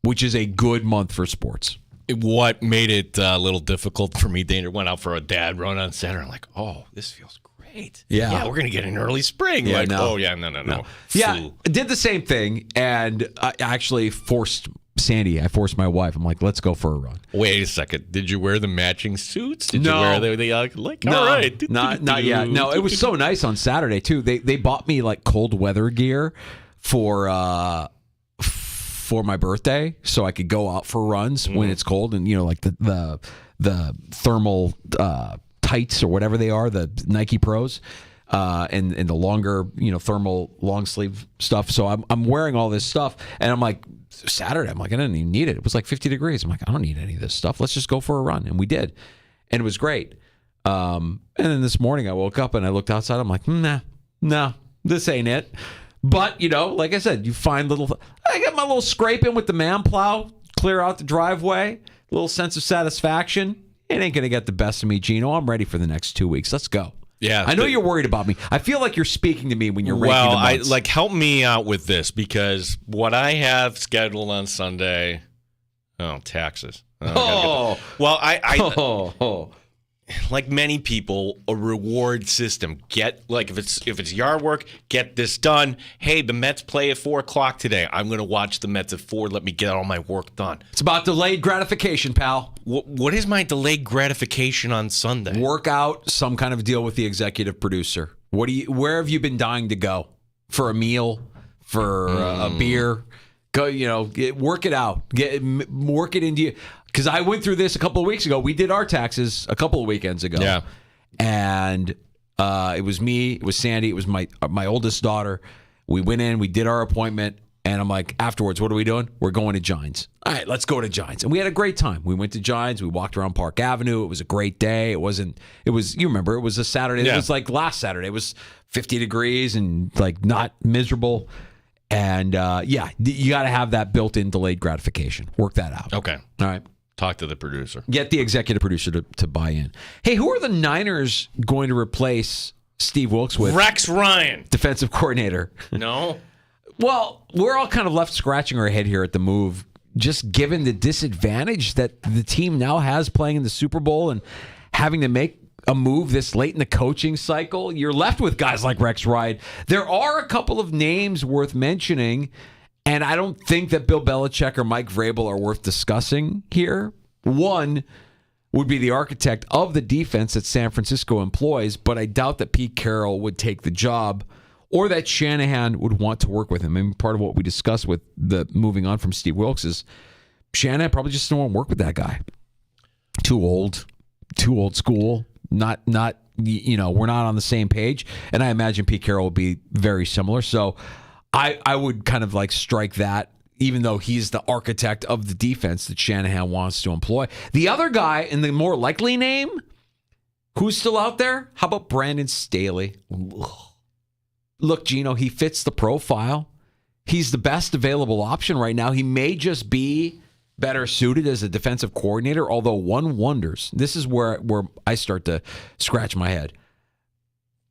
which is a good month for sports. What made it a little difficult for me, Danger, went out for a dad run on Saturday. I'm like, oh, this feels great. Yeah, we're going to get an early spring. Yeah, like, no. No. Yeah, Flu. I did the same thing, and I actually forced Sandy. I forced my wife. I'm like, let's go for a run. Wait a second. Did you wear the matching suits? Did No. you wear the like? No, All right. not yet. No, it was so nice on Saturday too. They bought me like cold weather gear for my birthday, so I could go out for runs when it's cold, and like the thermal tights or whatever they are, the Nike Pros. And the longer, thermal long sleeve stuff. So I'm wearing all this stuff, and I'm like, Saturday, I'm like, I didn't even need it. It was like 50 degrees. I'm like, I don't need any of this stuff. Let's just go for a run. And we did. And it was great. And then this morning I woke up and I looked outside. I'm like, nah, this ain't it. But, like I said, you find I get my little scrape in with the man plow, clear out the driveway, little sense of satisfaction. It ain't going to get the best of me, Gino. I'm ready for the next 2 weeks. Let's go. Yeah, I know you're worried about me. I feel like you're speaking to me when you're ranking the months. Help me out with this, because what I have scheduled on Sunday, taxes. Like many people, a reward system. Get if it's yard work, get this done. Hey, the Mets play at 4:00 today. I'm going to watch the Mets at 4. Let me get all my work done. It's about delayed gratification, pal. What is my delayed gratification on Sunday? Work out some kind of deal with the executive producer. Where have you been dying to go? For a meal? For a beer? Go, work it out. Work it into you. Because I went through this a couple of weeks ago. We did our taxes a couple of weekends ago. Yeah. And it was me, it was Sandy, it was my oldest daughter. We went in, we did our appointment, and I'm like, afterwards, what are we doing? We're going to Giants. All right, let's go to Giants. And we had a great time. We went to Giants. We walked around Park Avenue. It was a great day. You remember, it was a Saturday. Yeah. It was like last Saturday. It was 50 degrees and like not miserable. And you got to have that built-in delayed gratification. Work that out. Okay. All right. Talk to the producer. Get the executive producer to buy in. Hey, who are the Niners going to replace Steve Wilkes with? Rex Ryan. Defensive coordinator. No. Well, we're all kind of left scratching our head here at the move, just given the disadvantage that the team now has playing in the Super Bowl and having to make a move this late in the coaching cycle. You're left with guys like Rex Ryan. There are a couple of names worth mentioning, and I don't think that Bill Belichick or Mike Vrabel are worth discussing here. One would be the architect of the defense that San Francisco employs, but I doubt that Pete Carroll would take the job or that Shanahan would want to work with him. I mean, part of what we discussed with the moving on from Steve Wilkes is Shanahan probably just doesn't want to work with that guy. Too old school. Not we're not on the same page. And I imagine Pete Carroll will be very similar. So I would kind of like strike that, even though he's the architect of the defense that Shanahan wants to employ. The other guy, and the more likely name, who's still out there? How about Brandon Staley? look, Gino, he fits the profile. He's the best available option right now. He may just be better suited as a defensive coordinator, although one wonders. This is where I start to scratch my head.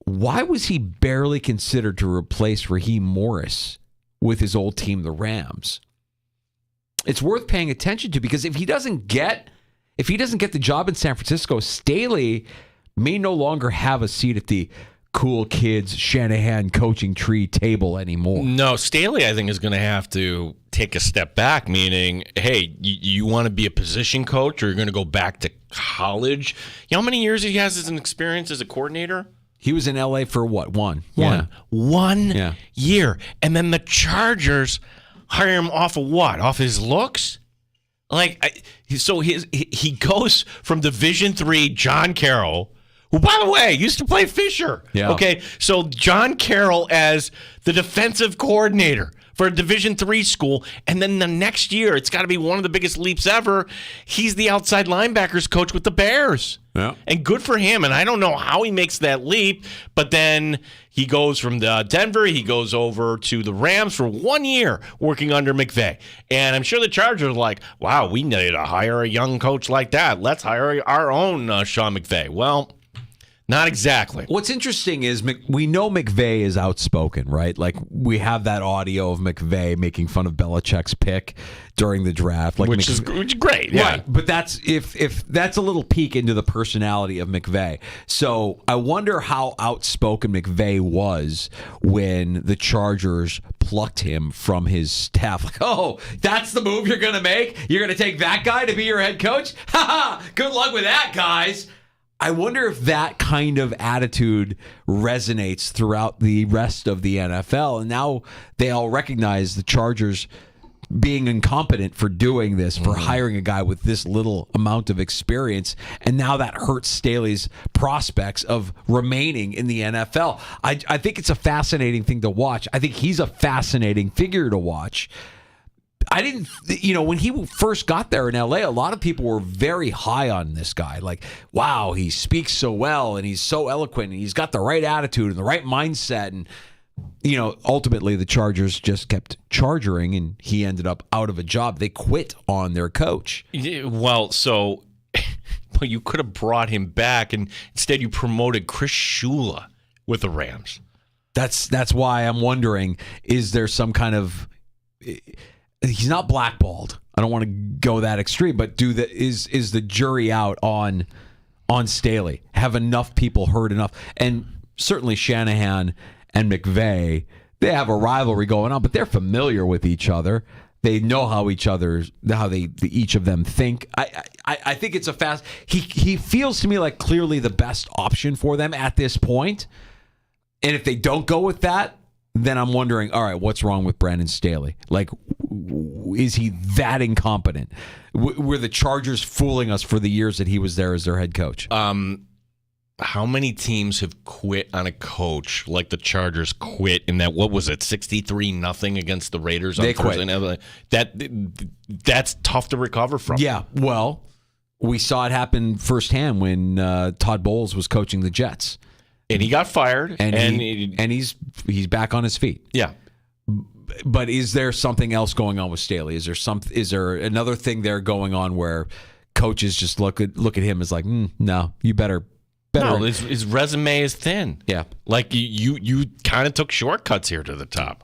Why was he barely considered to replace Raheem Morris with his old team, the Rams? It's worth paying attention to, because if he doesn't get the job in San Francisco, Staley may no longer have a seat at the cool kids Shanahan coaching tree table anymore. No, Staley, I think, is going to have to take a step back, meaning, hey, you want to be a position coach, or you're going to go back to college? You know how many years he has as an experience as a coordinator? He was in L.A. for what? One year. And then the Chargers hire him off of what? Off his looks? He goes from Division III John Carroll, who, by the way, used to play Fisher. Yeah. Okay, so John Carroll as the defensive coordinator for a Division III school, and then the next year, it's got to be one of the biggest leaps ever, he's the outside linebackers coach with the Bears. Yeah. And good for him, and I don't know how he makes that leap, but then he goes from Denver, he goes over to the Rams for 1 year working under McVay. And I'm sure the Chargers are like, wow, we need to hire a young coach like that. Let's hire our own Sean McVay. Well, not exactly. What's interesting is we know McVay is outspoken, right? Like, we have that audio of McVay making fun of Belichick's pick during the draft, which is great, yeah. Right, but that's if that's a little peek into the personality of McVay. So I wonder how outspoken McVay was when the Chargers plucked him from his staff. Like, oh, that's the move you're going to make? You're going to take that guy to be your head coach? Ha ha! Good luck with that, guys. I wonder if that kind of attitude resonates throughout the rest of the NFL. And now they all recognize the Chargers being incompetent for doing this, for hiring a guy with this little amount of experience. And now that hurts Staley's prospects of remaining in the NFL. I think it's a fascinating thing to watch. I think he's a fascinating figure to watch. I didn't, when he first got there in L.A., a lot of people were very high on this guy. Like, wow, he speaks so well, and he's so eloquent, and he's got the right attitude and the right mindset. And, ultimately the Chargers just kept charging, and he ended up out of a job. They quit on their coach. Well, so you could have brought him back, and instead you promoted Chris Shula with the Rams. That's why I'm wondering, is there some kind of... He's not blackballed. I don't want to go that extreme, but is the jury out on Staley? Have enough people heard enough? And certainly Shanahan and McVay, they have a rivalry going on, but they're familiar with each other. They know how each of them think. I think it's a fast. He feels to me like clearly the best option for them at this point. And if they don't go with that, then I'm wondering, all right, what's wrong with Brandon Staley? Like, is he that incompetent? Were the Chargers fooling us for the years that he was there as their head coach? How many teams have quit on a coach like the Chargers quit in that, what was it, 63-0 against the Raiders on Thursday night? That's tough to recover from. Yeah, well, we saw it happen firsthand when Todd Bowles was coaching the Jets. And he got fired, and he's back on his feet. Yeah, but is there something else going on with Staley? Is there another thing there going on where coaches just look at him as like, no, you better. No, his resume is thin. Yeah, like you kind of took shortcuts here to the top.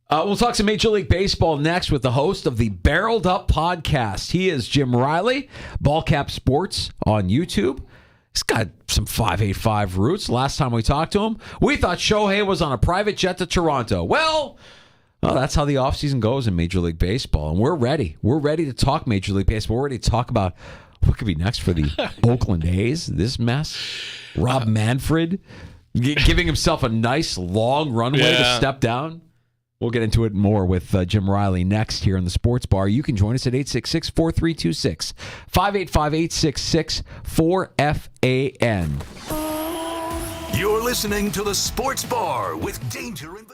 We'll talk some Major League Baseball next with the host of the Barreled Up podcast. He is Jim Riley, Ballcap Sports on YouTube. He's got some 585 roots. Last time we talked to him, we thought Shohei was on a private jet to Toronto. Well, that's how the offseason goes in Major League Baseball. And we're ready. We're ready to talk Major League Baseball. We're ready to talk about what could be next for the Oakland A's, this mess. Rob Manfred giving himself a nice long runway to step down. We'll get into it more with Jim Riley next here in the Sports Bar. You can join us at 866-4326, 585-866-4FAN. You're listening to the Sports Bar with Danger and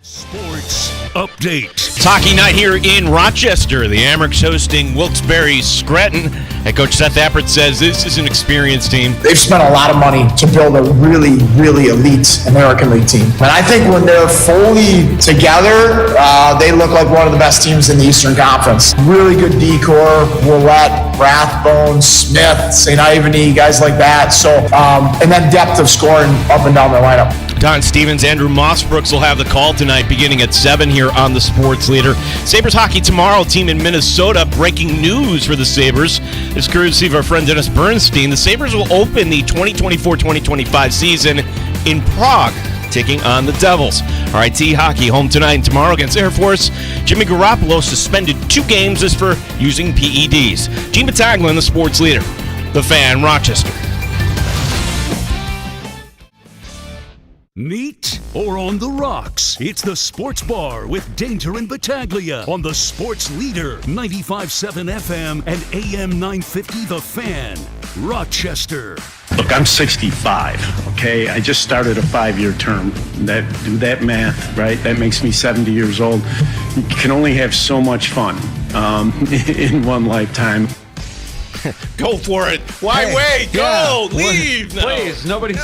Sports Update. It's hockey night here in Rochester. The Amerks hosting Wilkes-Barre Scranton. Head coach Seth Appert says this is an experienced team. They've spent a lot of money to build a really, really elite American League team. And I think when they're fully together, they look like one of the best teams in the Eastern Conference. Really good D-core, Willette, Rathbone, Smith, St. Ivany, guys like that. So, and then depth of scoring up and down their lineup. Don Stevens, Andrew Mossbrooks will have the call tonight beginning at 7 here on the Sports Leader. Sabres hockey tomorrow, team in Minnesota. Breaking news for the Sabres. This courtesy of our friend Dennis Bernstein. The Sabres will open the 2024-2025 season in Prague, taking on the Devils. RIT hockey home tonight and tomorrow against Air Force. Jimmy Garoppolo suspended 2 games as for using PEDs. Gene Battaglia, the Sports Leader. The Fan, Rochester. Neat or on the rocks? It's the Sports Bar with Danger and Battaglia on the Sports Leader, 95.7 FM and AM 950 The Fan, Rochester. Look, I'm 65, okay? I just started a 5-year term. Do that math, right? That makes me 70 years old. You can only have so much fun in one lifetime. Go for it. Why wait? Go. Leave. Please. Nobody's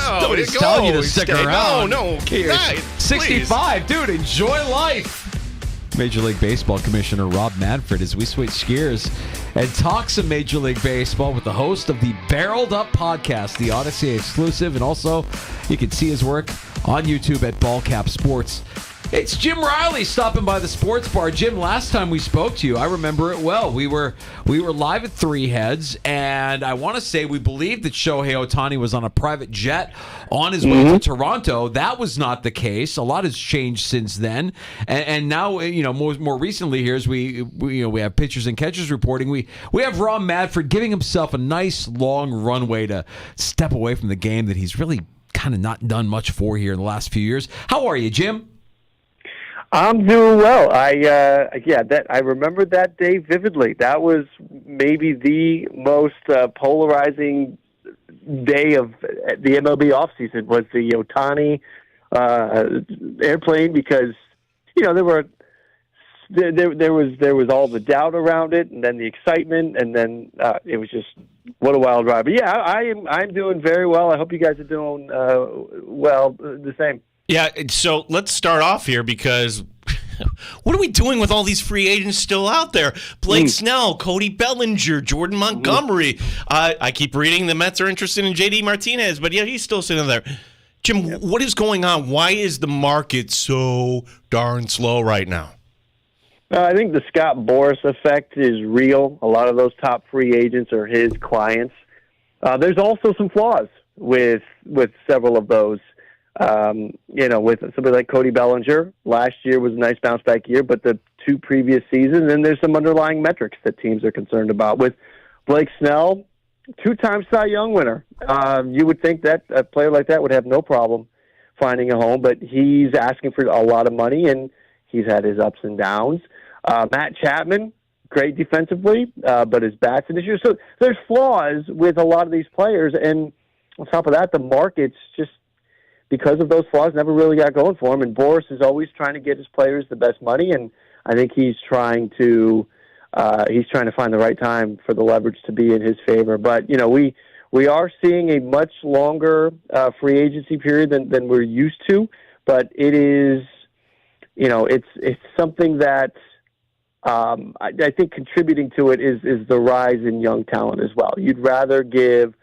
telling you to stick around. No. Nice. 65. Dude, enjoy life. Major League Baseball Commissioner Rob Manfred as we switch gears and talk some Major League Baseball with the host of the Barreled Up podcast, the Odyssey exclusive, and also you can see his work on YouTube at Ballcap Sports. It's Jim Riley stopping by the Sports Bar. Jim, last time we spoke to you, I remember it well. We were live at Three Heads, and I want to say we believed that Shohei Ohtani was on a private jet on his way to Toronto. That was not the case. A lot has changed since then, and now more recently here as we have pitchers and catchers reporting. We have Rob Manfred giving himself a nice long runway to step away from the game that he's really kind of not done much for here in the last few years. How are you, Jim? I'm doing well. I remember that day vividly. That was maybe the most polarizing day of the MLB offseason was the Ohtani airplane because there was all the doubt around it, and then the excitement, and then it was just what a wild ride. But yeah, I'm doing very well. I hope you guys are doing well, the same. Yeah, so let's start off here because what are we doing with all these free agents still out there? Blake Snell, Cody Bellinger, Jordan Montgomery. I keep reading the Mets are interested in J.D. Martinez, but yeah, he's still sitting there. Jim, what is going on? Why is the market so darn slow right now? I think the Scott Boras effect is real. A lot of those top free agents are his clients. There's also some flaws with several of those. With somebody like Cody Bellinger, last year was a nice bounce back year, but the 2 previous seasons, and there's some underlying metrics that teams are concerned about. With Blake Snell, 2-time Cy Young winner, you would think that a player like that would have no problem finding a home, but he's asking for a lot of money, and he's had his ups and downs. Matt Chapman, great defensively, but his bat's an issue. So there's flaws with a lot of these players, and on top of that, the market's just, because of those flaws, never really got going for him. And Boras is always trying to get his players the best money, and I think he's trying to find the right time for the leverage to be in his favor. But we are seeing a much longer free agency period than we're used to. But it is, it's something that I think contributing to it is the rise in young talent as well. You'd rather give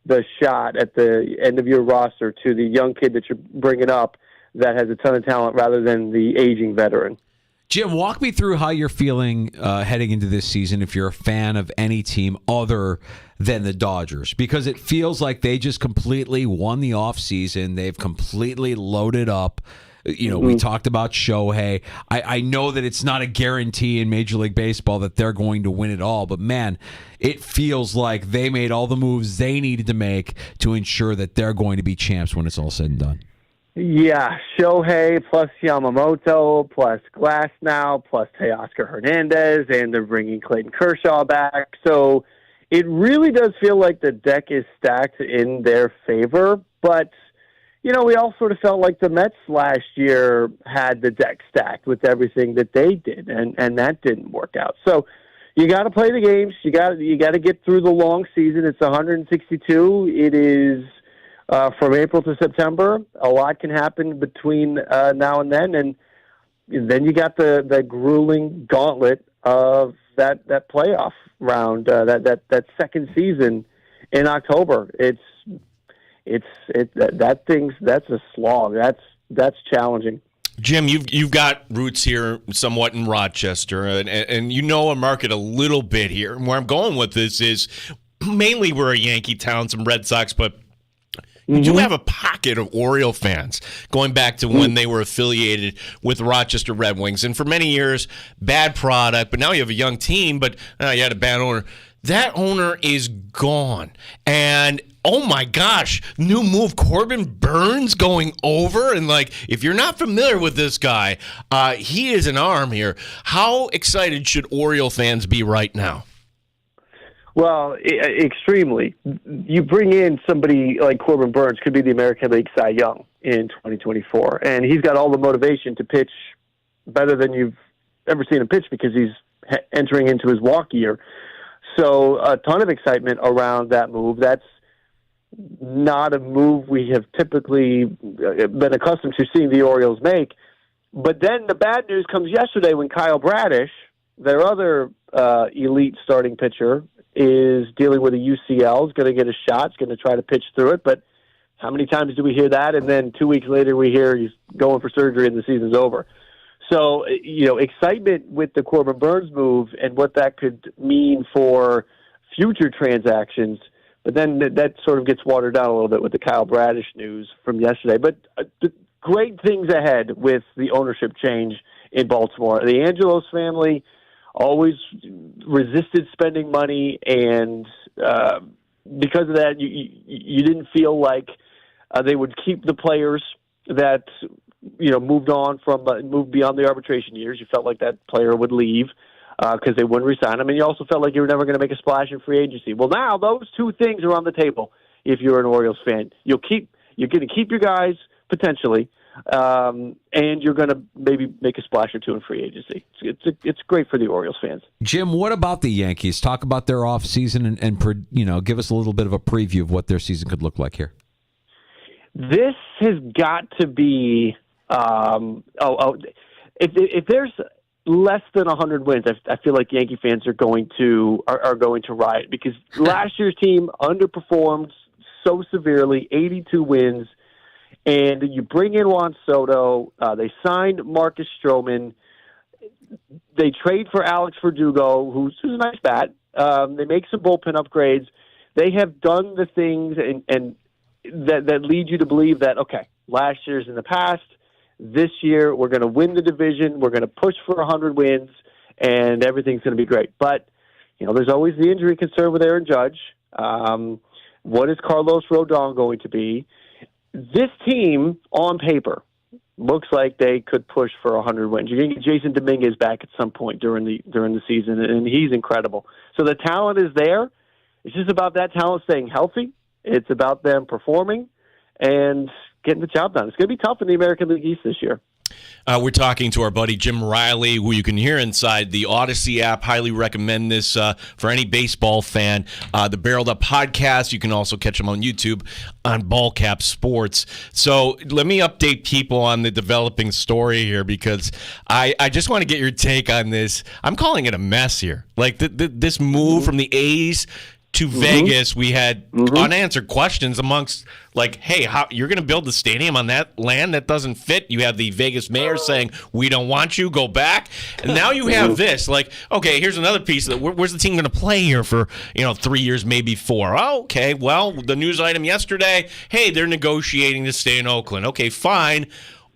the shot at the end of your roster to the young kid that you're bringing up that has a ton of talent rather than the aging veteran. Jim, walk me through how you're feeling heading into this season if you're a fan of any team other than the Dodgers, because it feels like they just completely won the offseason. They've completely loaded up. We talked about Shohei. I know that it's not a guarantee in Major League Baseball that they're going to win it all, but man, it feels like they made all the moves they needed to make to ensure that they're going to be champs when it's all said and done. Yeah, Shohei plus Yamamoto plus Glasnow plus Teoscar Hernandez, and they're bringing Clayton Kershaw back. So it really does feel like the deck is stacked in their favor, but we all sort of felt like the Mets last year had the deck stacked with everything that they did, and that didn't work out. So you got to play the games. You got to get through the long season. It's 162. It is from April to September. A lot can happen between now and then, and then you got the grueling gauntlet of that playoff round, that second season in October. That's a slog. That's challenging. Jim, you've got roots here somewhat in Rochester, and you know a market a little bit here. And where I'm going with this is mainly we're a Yankee town, some Red Sox, but you do have a pocket of Oriole fans going back to when they were affiliated with Rochester Red Wings. And for many years, bad product, but now you have a young team, but you had a bad owner. That owner is gone. And oh my gosh, new move, Corbin Burns going over. And if you're not familiar with this guy, he is an arm here. How excited should Oriole fans be right now? Well, extremely. You bring in somebody like Corbin Burns, could be the American League Cy Young in 2024, and he's got all the motivation to pitch better than you've ever seen him pitch because he's entering into his walk year. So a ton of excitement around that move. That's not a move we have typically been accustomed to seeing the Orioles make. But then the bad news comes yesterday when Kyle Bradish, their other elite starting pitcher, is dealing with a UCL, is going to get a shot, is going to try to pitch through it. But how many times do we hear that? And then 2 weeks later we hear he's going for surgery and the season's over. So, excitement with the Corbin Burns move and what that could mean for future transactions. But then that sort of gets watered down a little bit with the Kyle Bradish news from yesterday. But great things ahead with the ownership change in Baltimore. The Angelos family always resisted spending money, and because of that, you didn't feel like they would keep the players that moved beyond the arbitration years. You felt like that player would leave because they wouldn't resign him, and you also felt like you were never going to make a splash in free agency. Well, now those two things are on the table. If you're an Orioles fan, you're going to keep your guys potentially, and you're going to maybe make a splash or two in free agency. It's great for the Orioles fans. Jim, what about the Yankees? Talk about their off season and give us a little bit of a preview of what their season could look like here. This has got to be. If there's less than 100 wins, I feel like Yankee fans are going to riot because last year's team underperformed so severely, 82 wins, and you bring in Juan Soto. They signed Marcus Stroman. They trade for Alex Verdugo, who's a nice bat. They make some bullpen upgrades. They have done the things and that lead you to believe that, okay, last year's in the past. This year, we're going to win the division. We're going to push for 100 wins, and everything's going to be great. But, there's always the injury concern with Aaron Judge. What is Carlos Rodon going to be? This team, on paper, looks like they could push for 100 wins. You're going to get Jason Dominguez back at some point during the season, and he's incredible. So the talent is there. It's just about that talent staying healthy. It's about them performing and getting the job done. It's going to be tough in the American League East this year. We're talking to our buddy Jim Riley, who you can hear inside the Odyssey app. Highly recommend this for any baseball fan. The Barreled Up podcast, you can also catch them on YouTube on Ballcap Sports. So let me update people on the developing story here because I just want to get your take on this. I'm calling it a mess here. Like this move from the A's to Vegas, we had unanswered questions amongst hey, how you're going to build the stadium on that land that doesn't fit? You have the Vegas mayor saying, we don't want you, go back. And now you have this, okay, here's another piece. Where's the team going to play here for, 3 years, maybe 4? Oh, okay, well, the news item yesterday, hey, they're negotiating to stay in Oakland. Okay, fine.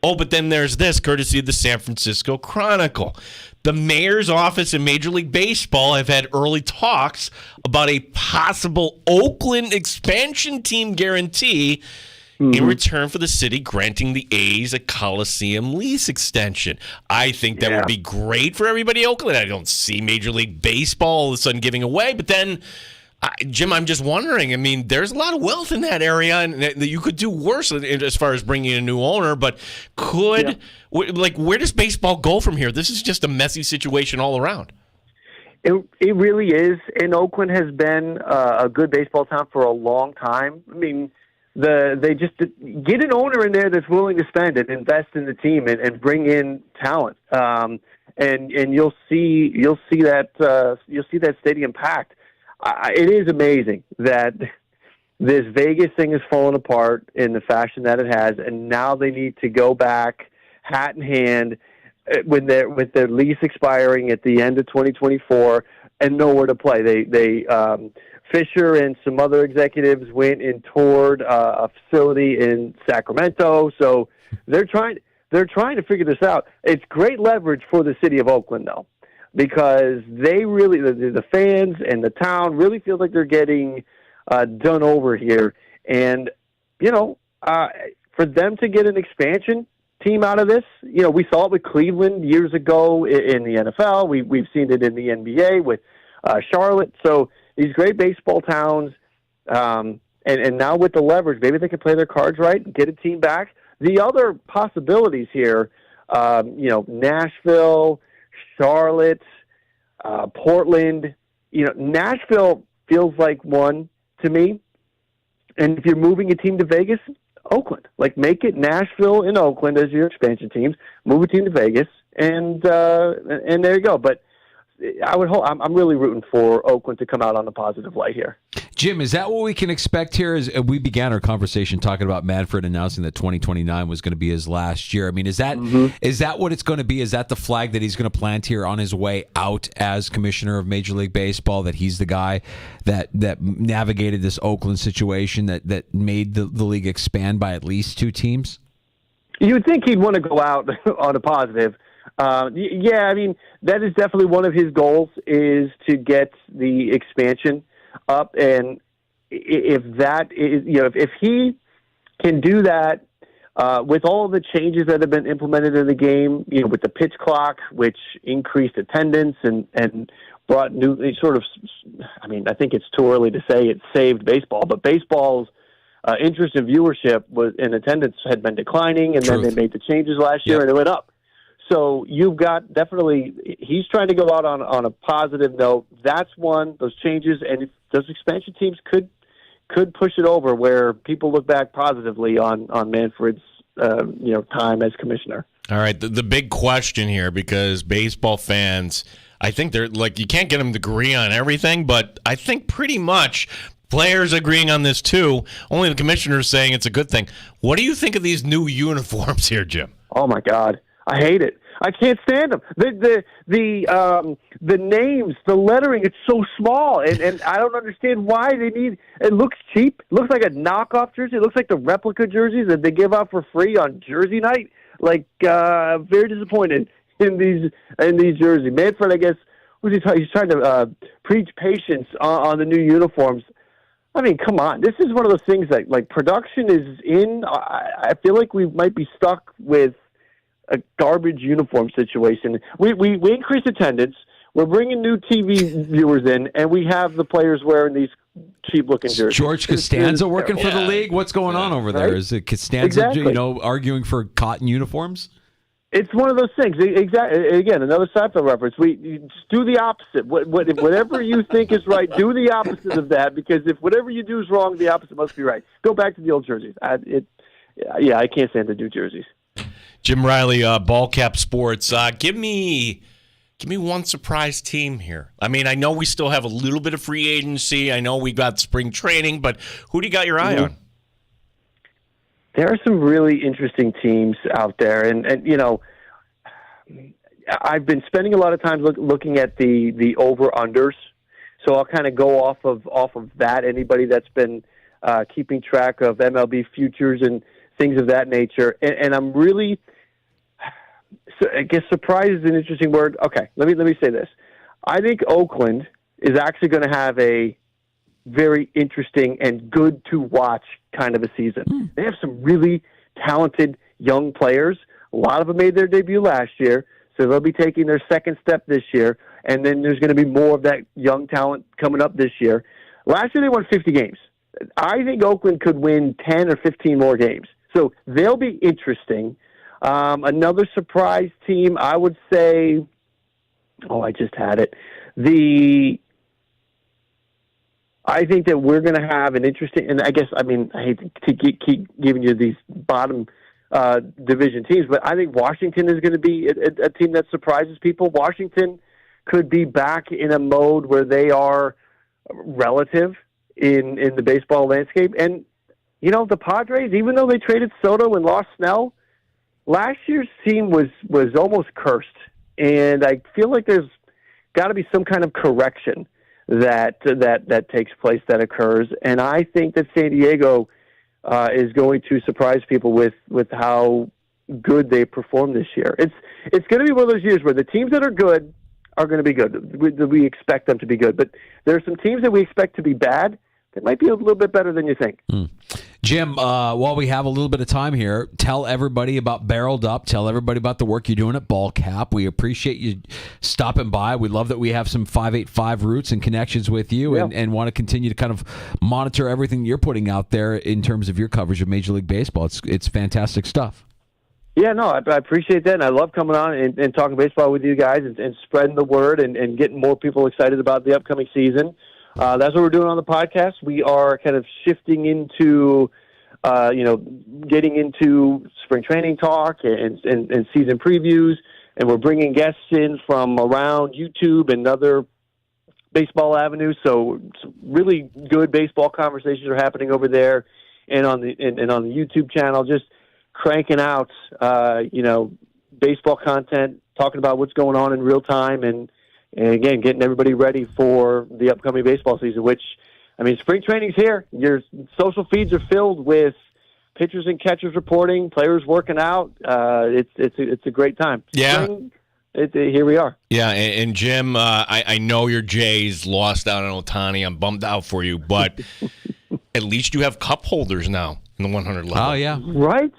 Oh, but then there's this, courtesy of the San Francisco Chronicle. The mayor's office in Major League Baseball have had early talks about a possible Oakland expansion team guarantee in return for the city granting the A's a Coliseum lease extension. I think that would be great for everybody in Oakland. I don't see Major League Baseball all of a sudden giving away, but then Jim, I'm just wondering. I mean, there's a lot of wealth in that area, and that you could do worse as far as bringing in a new owner. But where does baseball go from here? This is just a messy situation all around. It really is. And Oakland has been a good baseball town for a long time. I mean, they just get an owner in there that's willing to spend and invest in the team and bring in talent. And you'll see that stadium packed. It is amazing that this Vegas thing has fallen apart in the fashion that it has, and now they need to go back, hat in hand, with their lease expiring at the end of 2024, and nowhere to play. They Fisher and some other executives went and toured a facility in Sacramento, so they're trying to figure this out. It's great leverage for the city of Oakland, though, because they really, the fans and the town really feel like they're getting done over here. And, for them to get an expansion team out of this, we saw it with Cleveland years ago in the NFL. We've seen it in the NBA with Charlotte. So these great baseball towns, and now with the leverage, maybe they can play their cards right and get a team back. The other possibilities here, Nashville, Charlotte, Portland. Nashville feels like one to me. And if you're moving a team to Vegas, Oakland. Make it Nashville and Oakland as your expansion teams. Move a team to Vegas, and there you go. But I would hope. I'm really rooting for Oakland to come out on a positive light here. Jim, is that what we can expect here? As we began our conversation talking about Manfred announcing that 2029 was going to be his last year. I mean, is that what it's going to be? Is that the flag that he's going to plant here on his way out as commissioner of Major League Baseball? That he's the guy that navigated this Oakland situation that made the league expand by at least 2 teams? You would think he'd want to go out on a positive. I mean, that is definitely one of his goals, is to get the expansion up. And if that is, if he can do that, with all the changes that have been implemented in the game, with the pitch clock, which increased attendance and brought new sort of, I mean, I think it's too early to say it saved baseball, but baseball's interest in viewership and attendance had been declining, and then they made the changes last year and it went up. So you've got he's trying to go out on a positive note. That's one, those changes, and those expansion teams could push it over where people look back positively on Manfred's time as commissioner. All right, the big question here, because baseball fans, I think they're you can't get them to agree on everything, but I think pretty much players agreeing on this too. Only the commissioner is saying it's a good thing. What do you think of these new uniforms here, Jim? Oh my God, I hate it. I can't stand them. The names, the lettering, it's so small, and I don't understand why they need. It looks cheap. It looks like a knockoff jersey. It looks like the replica jerseys that they give out for free on Jersey night. Very disappointed in these jerseys. Manfred, I guess, he's trying to preach patience on the new uniforms. I mean, come on. This is one of those things that production is in. I feel like we might be stuck with a garbage uniform situation. We increase attendance. We're bringing new TV viewers in, and we have the players wearing these cheap-looking jerseys. George Costanza working for the league? What's going on over there? Right? Is it Costanza, arguing for cotton uniforms? It's one of those things. Exactly. Again, another Seinfeld reference. We just do the opposite. Whatever you think is right, do the opposite of that, because if whatever you do is wrong, the opposite must be right. Go back to the old jerseys. I can't stand the new jerseys. Jim Riley, Ball Cap Sports. Give me one surprise team here. I mean, I know we still have a little bit of free agency. I know we got spring training, but who do you got your eye on? There are some really interesting teams out there, and I've been spending a lot of time looking at the over-unders. So I'll kind of go off of that. Anybody that's been keeping track of MLB futures and things of that nature, and I'm really. So I guess surprise is an interesting word. Okay, let me say this. I think Oakland is actually going to have a very interesting and good to watch kind of a season. They have some really talented young players. A lot of them made their debut last year, so they'll be taking their second step this year, and then there's going to be more of that young talent coming up this year. Last year they won 50 games. I think Oakland could win 10 or 15 more games. So they'll be interesting. Another surprise team, I would say, I just had it. I think that we're going to have an interesting, and I hate to keep giving you these bottom division teams, but I think Washington is going to be a team that surprises people. Washington could be back in a mode where they are relative in the baseball landscape. And, the Padres, even though they traded Soto and lost Snell, last year's team was almost cursed. And I feel like there's got to be some kind of correction that takes place, that occurs. And I think that San Diego is going to surprise people with how good they perform this year. It's going to be one of those years where the teams that are good are going to be good. We expect them to be good. But there are some teams that we expect to be bad that might be a little bit better than you think. Jim, while we have a little bit of time here, tell everybody about Barreled Up. Tell everybody about the work you're doing at Ball Cap. We appreciate you stopping by. We love that we have some 585 roots and connections with you, and want to continue to kind of monitor everything you're putting out there in terms of your coverage of Major League Baseball. It's fantastic stuff. Yeah, no, I appreciate that, and I love coming on and talking baseball with you guys and spreading the word and getting more people excited about the upcoming season. That's what we're doing on the podcast. We are kind of shifting into, getting into spring training talk and season previews, and we're bringing guests in from around YouTube and other baseball avenues. So really good baseball conversations are happening over there, and on the YouTube channel, just cranking out, baseball content, talking about what's going on in real time, and again, getting everybody ready for the upcoming baseball season, which, spring training's here. Your social feeds are filled with pitchers and catchers reporting, players working out. It's a great time. Yeah. Here we are. Yeah, and Jim, I know your Jays lost out on Ohtani. I'm bummed out for you, but at least you have cup holders now in the 100 level. Oh, yeah. Right?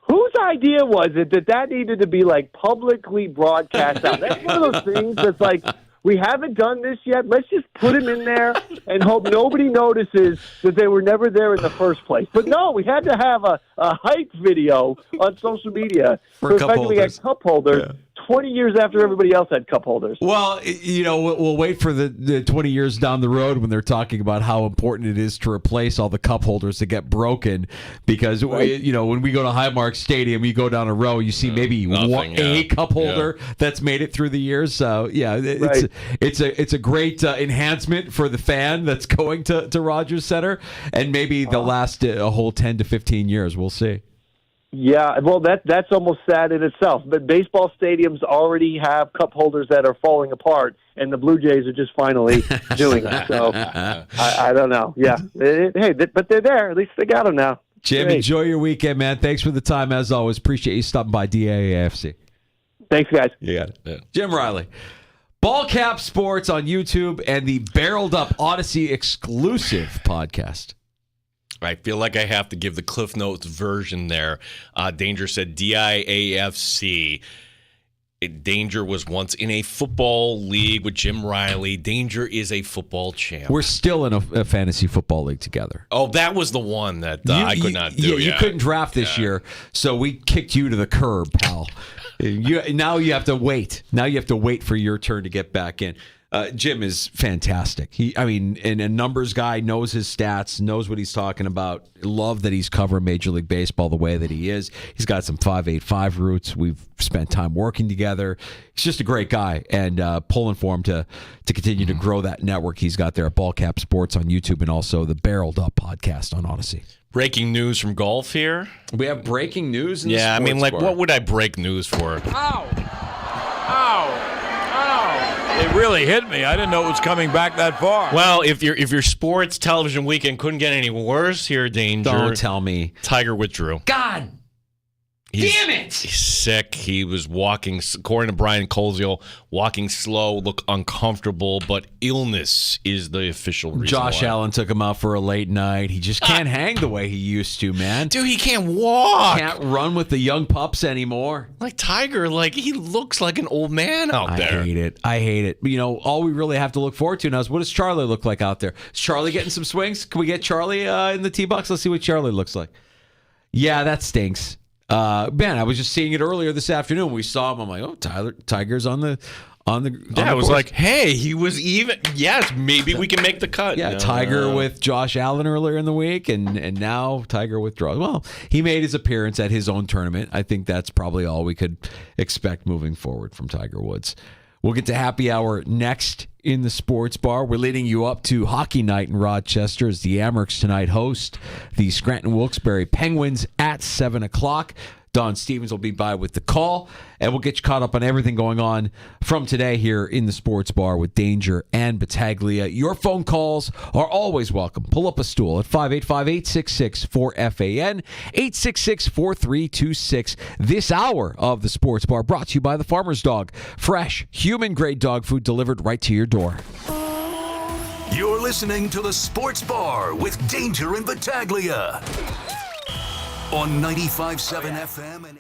Whose idea was it that needed to be, publicly broadcast out? That's one of those things that's like, we haven't done this yet. Let's just put them in there and hope nobody notices that they were never there in the first place. But no, we had to have a hype video on social media for effectively get cup holders 20 years after everybody else had cup holders. Well, we'll wait for the 20 years down the road when they're talking about how important it is to replace all the cup holders that get broken, because when we go to Highmark Stadium, you go down a row, you see maybe a cup holder that's made it through the years. So it's a great enhancement for the fan that's going to Rogers Center, and maybe they'll last a whole 10 to 15 years. We'll see. Yeah, well, that's almost sad in itself. But baseball stadiums already have cup holders that are falling apart, and the Blue Jays are just finally doing it. So I don't know. Yeah, but they're there. At least they got them now. Jim, enjoy your weekend, man. Thanks for the time, as always. Appreciate you stopping by DAAFC. Thanks, guys. You got it. Yeah. Jim Riley. Ball Cap Sports on YouTube and the Barreled Up Odyssey exclusive podcast. I feel like I have to give the Cliff Notes version there. Danger said DIAFC. Danger was once in a football league with Jim Riley. Danger is a football champ. We're still in a fantasy football league together. Oh, that was the one that I could not do. Yeah, you couldn't draft this year, so we kicked you to the curb, pal. Now you have to wait. Now you have to wait for your turn to get back in. Jim is fantastic. And a numbers guy, knows his stats, knows what he's talking about. Love that he's covering Major League Baseball the way that he is. He's got some 585 roots. We've spent time working together. He's just a great guy, and pulling for him to continue to grow that network he's got there at Ball Cap Sports on YouTube, and also the Barreled Up podcast on Odyssey. Breaking news from golf here. We have breaking news in the sports sports bar. What would I break news for? Ow! It really hit me. I didn't know it was coming back that far. Well, if your sports television weekend couldn't get any worse, here, Danger. Don't tell me. Tiger withdrew. God. Damn it! He's sick. He was walking, according to Brian Colzio, walking slow, look uncomfortable, but illness is the official reason. Josh why. Allen took him out for a late night. He just can't hang the way he used to, man. Dude, he can't walk. Can't run with the young pups anymore. Like Tiger, he looks like an old man out there. I hate it. You know, all we really have to look forward to now is what does Charlie look like out there? Is Charlie getting some swings? Can we get Charlie in the tee box? Let's see what Charlie looks like. Yeah, that stinks. Man, I was just seeing it earlier this afternoon. We saw him. I'm like, oh, Tiger's on the. Yeah, I was like, hey, he was even. Yes, maybe we can make the cut. Yeah, Tiger with Josh Allen earlier in the week, and now Tiger withdraws. Well, he made his appearance at his own tournament. I think that's probably all we could expect moving forward from Tiger Woods. We'll get to happy hour next in the sports bar. We're leading you up to hockey night in Rochester as the Amerks tonight host the Scranton Wilkes-Barre Penguins at 7 o'clock. Don Stevens will be by with the call, and we'll get you caught up on everything going on from today here in the sports bar with Danger and Battaglia. Your phone calls are always welcome. Pull up a stool at 585-866-4FAN, 866-4326. This hour of the sports bar brought to you by the Farmer's Dog. Fresh, human-grade dog food delivered right to your door. You're listening to the Sports Bar with Danger and Battaglia on 95.7 FM and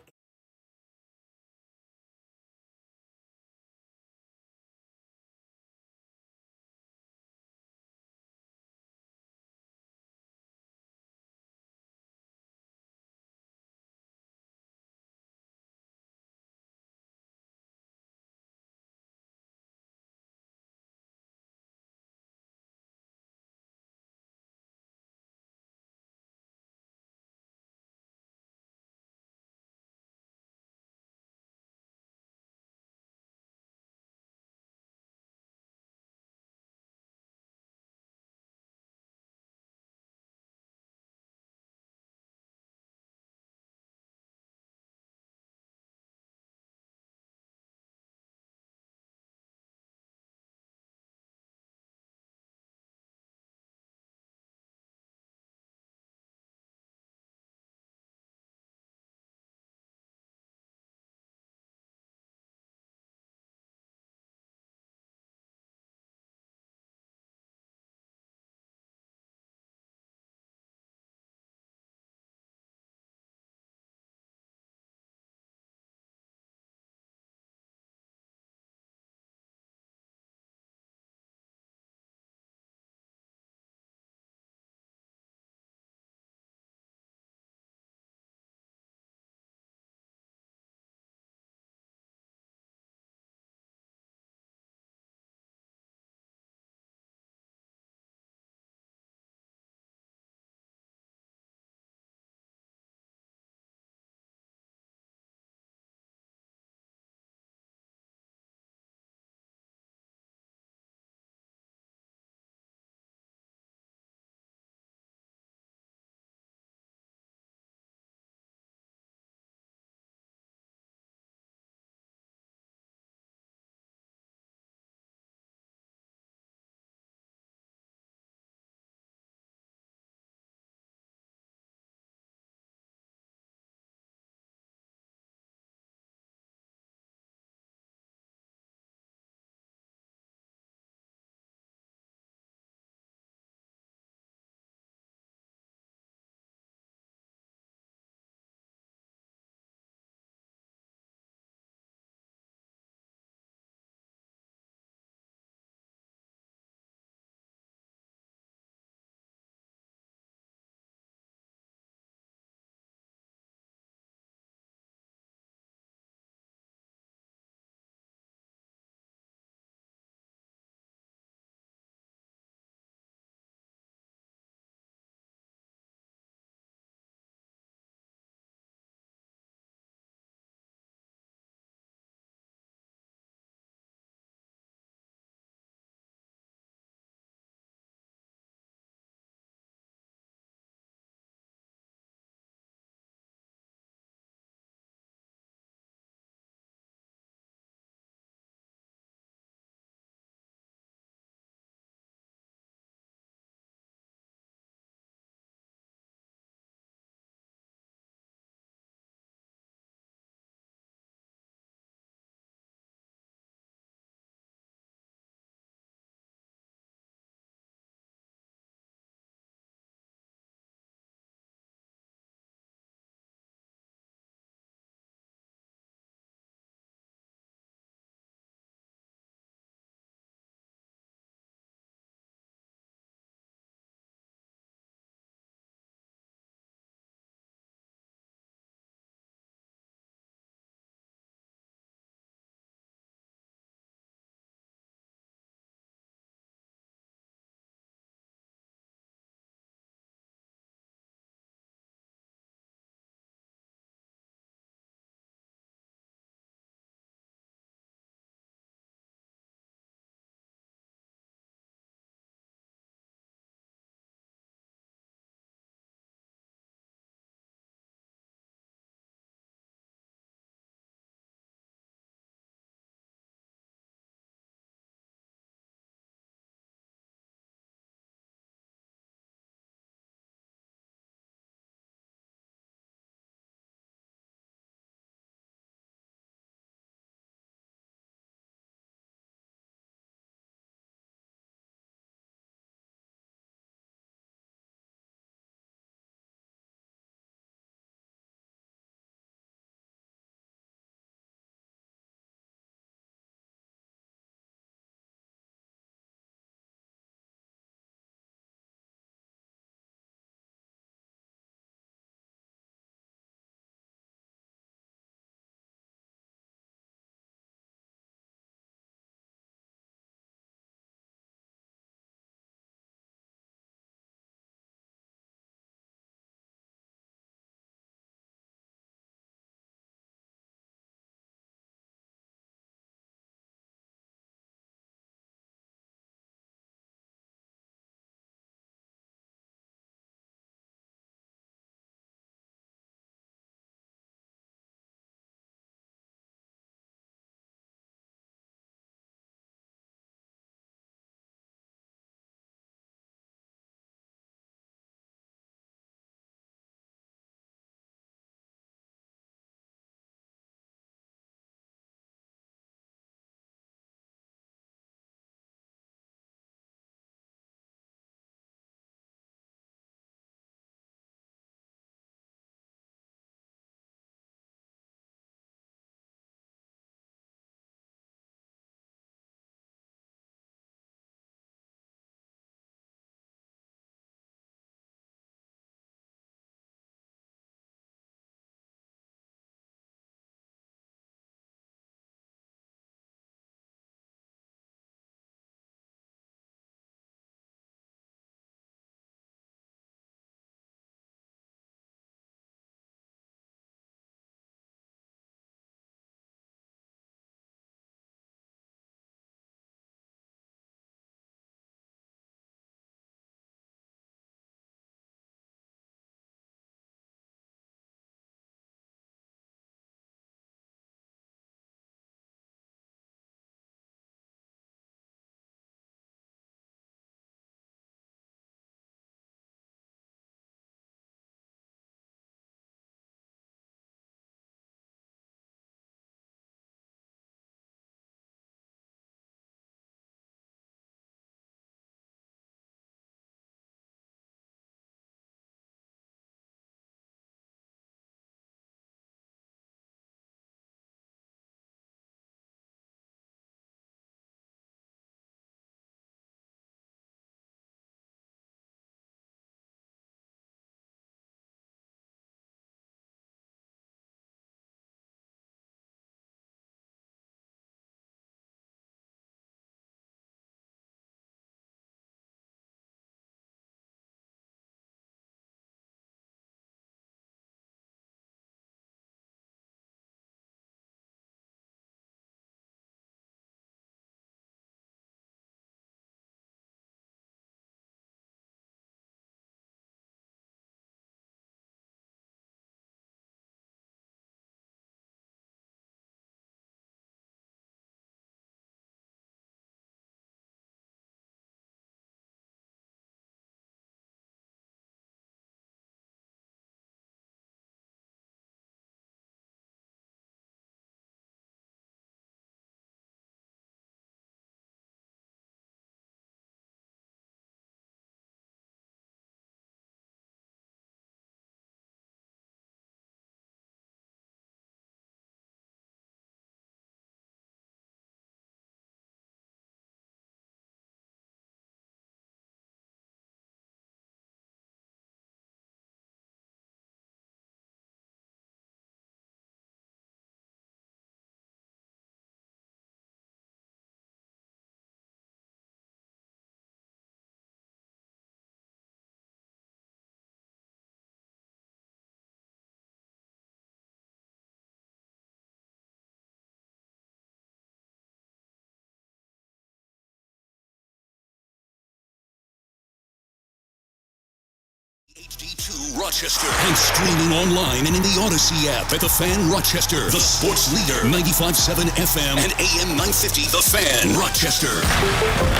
HD2 Rochester and streaming online and in the Odyssey app at The Fan Rochester, the sports leader, 95.7 FM and AM 950, The Fan Rochester.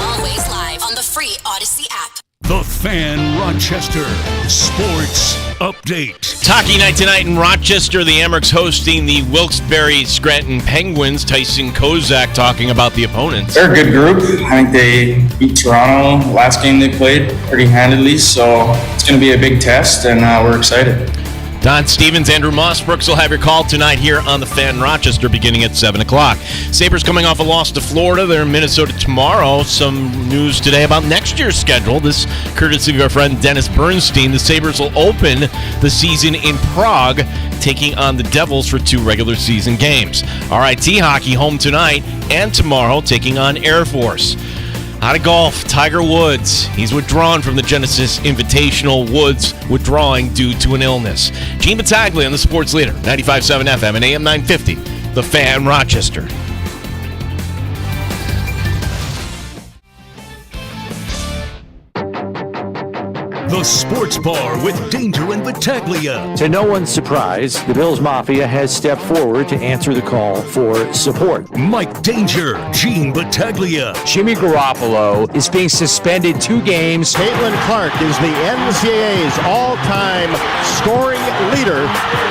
Always live on the free Odyssey app. The Fan Rochester Sports Update. It's hockey night tonight in Rochester. The Amerks hosting the Wilkes-Barre Scranton Penguins. Tyson Kozak talking about the opponents. They're a good group. I think they beat Toronto last game they played pretty handedly, so it's going to be a big test, and we're excited. Don Stevens, Andrew Moss, Brooks will have your call tonight here on the Fan Rochester beginning at 7 o'clock. Sabres coming off a loss to Florida. They're in Minnesota tomorrow. Some news today about next year's schedule. This courtesy of our friend Dennis Bernstein. The Sabres will open the season in Prague, taking on the Devils for 2 regular season games. RIT hockey home tonight and tomorrow, taking on Air Force. Out of golf, Tiger Woods. He's withdrawn from the Genesis Invitational. Woods withdrawing due to an illness. Gene Battaglia on the Sports Leader, 95.7 FM and AM 950, The Fan Rochester. The Sports Bar with Danger and Battaglia. To no one's surprise, the Bills Mafia has stepped forward to answer the call for support. Mike Danger, Gene Battaglia. Jimmy Garoppolo is being suspended 2 games. Caitlin Clark is the NCAA's all-time scoring leader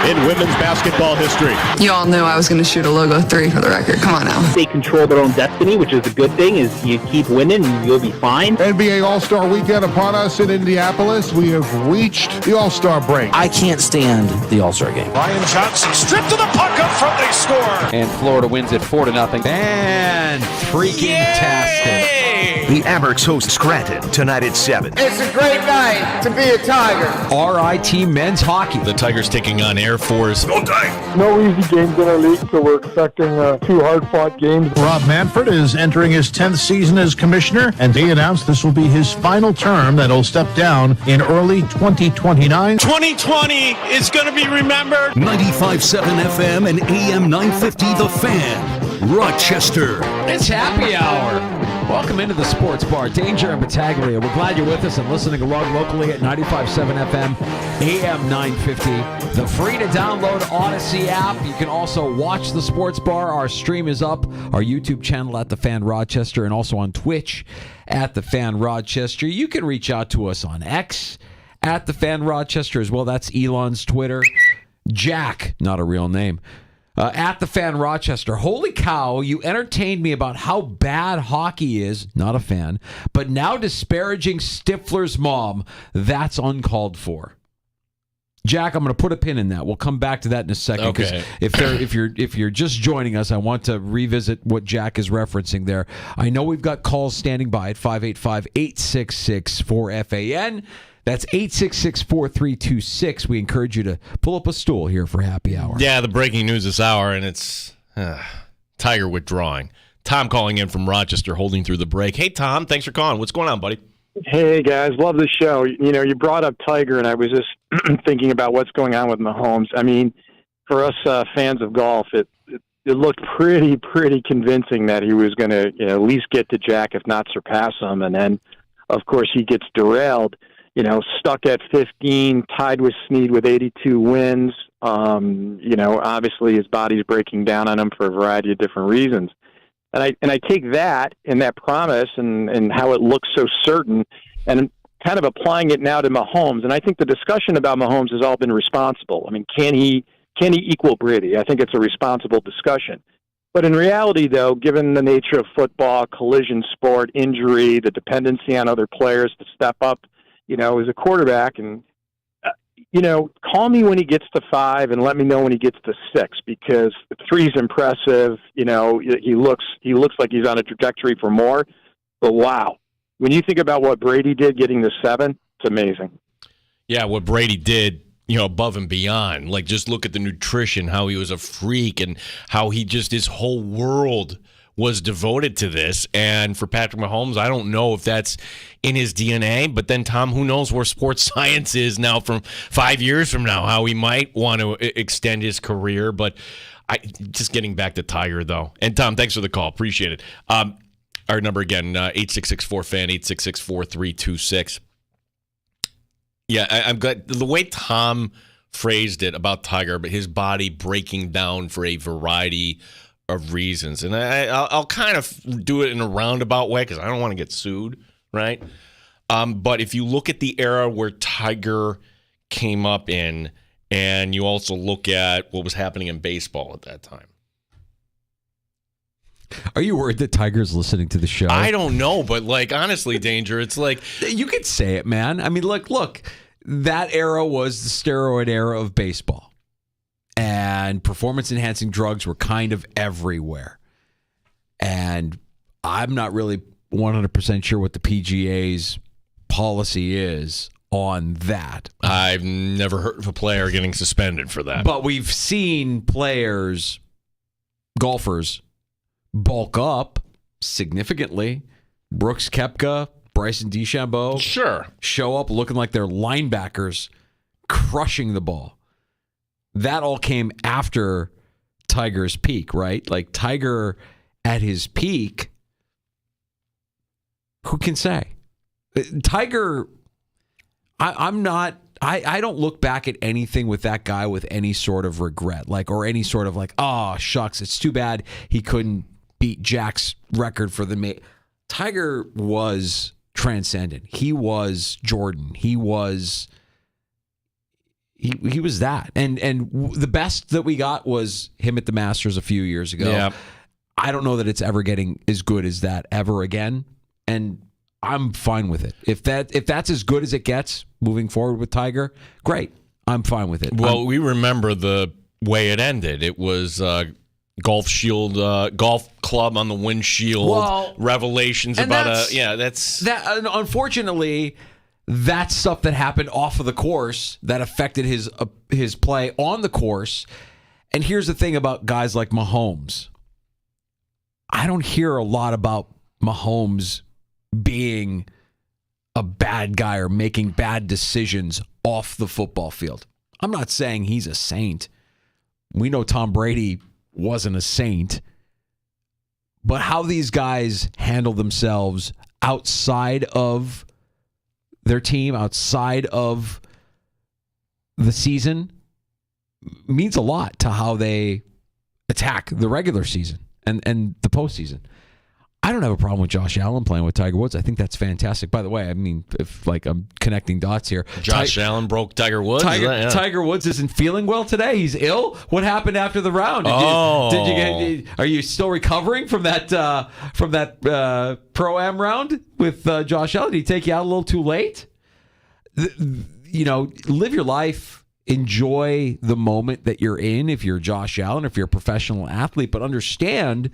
in women's basketball history. You all knew I was going to shoot a logo 3 for the record. Come on now. They control their own destiny, which is a good thing, is you keep winning and you'll be fine. NBA All-Star Weekend upon us in Indianapolis. We have reached the All-Star break. I can't stand the All-Star game. Ryan Johnson stripped to the puck up front. They score. And Florida wins it 4-0. And freaking tastic. The Amerks host Scranton tonight at 7. It's a great night to be a Tiger. RIT men's hockey. The Tigers taking on Air Force. Go Tigers! No easy games in our league, so we're expecting 2 hard-fought games. Rob Manfred is entering his 10th season as commissioner, and he announced this will be his final term that he'll step down in early 2029. 2020 is going to be remembered. 95.7 FM and AM 950, The Fan Rochester. It's happy hour. Welcome into the Sports Bar. Danger and Battaglia. We're glad you're with us and listening along locally at 95.7 FM, AM 950. The free-to-download Odyssey app. You can also watch the Sports Bar. Our stream is up. Our YouTube channel at The Fan Rochester and also on Twitch at The Fan Rochester. You can reach out to us on X at The Fan Rochester as well. That's Elon's Twitter. Jack, not a real name. At The Fan Rochester. Holy cow, you entertained me about how bad hockey is. Not a fan. But now disparaging Stifler's mom. That's uncalled for. Jack, I'm going to put a pin in that. We'll come back to that in a second. Okay. If you're just joining us, I want to revisit what Jack is referencing there. I know we've got calls standing by at 585-866-4FAN. That's 866-4326. We encourage you to pull up a stool here for happy hour. Yeah, the breaking news this hour, and it's Tiger withdrawing. Tom calling in from Rochester, holding through the break. Hey, Tom, thanks for calling. What's going on, buddy? Hey, guys. Love the show. You know, you brought up Tiger, and I was just thinking about what's going on with Mahomes. I mean, for us fans of golf, it looked pretty convincing that he was going to at least get to Jack, if not surpass him. And then, of course, he gets derailed. Stuck at 15, tied with Snead with 82 wins. Obviously his body's breaking down on him for a variety of different reasons. And I take that and that promise and how it looks so certain and kind of applying it now to Mahomes. And I think the discussion about Mahomes has all been responsible. I mean, can he equal Brady? I think it's a responsible discussion. But in reality, though, given the nature of football, collision sport, injury, the dependency on other players to step up, as a quarterback, and, call me when he gets to 5 and let me know when he gets to 6, because 3 is impressive. He looks like he's on a trajectory for more, but wow. When you think about what Brady did getting to 7, it's amazing. Yeah, what Brady did, above and beyond. Like, just look at the nutrition, how he was a freak and how his whole world was devoted to this. And for Patrick Mahomes, I don't know if that's in his DNA, but then, Tom, who knows where sports science is now from 5 years from now, how he might want to extend his career. But just getting back to Tiger, though. And, Tom, thanks for the call. Appreciate it. Our number again, 866-4FAN, 866-4326. Yeah, I'm glad the way Tom phrased it about Tiger, but his body breaking down for a variety of reasons. And I'll kind of do it in a roundabout way because I don't want to get sued, right? But if you look at the era where Tiger came up in, and you also look at what was happening in baseball at that time. Are you worried that Tiger's listening to the show? I don't know, but like honestly, Danger, it's like you could say it, man. I mean, look, that era was the steroid era of baseball, and performance-enhancing drugs were kind of everywhere. And I'm not really 100% sure what the PGA's policy is on that. I've never heard of a player getting suspended for that. But we've seen players, golfers, bulk up significantly. Brooks Koepka, Bryson DeChambeau, sure, show up looking like they're linebackers, crushing the ball. That all came after Tiger's peak, right? Like Tiger at his peak, who can say? Tiger, I don't look back at anything with that guy with any sort of regret, or any sort of oh, shucks, it's too bad he couldn't beat Jack's record for the Tiger was transcendent. He was Jordan. He was that. And the best that we got was him at the Masters a few years ago. Yeah. I don't know that it's ever getting as good as that ever again. And I'm fine with it. If that's as good as it gets moving forward with Tiger, great. I'm fine with it. Well, we remember the way it ended. It was golf club on the windshield. Revelations about that's that. Unfortunately, that's stuff that happened off of the course that affected his play on the course. And here's the thing about guys like Mahomes. I don't hear a lot about Mahomes being a bad guy or making bad decisions off the football field. I'm not saying he's a saint. We know Tom Brady wasn't a saint. But how these guys handle themselves outside of their team, outside of the season, means a lot to how they attack the regular season and the postseason. I don't have a problem with Josh Allen playing with Tiger Woods. I think that's fantastic. By the way, I mean, if I'm connecting dots here. Josh Allen broke Tiger Woods? Tiger Woods isn't feeling well today. He's ill. What happened after the round? Are you still recovering from that Pro-Am round with Josh Allen? Did he take you out a little too late? Live your life. Enjoy the moment that you're in if you're Josh Allen, if you're a professional athlete, but understand,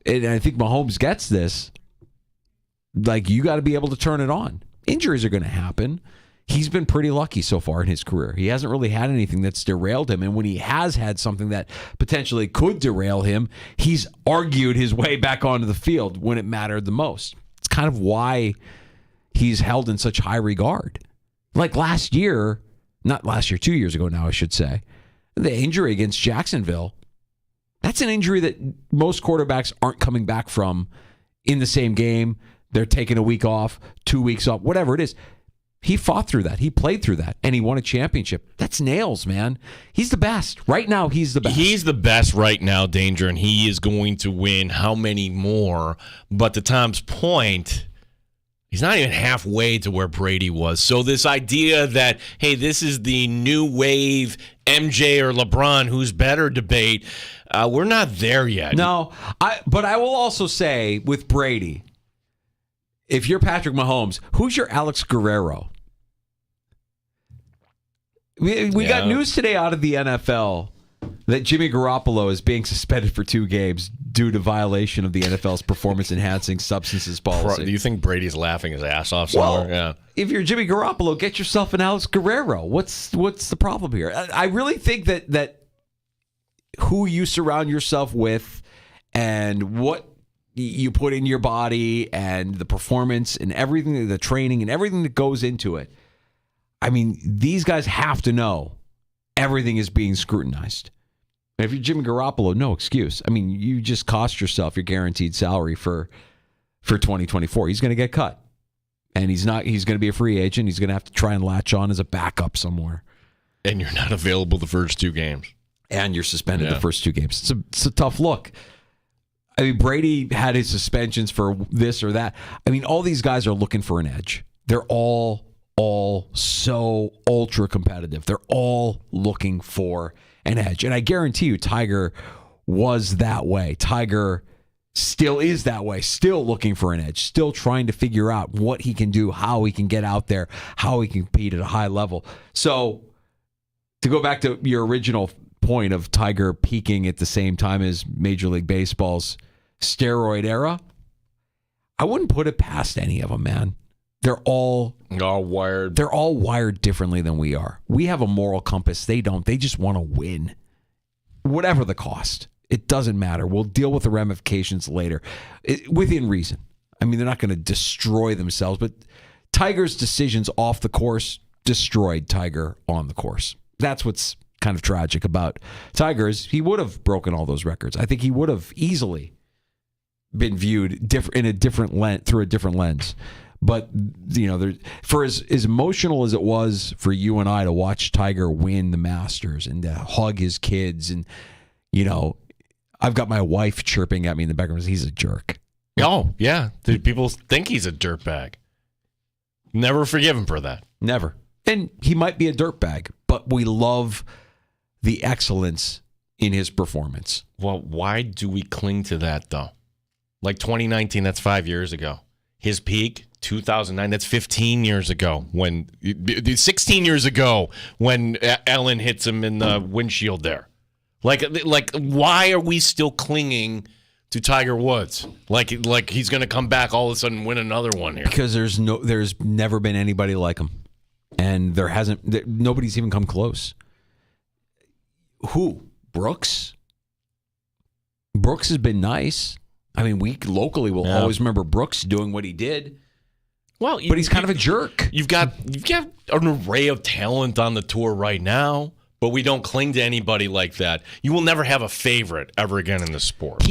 and I think Mahomes gets this, you got to be able to turn it on. Injuries are going to happen. He's been pretty lucky so far in his career. He hasn't really had anything that's derailed him. And when he has had something that potentially could derail him, he's argued his way back onto the field when it mattered the most. It's kind of why he's held in such high regard. Like last year, not last year, 2 years ago now, I should say, the injury against Jacksonville, that's an injury that most quarterbacks aren't coming back from in the same game. They're taking a week off, 2 weeks off, whatever it is. He fought through that. He played through that, and he won a championship. That's nails, man. He's the best. Right now, he's the best. He's the best right now, Danger, and he is going to win how many more? But to Tom's point, he's not even halfway to where Brady was. So this idea that, hey, this is the new wave MJ or LeBron, who's better debate, we're not there yet. No, but I will also say with Brady, if you're Patrick Mahomes, who's your Alex Guerrero? We got news today out of the NFL that Jimmy Garoppolo is being suspended for 2 games due to violation of the NFL's performance-enhancing substances policy. Do you think Brady's laughing his ass off somewhere? Well, if you're Jimmy Garoppolo, get yourself an Alex Guerrero. What's the problem here? I really think that who you surround yourself with and what you put in your body and the performance and everything, the training and everything that goes into it. I mean, these guys have to know everything is being scrutinized. If you're Jimmy Garoppolo, no excuse. I mean, you just cost yourself your guaranteed salary for 2024. He's going to get cut. And he's going to be a free agent. He's going to have to try and latch on as a backup somewhere. And you're not available the first 2 games. And you're suspended the first 2 games. It's a tough look. I mean, Brady had his suspensions for this or that. I mean, all these guys are looking for an edge. They're all so ultra competitive. They're all looking for an edge. And I guarantee you, Tiger was that way. Tiger still is that way, still looking for an edge, still trying to figure out what he can do, how he can get out there, how he can compete at a high level. So to go back to your original point of Tiger peaking at the same time as Major League Baseball's steroid era, I wouldn't put it past any of them, man. They're all wired. They're all wired differently than we are. We have a moral compass. They don't. They just want to win, whatever the cost. It doesn't matter. We'll deal with the ramifications later, within reason. I mean, they're not going to destroy themselves, but Tiger's decisions off the course destroyed Tiger on the course. That's what's kind of tragic about Tiger is he would have broken all those records. I think he would have easily been viewed in a different lens, through a different lens. But, for as emotional as it was for you and I to watch Tiger win the Masters and to hug his kids and, I've got my wife chirping at me in the background. He's a jerk. Oh, yeah. People think he's a dirtbag. Never forgive him for that. Never. And he might be a dirtbag, but we love the excellence in his performance. Well, why do we cling to that, though? Like 2019, that's 5 years ago. His peak, 2009, that's 15 years ago. 16 years ago when Ellen hits him in the windshield there. Like, why are we still clinging to Tiger Woods? Like he's going to come back all of a sudden and win another one here. Because there's never been anybody like him, and nobody's even come close. Who? Brooks? Brooks has been nice. I mean, we locally will always remember Brooks doing what he did. Well, but he's kind of a jerk. You've got an array of talent on the tour right now. But we don't cling to anybody like that. You will never have a favorite ever again in the sport.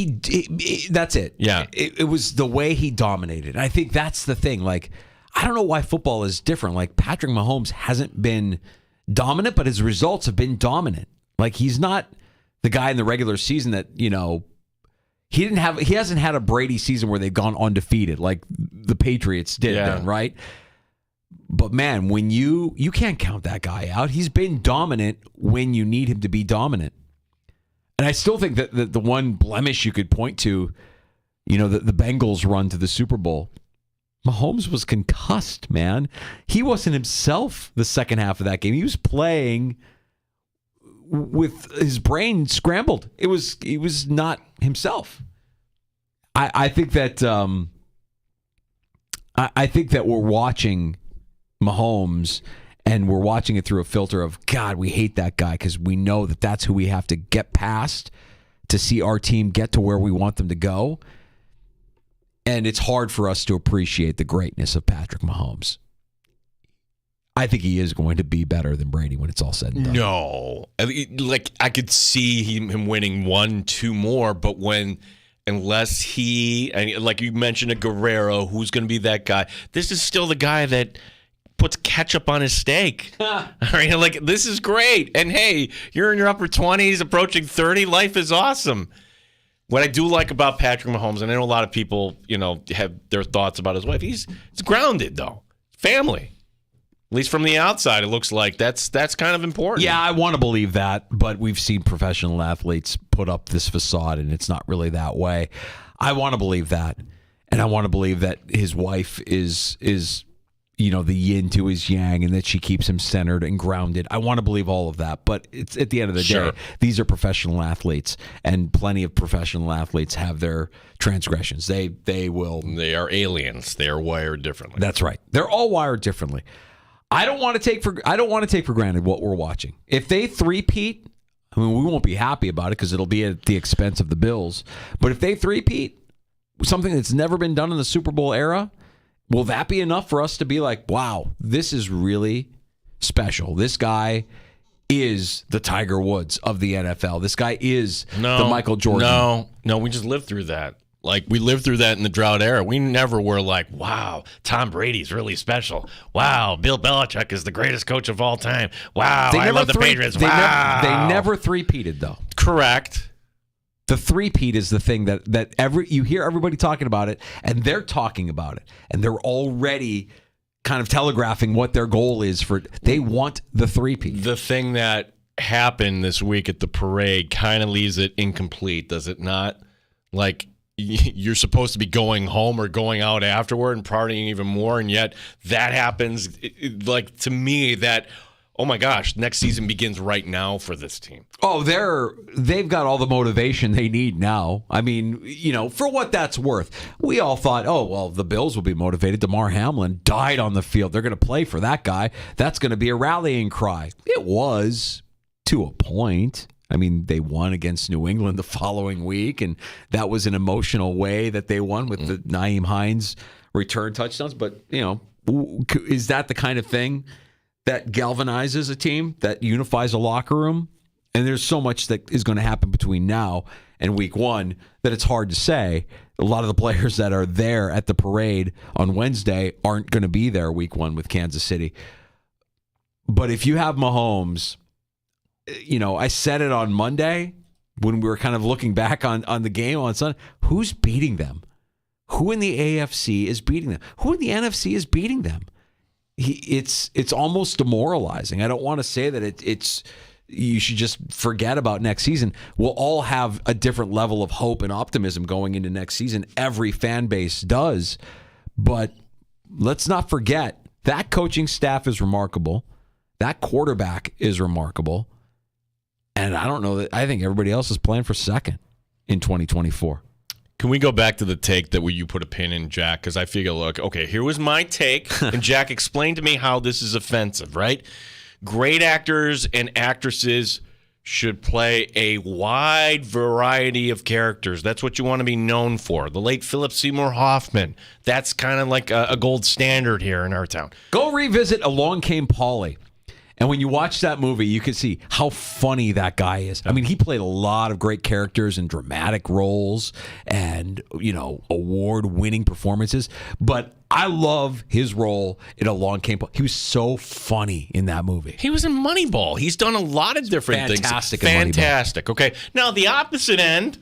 That's it. Yeah. It was the way he dominated. I think that's the thing. Like, I don't know why football is different. Like, Patrick Mahomes hasn't been dominant, but his results have been dominant. Like, he's not the guy in the regular season that, he hasn't had a Brady season where they've gone undefeated like the Patriots did then, right? But, man, when you can't count that guy out. He's been dominant when you need him to be dominant. And I still think that the one blemish you could point to, the Bengals run to the Super Bowl, Mahomes was concussed, man. He wasn't himself the second half of that game. He was playing with his brain scrambled. He was not himself. I think that we're watching Mahomes, and we're watching it through a filter of, God, we hate that guy because we know that that's who we have to get past to see our team get to where we want them to go. And it's hard for us to appreciate the greatness of Patrick Mahomes. I think he is going to be better than Brady when it's all said and done. No. I could see him winning 1-2 more, but unless he, like you mentioned, a Guerrero, who's going to be that guy? This is still the guy that puts ketchup on his steak. All right, this is great. And hey, you're in your upper 20s, approaching 30. Life is awesome. What I do like about Patrick Mahomes, and I know a lot of people, have their thoughts about his wife. He's grounded, though. Family. At least from the outside, it looks like that's kind of important. Yeah, I want to believe that, but we've seen professional athletes put up this facade, and it's not really that way. I want to believe that, and I want to believe that his wife is the yin to his yang, and that she keeps him centered and grounded. I want to believe all of that, but it's at the end of the day, these are professional athletes, and plenty of professional athletes have their transgressions. They are aliens. They are wired differently. That's right. They're all wired differently. I don't want to take for granted what we're watching. If they three-peat, we won't be happy about it because it'll be at the expense of the Bills. But if they three-peat, something that's never been done in the Super Bowl era, will that be enough for us to be like, wow, this is really special? This guy is the Tiger Woods of the NFL. This guy is the Michael Jordan. No, we just lived through that. Like, we lived through that in the drought era. We never were like, wow, Tom Brady's really special. Wow, Bill Belichick is the greatest coach of all time. Wow, I love the Patriots. Wow. They never three-peated, though. Correct. The three-peat is the thing that you hear everybody talking about it, and they're talking about it, and they're already kind of telegraphing what their goal is for. They want the three-peat. The thing that happened this week at the parade kind of leaves it incomplete, does it not? Like, you're supposed to be going home or going out afterward and partying even more, and yet that happens. Like, to me, that, oh my gosh, next season begins right now for this team. Oh, they've got all the motivation they need now. I mean, for what that's worth, we all thought, oh, well, the Bills will be motivated. DeMar Hamlin died on the field. They're going to play for that guy. That's going to be a rallying cry. It was, to a point. I mean, they won against New England the following week, and that was an emotional way that they won with the Nyheim Hines return touchdowns. But, is that the kind of thing that galvanizes a team, that unifies a locker room? And there's so much that is going to happen between now and week one that it's hard to say. A lot of the players that are there at the parade on Wednesday aren't going to be there week one with Kansas City. But if you have Mahomes, I said it on Monday when we were kind of looking back on the game on Sunday. Who's beating them? Who in the AFC is beating them? Who in the NFC is beating them? It's almost demoralizing. I don't want to say that it's you should just forget about next season. We'll all have a different level of hope and optimism going into next season. Every fan base does. But let's not forget, that coaching staff is remarkable. That quarterback is remarkable. And I think everybody else is playing for second in 2024. Can we go back to the take that you put a pin in, Jack? Because I figure, look, okay, here was my take, and Jack explained to me how this is offensive, right? Great actors and actresses should play a wide variety of characters. That's what you want to be known for. The late Philip Seymour Hoffman. That's kind of like a gold standard here in our town. Go revisit Along Came Polly. And when you watch that movie, you can see how funny that guy is. I mean, he played a lot of great characters in dramatic roles and, award-winning performances. But I love his role in Along Came Polly. He was so funny in that movie. He was in Moneyball. He's done a lot of different things. Fantastic. Okay. Now, the opposite end,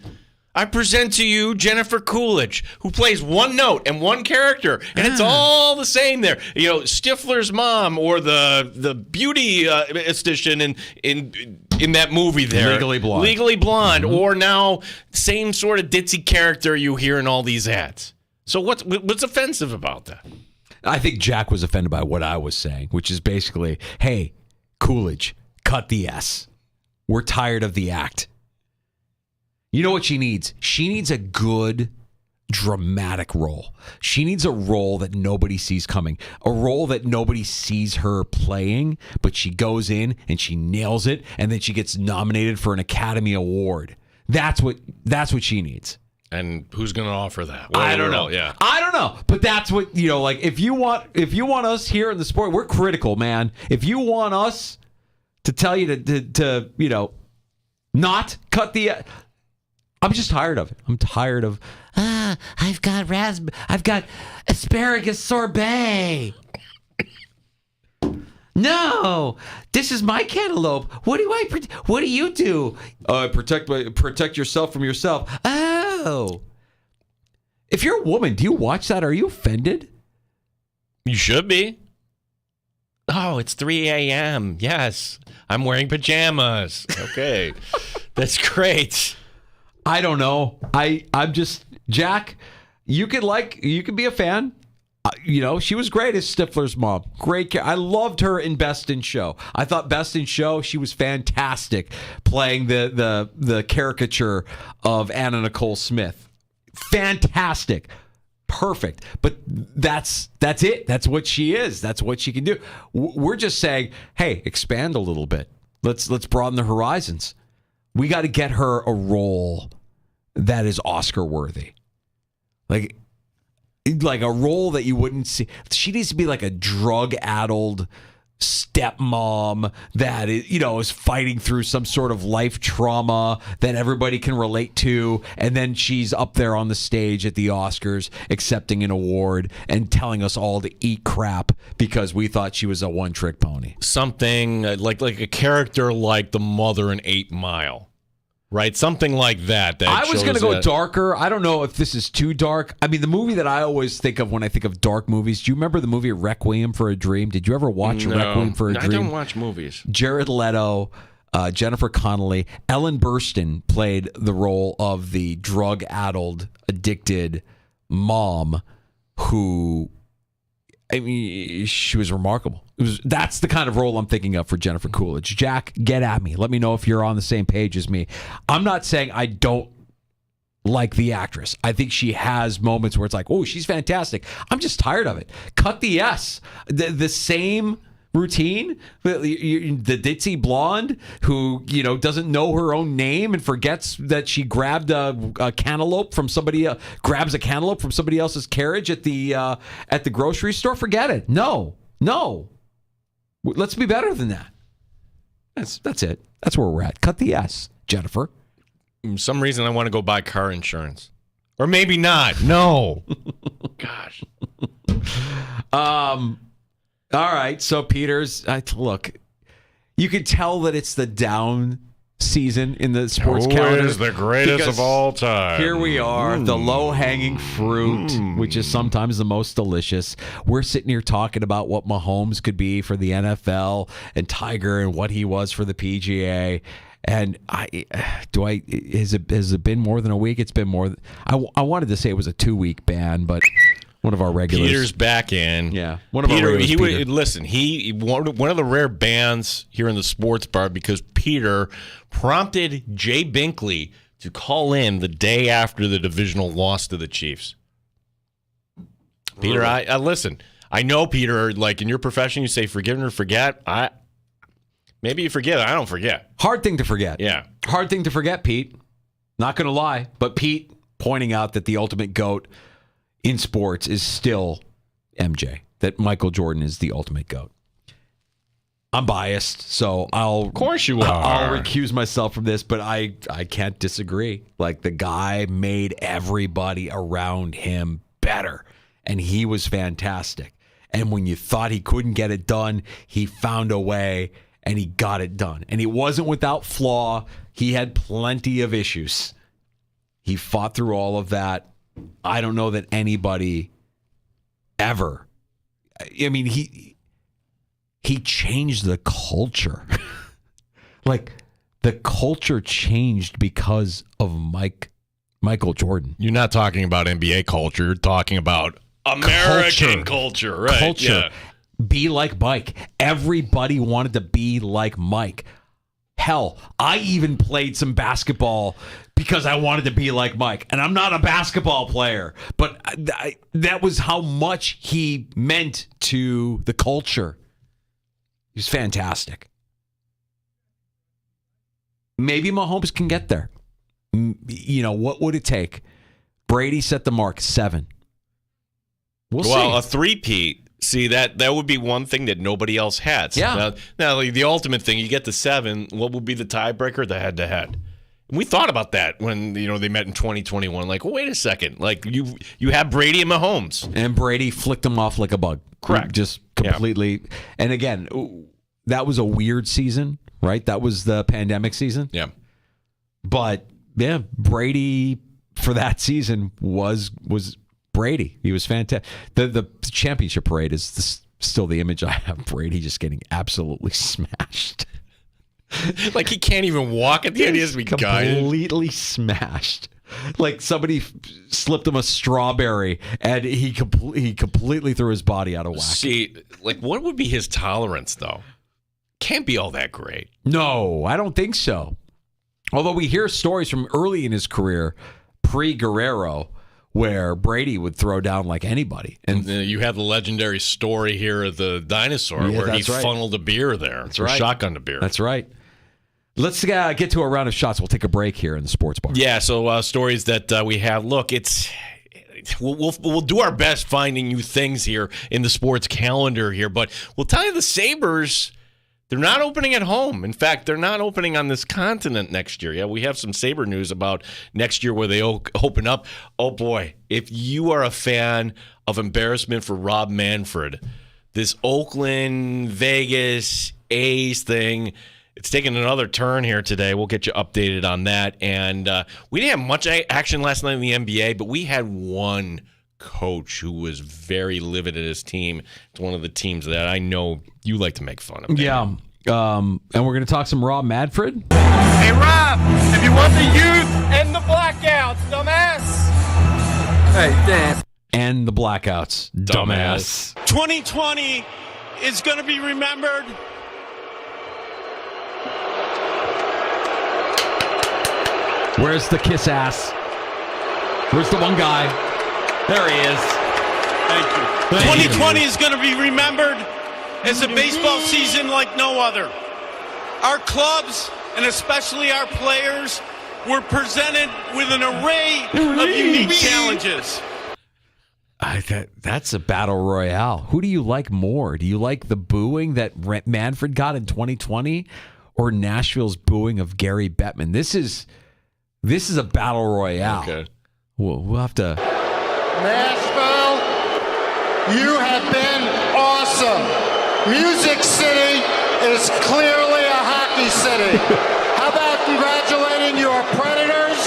I present to you Jennifer Coolidge, who plays one note and one character, and it's all the same there. Stifler's mom, or the beauty esthetician in that movie there. Legally Blonde. Or now, same sort of ditzy character you hear in all these ads. So what's offensive about that? I think Jack was offended by what I was saying, which is basically, hey, Coolidge, cut the S. We're tired of the act. You know what she needs? She needs a good, dramatic role. She needs a role that nobody sees coming. A role that nobody sees her playing, but she goes in and she nails it, and then she gets nominated for an Academy Award. That's what she needs. And who's going to offer that? Well, I don't know. Yeah, I don't know. But that's what, like, if you want us here in the sport, we're critical, man. If you want us to tell you to not cut the. I'm just tired of it. I'm tired of. I've got asparagus sorbet. No, this is my cantaloupe. What do you do? Protect yourself from yourself. Oh. If you're a woman, do you watch that? Are you offended? You should be. Oh, it's 3 a.m. Yes, I'm wearing pajamas. Okay, that's great. I don't know. I'm just, Jack, you could be a fan. She was great as Stifler's mom. Great. I loved her in Best in Show. I thought Best in Show, she was fantastic playing the caricature of Anna Nicole Smith. Fantastic. Perfect. But that's it. That's what she is. That's what she can do. We're just saying, hey, expand a little bit. Let's broaden the horizons. We got to get her a role that is Oscar worthy. Like a role that you wouldn't see. She needs to be like a drug-addled stepmom that is fighting through some sort of life trauma that everybody can relate to, and then she's up there on the stage at the Oscars accepting an award and telling us all to eat crap because we thought she was a one-trick pony. Something like a character like the mother in 8 Mile. Right, something like that. I was going to go darker. I don't know if this is too dark. I mean, the movie that I always think of when I think of dark movies. Do you remember the movie Requiem for a Dream? Did you ever watch Requiem for a Dream? I don't watch movies. Jared Leto, Jennifer Connelly, Ellen Burstyn played the role of the drug-addled, addicted mom who, I mean, she was remarkable. That's the kind of role I'm thinking of for Jennifer Coolidge. Jack, get at me. Let me know if you're on the same page as me. I'm not saying I don't like the actress. I think she has moments where it's like, oh, she's fantastic. I'm just tired of it. Cut the S. The same routine. The ditzy blonde who doesn't know her own name and forgets that she grabbed a cantaloupe from somebody. Grabs a cantaloupe from somebody else's carriage at the grocery store. Forget it. No. Let's be better than that. That's it. That's where we're at. Cut the S, Jennifer. For some reason I want to go buy car insurance. Or maybe not. No. Gosh. All right. So Peters, look, you can tell that it's the down season in the sports calendar. Who is the greatest of all time? Here we are, the low-hanging fruit, which is sometimes the most delicious. We're sitting here talking about what Mahomes could be for the NFL and Tiger and what he was for the PGA. And has it been more than a week? It's been more. I wanted to say it was a 2-week ban, but one of our regulars. Peter's back in. Yeah, one of our regulars. Listen, one of the rare bans here in the sports bar because Peter prompted Jay Binkley to call in the day after the divisional loss to the Chiefs. Peter, I listen. I know, Peter. Like in your profession, you say forgive or forget. Maybe you forget. I don't forget. Hard thing to forget. Yeah, hard thing to forget, Pete. Not going to lie, but Pete pointing out that the ultimate GOAT in sports is still MJ, that Michael Jordan is the ultimate GOAT. I'm biased, so of course you are. I'll recuse myself from this, but I can't disagree. Like, the guy made everybody around him better, and he was fantastic. And when you thought he couldn't get it done, he found a way, and he got it done. And he wasn't without flaw. He had plenty of issues. He fought through all of that. I don't know that anybody ever. I mean, he changed the culture. Like, the culture changed because of Michael Jordan. You're not talking about NBA culture. You're talking about American culture, right? Culture. Yeah. Be like Mike. Everybody wanted to be like Mike. Hell, I even played some basketball because I wanted to be like Mike. And I'm not a basketball player, but that was how much he meant to the culture. He was fantastic. Maybe Mahomes can get there. What would it take? Brady set the mark, 7. We'll see. A 3-peat. See, that would be one thing that nobody else had. Yeah. Now, the ultimate thing, you get to 7, what would be the tiebreaker? The head-to-head. And we thought about that when they met in 2021. Like, well, wait a second. Like, you have Brady and Mahomes. And Brady flicked him off like a bug. Correct. Just completely. Yeah. And again, that was a weird season, right? That was the pandemic season. Yeah. But, yeah, Brady for that season was Brady. He was fantastic. The championship parade is still the image I have. Brady just getting absolutely smashed. Like, he can't even walk at the end. He has to be completely smashed. Like, somebody slipped him a strawberry and he completely threw his body out of whack. See, like, what would be his tolerance, though? Can't be all that great. No, I don't think so. Although we hear stories from early in his career, pre-Guerrero, where Brady would throw down like anybody. And you have the legendary story here of the dinosaur where he funneled a beer there. That's right. Shotgunned a beer. That's right. Let's get to a round of shots. We'll take a break here in the sports bar. Yeah, so stories that we have. Look, it's we'll do our best finding you things here in the sports calendar here, but we'll tell you the Sabres, they're not opening at home. In fact, they're not opening on this continent next year. Yeah, we have some Sabre news about next year where they open up. Oh boy, if you are a fan of embarrassment for Rob Manfred, this Oakland, Vegas, A's thing, it's taking another turn here today. We'll get you updated on that. And we didn't have much action last night in the NBA, but we had one coach who was very livid at his team. It's one of the teams that I know you like to make fun of. Yeah. And we're going to talk some Rob Manfred. Hey, Rob, if you want the youth and the blackouts, dumbass. Hey, Dan. And the blackouts, dumbass. 2020 is going to be remembered. Where's the kiss ass? Where's the one guy? There he is. Thank you. 2020 is going to be remembered as a baseball season like no other. Our clubs, and especially our players, were presented with an array of unique challenges. That's a battle royale. Who do you like more? Do you like the booing that Manfred got in 2020 or Nashville's booing of Gary Bettman? This is a battle royale. Okay. We'll have to... Nashville, you have been awesome. Music City is clearly a hockey city. How about congratulating your Predators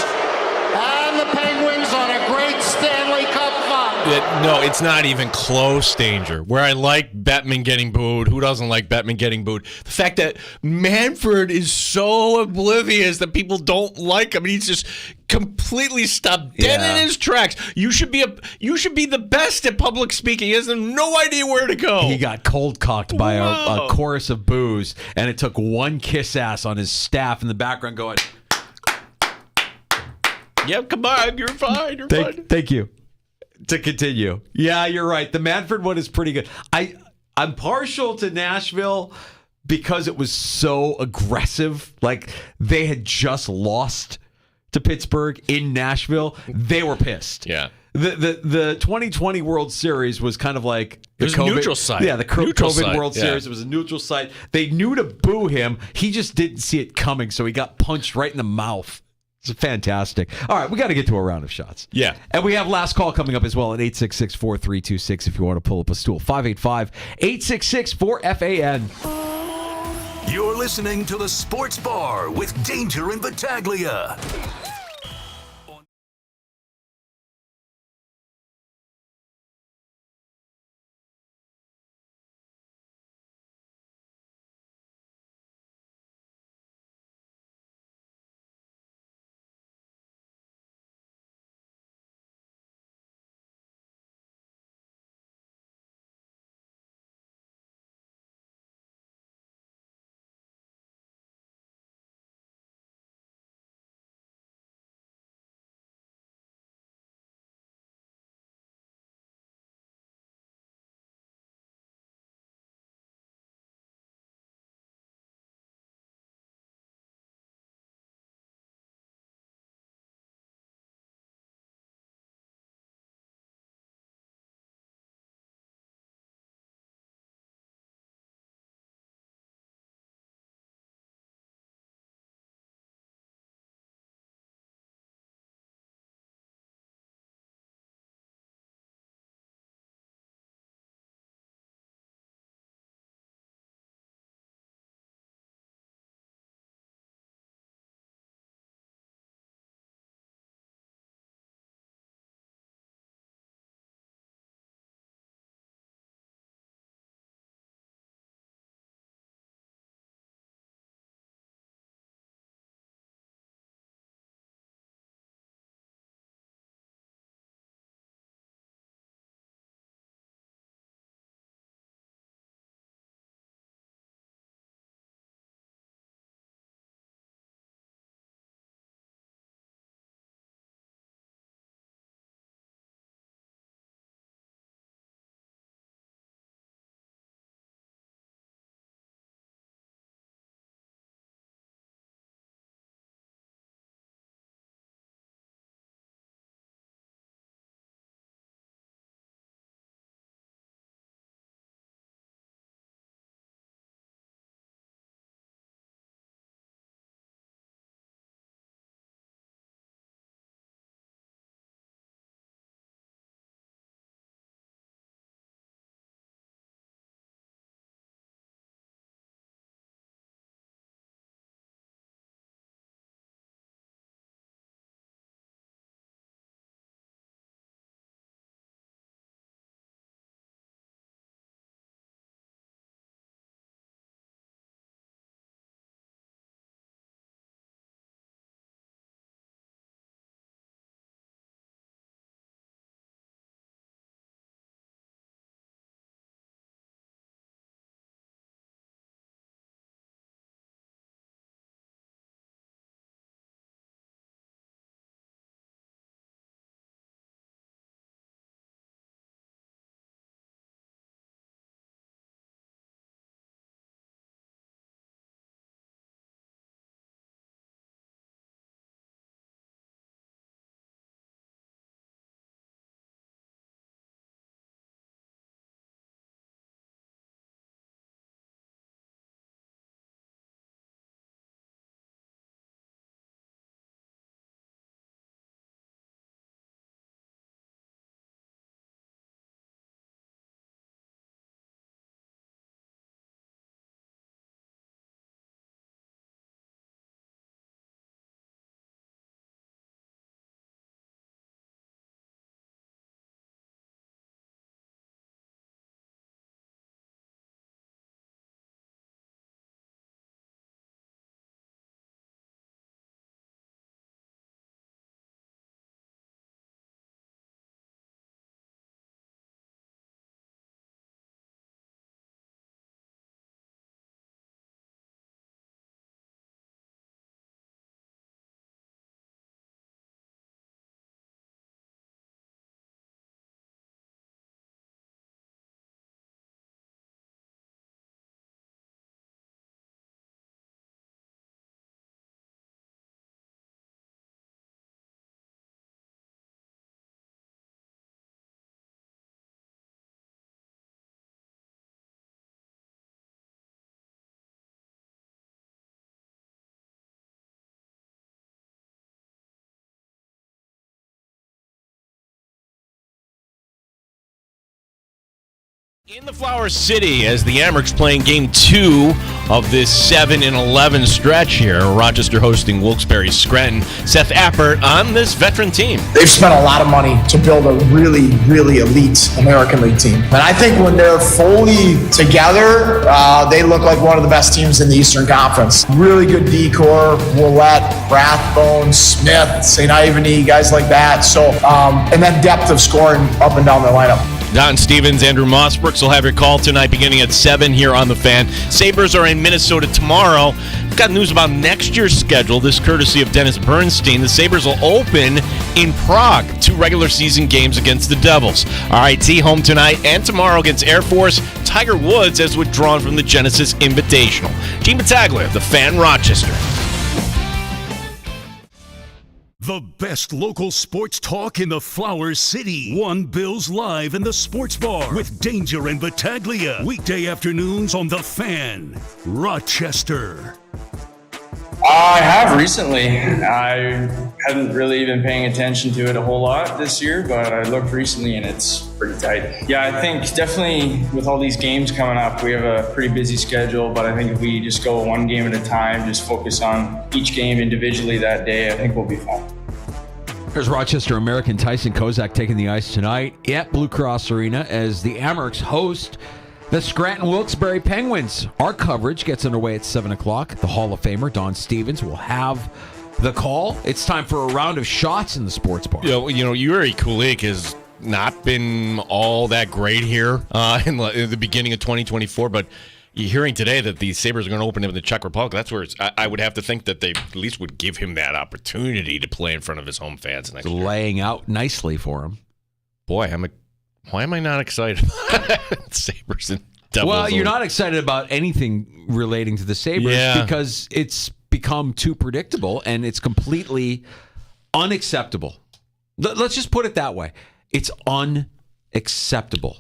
and the Penguins on a great Stanley Cup final? No, it's not even close, Danger. Where I like Bettman getting booed. Who doesn't like Bettman getting booed? The fact that Manfred is so oblivious that people don't like him. He's just completely stopped dead in his tracks. You should be the best at public speaking. He has no idea where to go. He got cold cocked by a chorus of boos, and it took one kiss ass on his staff in the background going, "Yep, come on, you're fine. You're fine." Thank you. To continue. Yeah, you're right. The Manfred one is pretty good. I'm partial to Nashville because it was so aggressive. Like, they had just lost to Pittsburgh in Nashville. They were pissed. Yeah. The 2020 World Series was kind of like it was a neutral site. Yeah, the COVID World Series. It was a neutral site. They knew to boo him. He just didn't see it coming, so he got punched right in the mouth. It's fantastic. All right, we got to get to a round of shots. Yeah. And we have last call coming up as well at 866-4326 if you want to pull up a stool. 585-866-4FAN. You're listening to the Sports Bar with Danger and Battaglia. In the Flower City, as the Amerks playing Game 2 of this 7-11 stretch here, Rochester hosting Wilkes-Barre Scranton. Seth Appert on this veteran team. They've spent a lot of money to build a really, really elite American League team. And I think when they're fully together, they look like one of the best teams in the Eastern Conference. Really good decor, Willette, Rathbone, Smith, St. Ivany, guys like that. So, and then depth of scoring up and down their lineup. Don Stevens, Andrew Mossbrooks will have your call tonight beginning at 7 here on The Fan. Sabres are in Minnesota tomorrow. We've got news about next year's schedule, this courtesy of Dennis Bernstein. The Sabres will open in Prague, 2 regular season games against the Devils. RIT home tonight and tomorrow against Air Force. Tiger Woods has withdrawn from the Genesis Invitational. Gene Battaglia, The Fan, Rochester. The best local sports talk in the Flower City. One Bills Live in the Sports Bar with Danger and Battaglia. Weekday afternoons on The Fan, Rochester. I have recently. I hadn't really been paying attention to it a whole lot this year, but I looked recently and it's pretty tight. Yeah, I think definitely with all these games coming up, we have a pretty busy schedule, but I think if we just go one game at a time, just focus on each game individually that day, I think we'll be fine. There's Rochester American Tyson Kozak taking the ice tonight at Blue Cross Arena as the Amerks host the Scranton Wilkes-Barre Penguins. Our coverage gets underway at 7 o'clock. The Hall of Famer, Don Stevens, will have the call. It's time for a round of shots in the sports bar. You know, Yuri Kulik has not been all that great here in the beginning of 2024, but you're hearing today that the Sabres are going to open him in the Czech Republic. That's where I would have to think that they at least would give him that opportunity to play in front of his home fans next year. Laying out nicely for him. Boy, why am I not excited about Sabres and Devils? Well, you're not excited about anything relating to the Sabres because it's become too predictable and it's completely unacceptable. Let's just put it that way. It's unacceptable.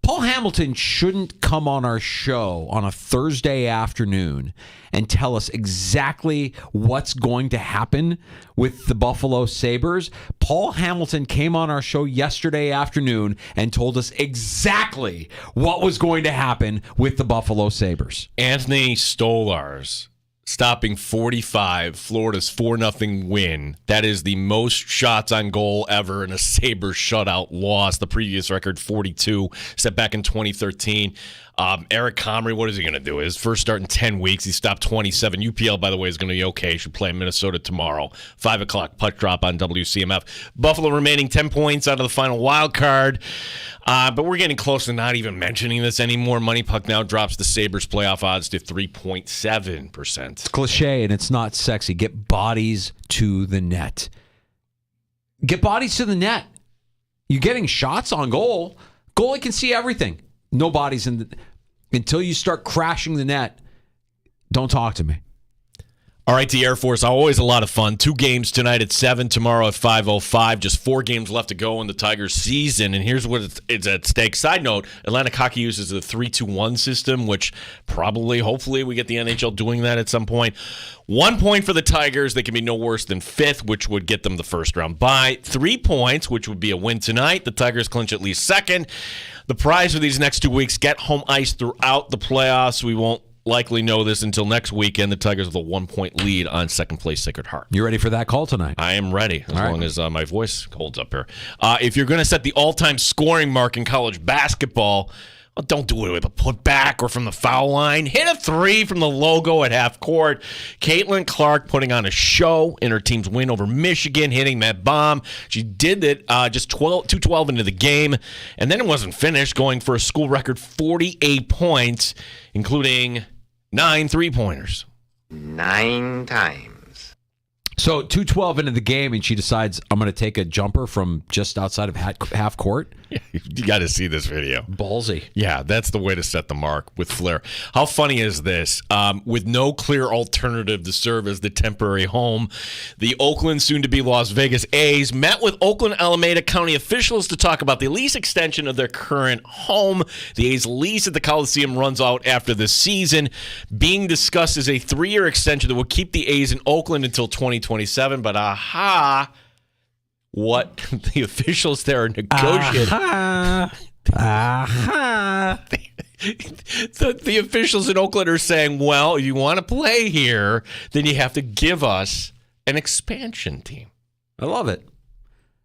Paul Hamilton shouldn't come on our show on a Thursday afternoon and tell us exactly what's going to happen with the Buffalo Sabres. Paul Hamilton came on our show yesterday afternoon and told us exactly what was going to happen with the Buffalo Sabres. Anthony Stolarz stopping 45, Florida's 4-0 win. That is the most shots on goal ever in a Sabres shutout loss. The previous record, 42, set back in 2013. Eric Comrie, what is he going to do? His first start in 10 weeks. He stopped 27. UPL, by the way, is going to be okay. Should play in Minnesota tomorrow. 5 o'clock puck drop on WCMF. Buffalo remaining 10 points out of the final wild card. But we're getting close to not even mentioning this anymore. Money Puck now drops the Sabres playoff odds to 3.7%. It's cliche and it's not sexy. Get bodies to the net. Get bodies to the net. You're getting shots on goal. Goalie can see everything. No bodies in the... Until you start crashing the net, don't talk to me. All right, the Air Force, always a lot of fun. 2 games tonight at 7, tomorrow at 5:05. Just 4 games left to go in the Tigers' season, and here's what it's at stake. Side note, Atlantic Hockey uses the 3-2-1 system, which probably, hopefully, we get the NHL doing that at some point. 1 point for the Tigers. They can be no worse than 5th, which would get them the first-round bye. 3 points, which would be a win tonight. The Tigers clinch at least 2nd. The prize for these next 2 weeks, get home ice throughout the playoffs. We won't likely know this until next weekend. The Tigers with a 1-point lead on second place Sacred Heart. You ready for that call tonight? I am ready, as long as my voice holds up here. If you're going to set the all-time scoring mark in college basketball, well, don't do it with a putback or from the foul line. Hit a 3 from the logo at half court. Caitlin Clark putting on a show in her team's win over Michigan, hitting that bomb. She did it just 2:12 into the game, and then it wasn't finished, going for a school record 48 points, including 9 3-pointers. 9 times. So 2:12 into the game, and she decides, I'm going to take a jumper from just outside of half court. Yeah, you got to see this video. Ballsy. Yeah, that's the way to set the mark with flair. How funny is this? With no clear alternative to serve as the temporary home, the Oakland, soon-to-be Las Vegas A's met with Oakland Alameda County officials to talk about the lease extension of their current home. The A's lease at the Coliseum runs out after the season. Being discussed as a 3-year extension that will keep the A's in Oakland until 2027. But what the officials there are negotiating. The officials in Oakland are saying, well, you want to play here, then you have to give us an expansion team. I love it.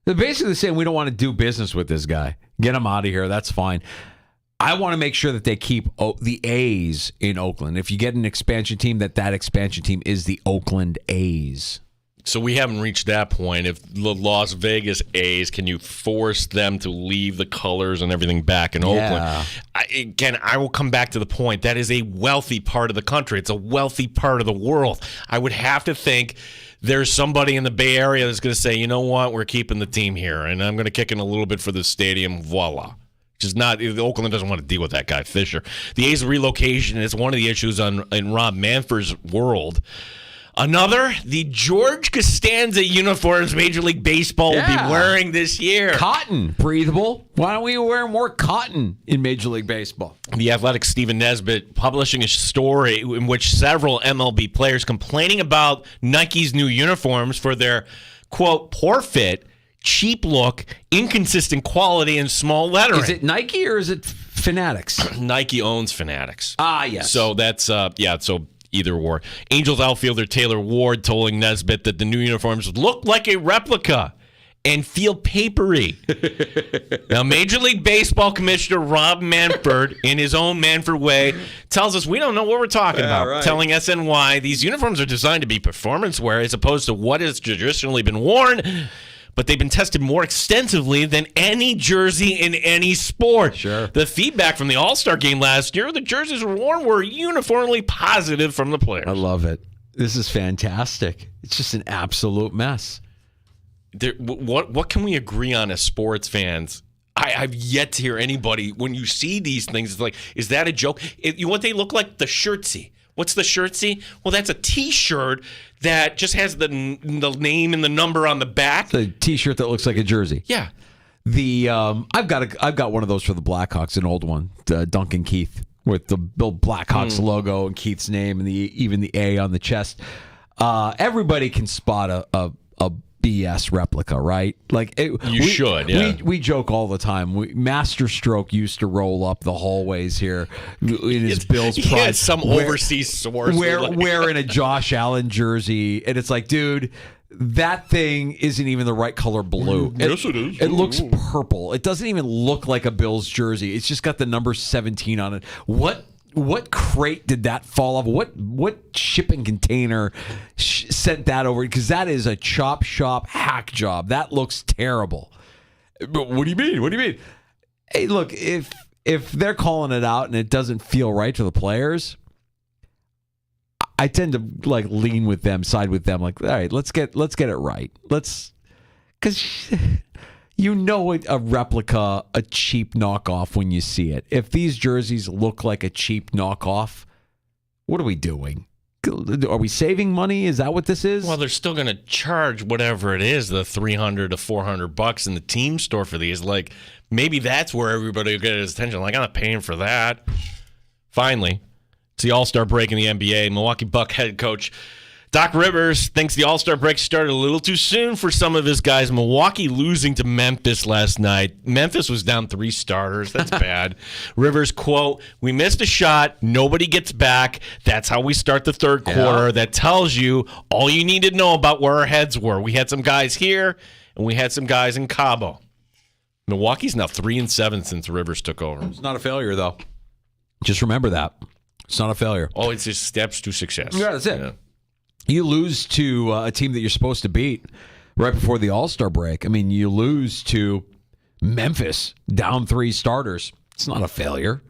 They're basically saying we don't want to do business with this guy. Get him out of here. That's fine. I want to make sure that they keep the A's in Oakland. If you get an expansion team, that expansion team is the Oakland A's. So we haven't reached that point. If the Las Vegas A's, can you force them to leave the colors and everything back in Oakland? I will come back to the point. That is a wealthy part of the country. It's a wealthy part of the world. I would have to think there's somebody in the Bay Area that's going to say, you know what, we're keeping the team here, and I'm going to kick in a little bit for the stadium. Voila. Just not. Oakland doesn't want to deal with that guy, Fisher. The A's relocation is one of the issues in Rob Manfred's world. Another, the George Costanza uniforms Major League Baseball will be wearing this year. Cotton, breathable. Why don't we wear more cotton in Major League Baseball? The Athletic's Stephen Nesbitt publishing a story in which several MLB players complaining about Nike's new uniforms for their, quote, poor fit, cheap look, inconsistent quality, and small lettering. Is it Nike or is it Fanatics? Nike owns Fanatics. Ah, yes. So that's, so either or. Angels outfielder Taylor Ward told Nesbitt that the new uniforms look like a replica and feel papery. Now, Major League Baseball Commissioner Rob Manfred, in his own Manfred way, tells us we don't know what we're talking about, right. Telling SNY these uniforms are designed to be performance wear as opposed to what has traditionally been worn, but they've been tested more extensively than any jersey in any sport. Sure. The feedback from the All-Star game last year, the jerseys were worn, were uniformly positive from the players. I love it. This is fantastic. It's just an absolute mess. What can we agree on as sports fans? I've yet to hear anybody, when you see these things, it's like, is that a joke? What they look like? The shirtsy. What's the shirtsy? Well, that's a T-shirt that just has the name and the number on the back. It's a T-shirt that looks like a jersey. Yeah. I've got one of those for the Blackhawks, an old one, Duncan Keith, with the Bill Blackhawks logo and Keith's name and even the A on the chest. Everybody can spot a BS replica, right? Like we should. Yeah. We joke all the time. Master Stroke used to roll up the hallways here in his Bills pride. He had some overseas source wearing a Josh Allen jersey, and it's like, dude, that thing isn't even the right color blue. Yes, it is. It looks purple. It doesn't even look like a Bills jersey. It's just got the number 17 on it. What crate did that fall off? What shipping container sent that over? Because that is a chop shop hack job. That looks terrible. But what do you mean? What do you mean? Hey, look, if they're calling it out and it doesn't feel right to the players, I tend to like lean with them, side with them. Like, all right, let's get it right. Because you know a replica, a cheap knockoff when you see it. If these jerseys look like a cheap knockoff, what are we doing? Are we saving money? Is that what this is? Well, they're still going to charge whatever it is, the $300 to $400 in the team store for these. Like, maybe that's where everybody will get his attention. Like, I'm not paying for that. Finally, it's the All-Star break in the NBA. Milwaukee Buck head coach Doc Rivers thinks the All-Star break started a little too soon for some of his guys. Milwaukee losing to Memphis last night. Memphis was down 3 starters. That's bad. Rivers, quote, "We missed a shot. Nobody gets back. That's how we start the third quarter. Yeah. That tells you all you need to know about where our heads were. We had some guys here, and we had some guys in Cabo." Milwaukee's now 3-7 since Rivers took over. It's not a failure, though. Just remember that. It's not a failure. Oh, it's just steps to success. Yeah, that's it. Yeah. You lose to a team that you're supposed to beat right before the All-Star break. I mean, you lose to Memphis, down 3 starters. It's not a failure.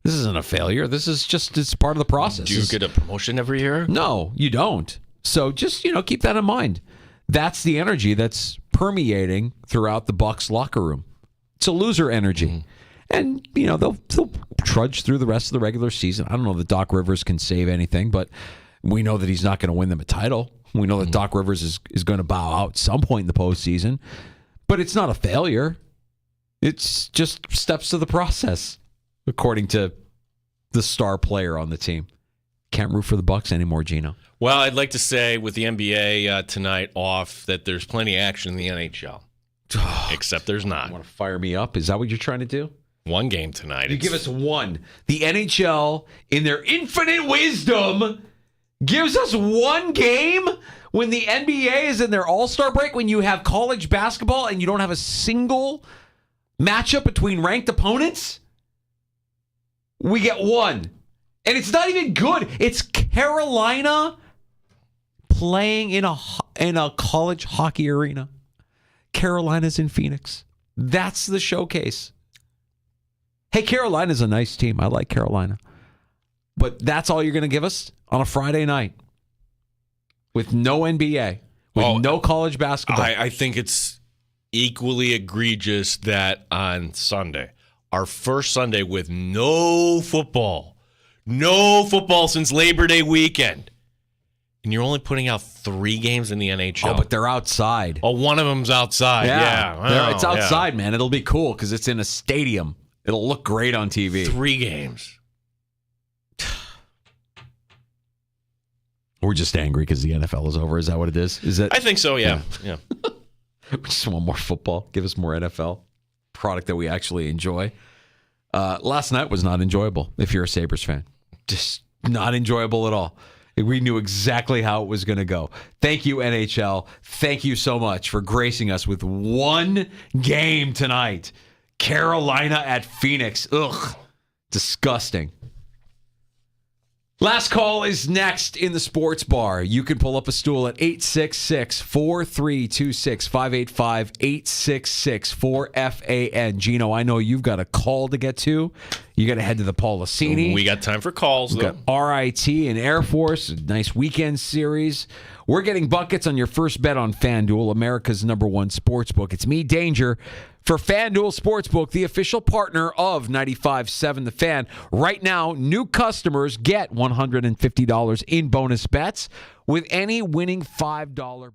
This isn't a failure. This is just, it's part of the process. Do you get a promotion every year? No, you don't. So just, keep that in mind. That's the energy that's permeating throughout the Bucks locker room. It's a loser energy. Mm-hmm. And, they'll trudge through the rest of the regular season. I don't know that Doc Rivers can save anything, but we know that he's not going to win them a title. We know that Doc Rivers is going to bow out at some point in the postseason. But it's not a failure. It's just steps to the process, according to the star player on the team. Can't root for the Bucks anymore, Gino. Well, I'd like to say with the NBA tonight off that there's plenty of action in the NHL. Except there's not. You want to fire me up? Is that what you're trying to do? One game tonight. You give us one. The NHL, in their infinite wisdom, gives us one game when the NBA is in their All-Star break, when you have college basketball and you don't have a single matchup between ranked opponents. We get one. And it's not even good. It's Carolina playing in a college hockey arena. Carolina's in Phoenix. That's the showcase. Hey, Carolina's a nice team. I like Carolina. But that's all you're going to give us on a Friday night with no NBA, with no college basketball. I think it's equally egregious that on Sunday, our first Sunday with no football since Labor Day weekend, and you're only putting out 3 games in the NHL. Oh, but they're outside. Oh, one of them's outside. Yeah. It's outside, man. It'll be cool because it's in a stadium. It'll look great on TV. 3 games. We're just angry because the NFL is over. Is that what it is? Is that? I think so, yeah. We just want more football. Give us more NFL. Product that we actually enjoy. Last night was not enjoyable if you're a Sabres fan. Just not enjoyable at all. We knew exactly how it was going to go. Thank you, NHL. Thank you so much for gracing us with one game tonight. Carolina at Phoenix. Ugh. Disgusting. Last call is next in the sports bar. You can pull up a stool at 866-432-6585, 866-4FAN. Gino, I know you've got a call to get to. You got to head to the Paulicini. We got time for calls, We've got RIT and Air Force, a nice weekend series. We're getting buckets on your first bet on FanDuel, America's #1 sportsbook. It's me, Danger, for FanDuel Sportsbook, the official partner of 95.7 The Fan. Right now, new customers get $150 in bonus bets with any winning $5 bet.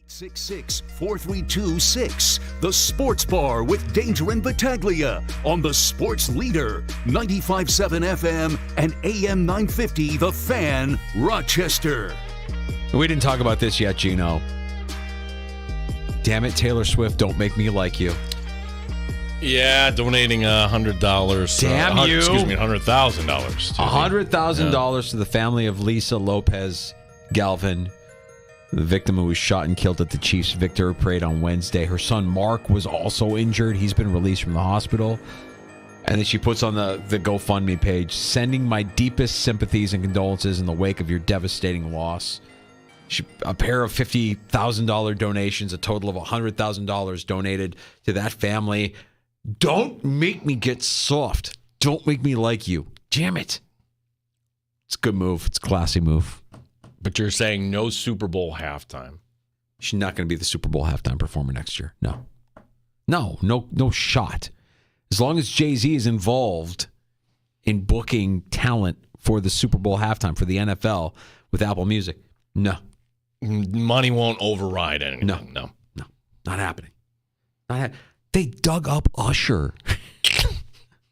866-432-6. The Sports Bar with Danger and Battaglia on the Sports Leader, 95.7 FM and AM 950, The Fan, Rochester. We didn't talk about this yet, Gino. Damn it, Taylor Swift, don't make me like you. Yeah, donating $100. Damn you. Excuse me, $100,000. $100,000 to the family of Lisa Lopez Galvin, the victim who was shot and killed at the Chiefs' victory parade on Wednesday. Her son Mark was also injured. He's been released from the hospital. And then she puts on the GoFundMe page, sending my deepest sympathies and condolences in the wake of your devastating loss. A pair of $50,000 donations, a total of $100,000 donated to that family. Don't make me get soft. Don't make me like you. Damn it. It's a good move. It's a classy move. But you're saying no Super Bowl halftime. She's not going to be the Super Bowl halftime performer next year. No shot. As long as Jay-Z is involved in booking talent for the Super Bowl halftime for the NFL with Apple Music, no. Money won't override anything. No. Not happening. They dug up Usher.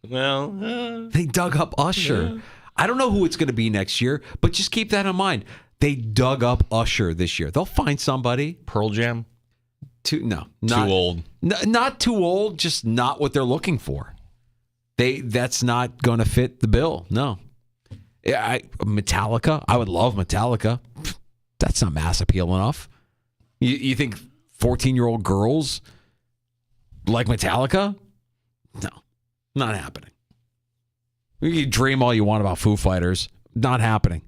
They dug up Usher. Yeah. I don't know who it's going to be next year, but just keep that in mind. They dug up Usher this year. They'll find somebody. Pearl Jam? Too old. Not too old, just not what they're looking for. That's not going to fit the bill. No. Metallica? I would love Metallica. That's not mass appeal enough. You think 14-year-old girls like Metallica? No. Not happening. You dream all you want about Foo Fighters. Not happening.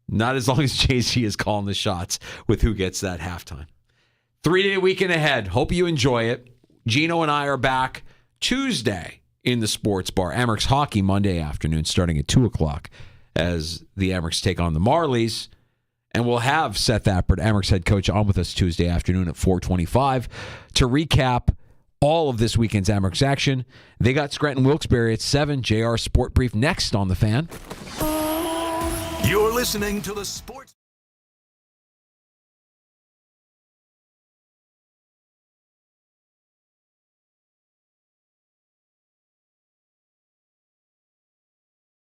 Not as long as Jay-Z is calling the shots with who gets that halftime. 3-day weekend ahead. Hope you enjoy it. Gino and I are back Tuesday in the Sports Bar. Amerks hockey Monday afternoon starting at 2 o'clock as the Amerks take on the Marlies. And we'll have Seth Appert, Amerks head coach, on with us Tuesday afternoon at 4:25 to recap all of this weekend's Amerks action. They got Scranton Wilkes-Barre at 7. JR Sport Brief next on The Fan. You're listening to the Sports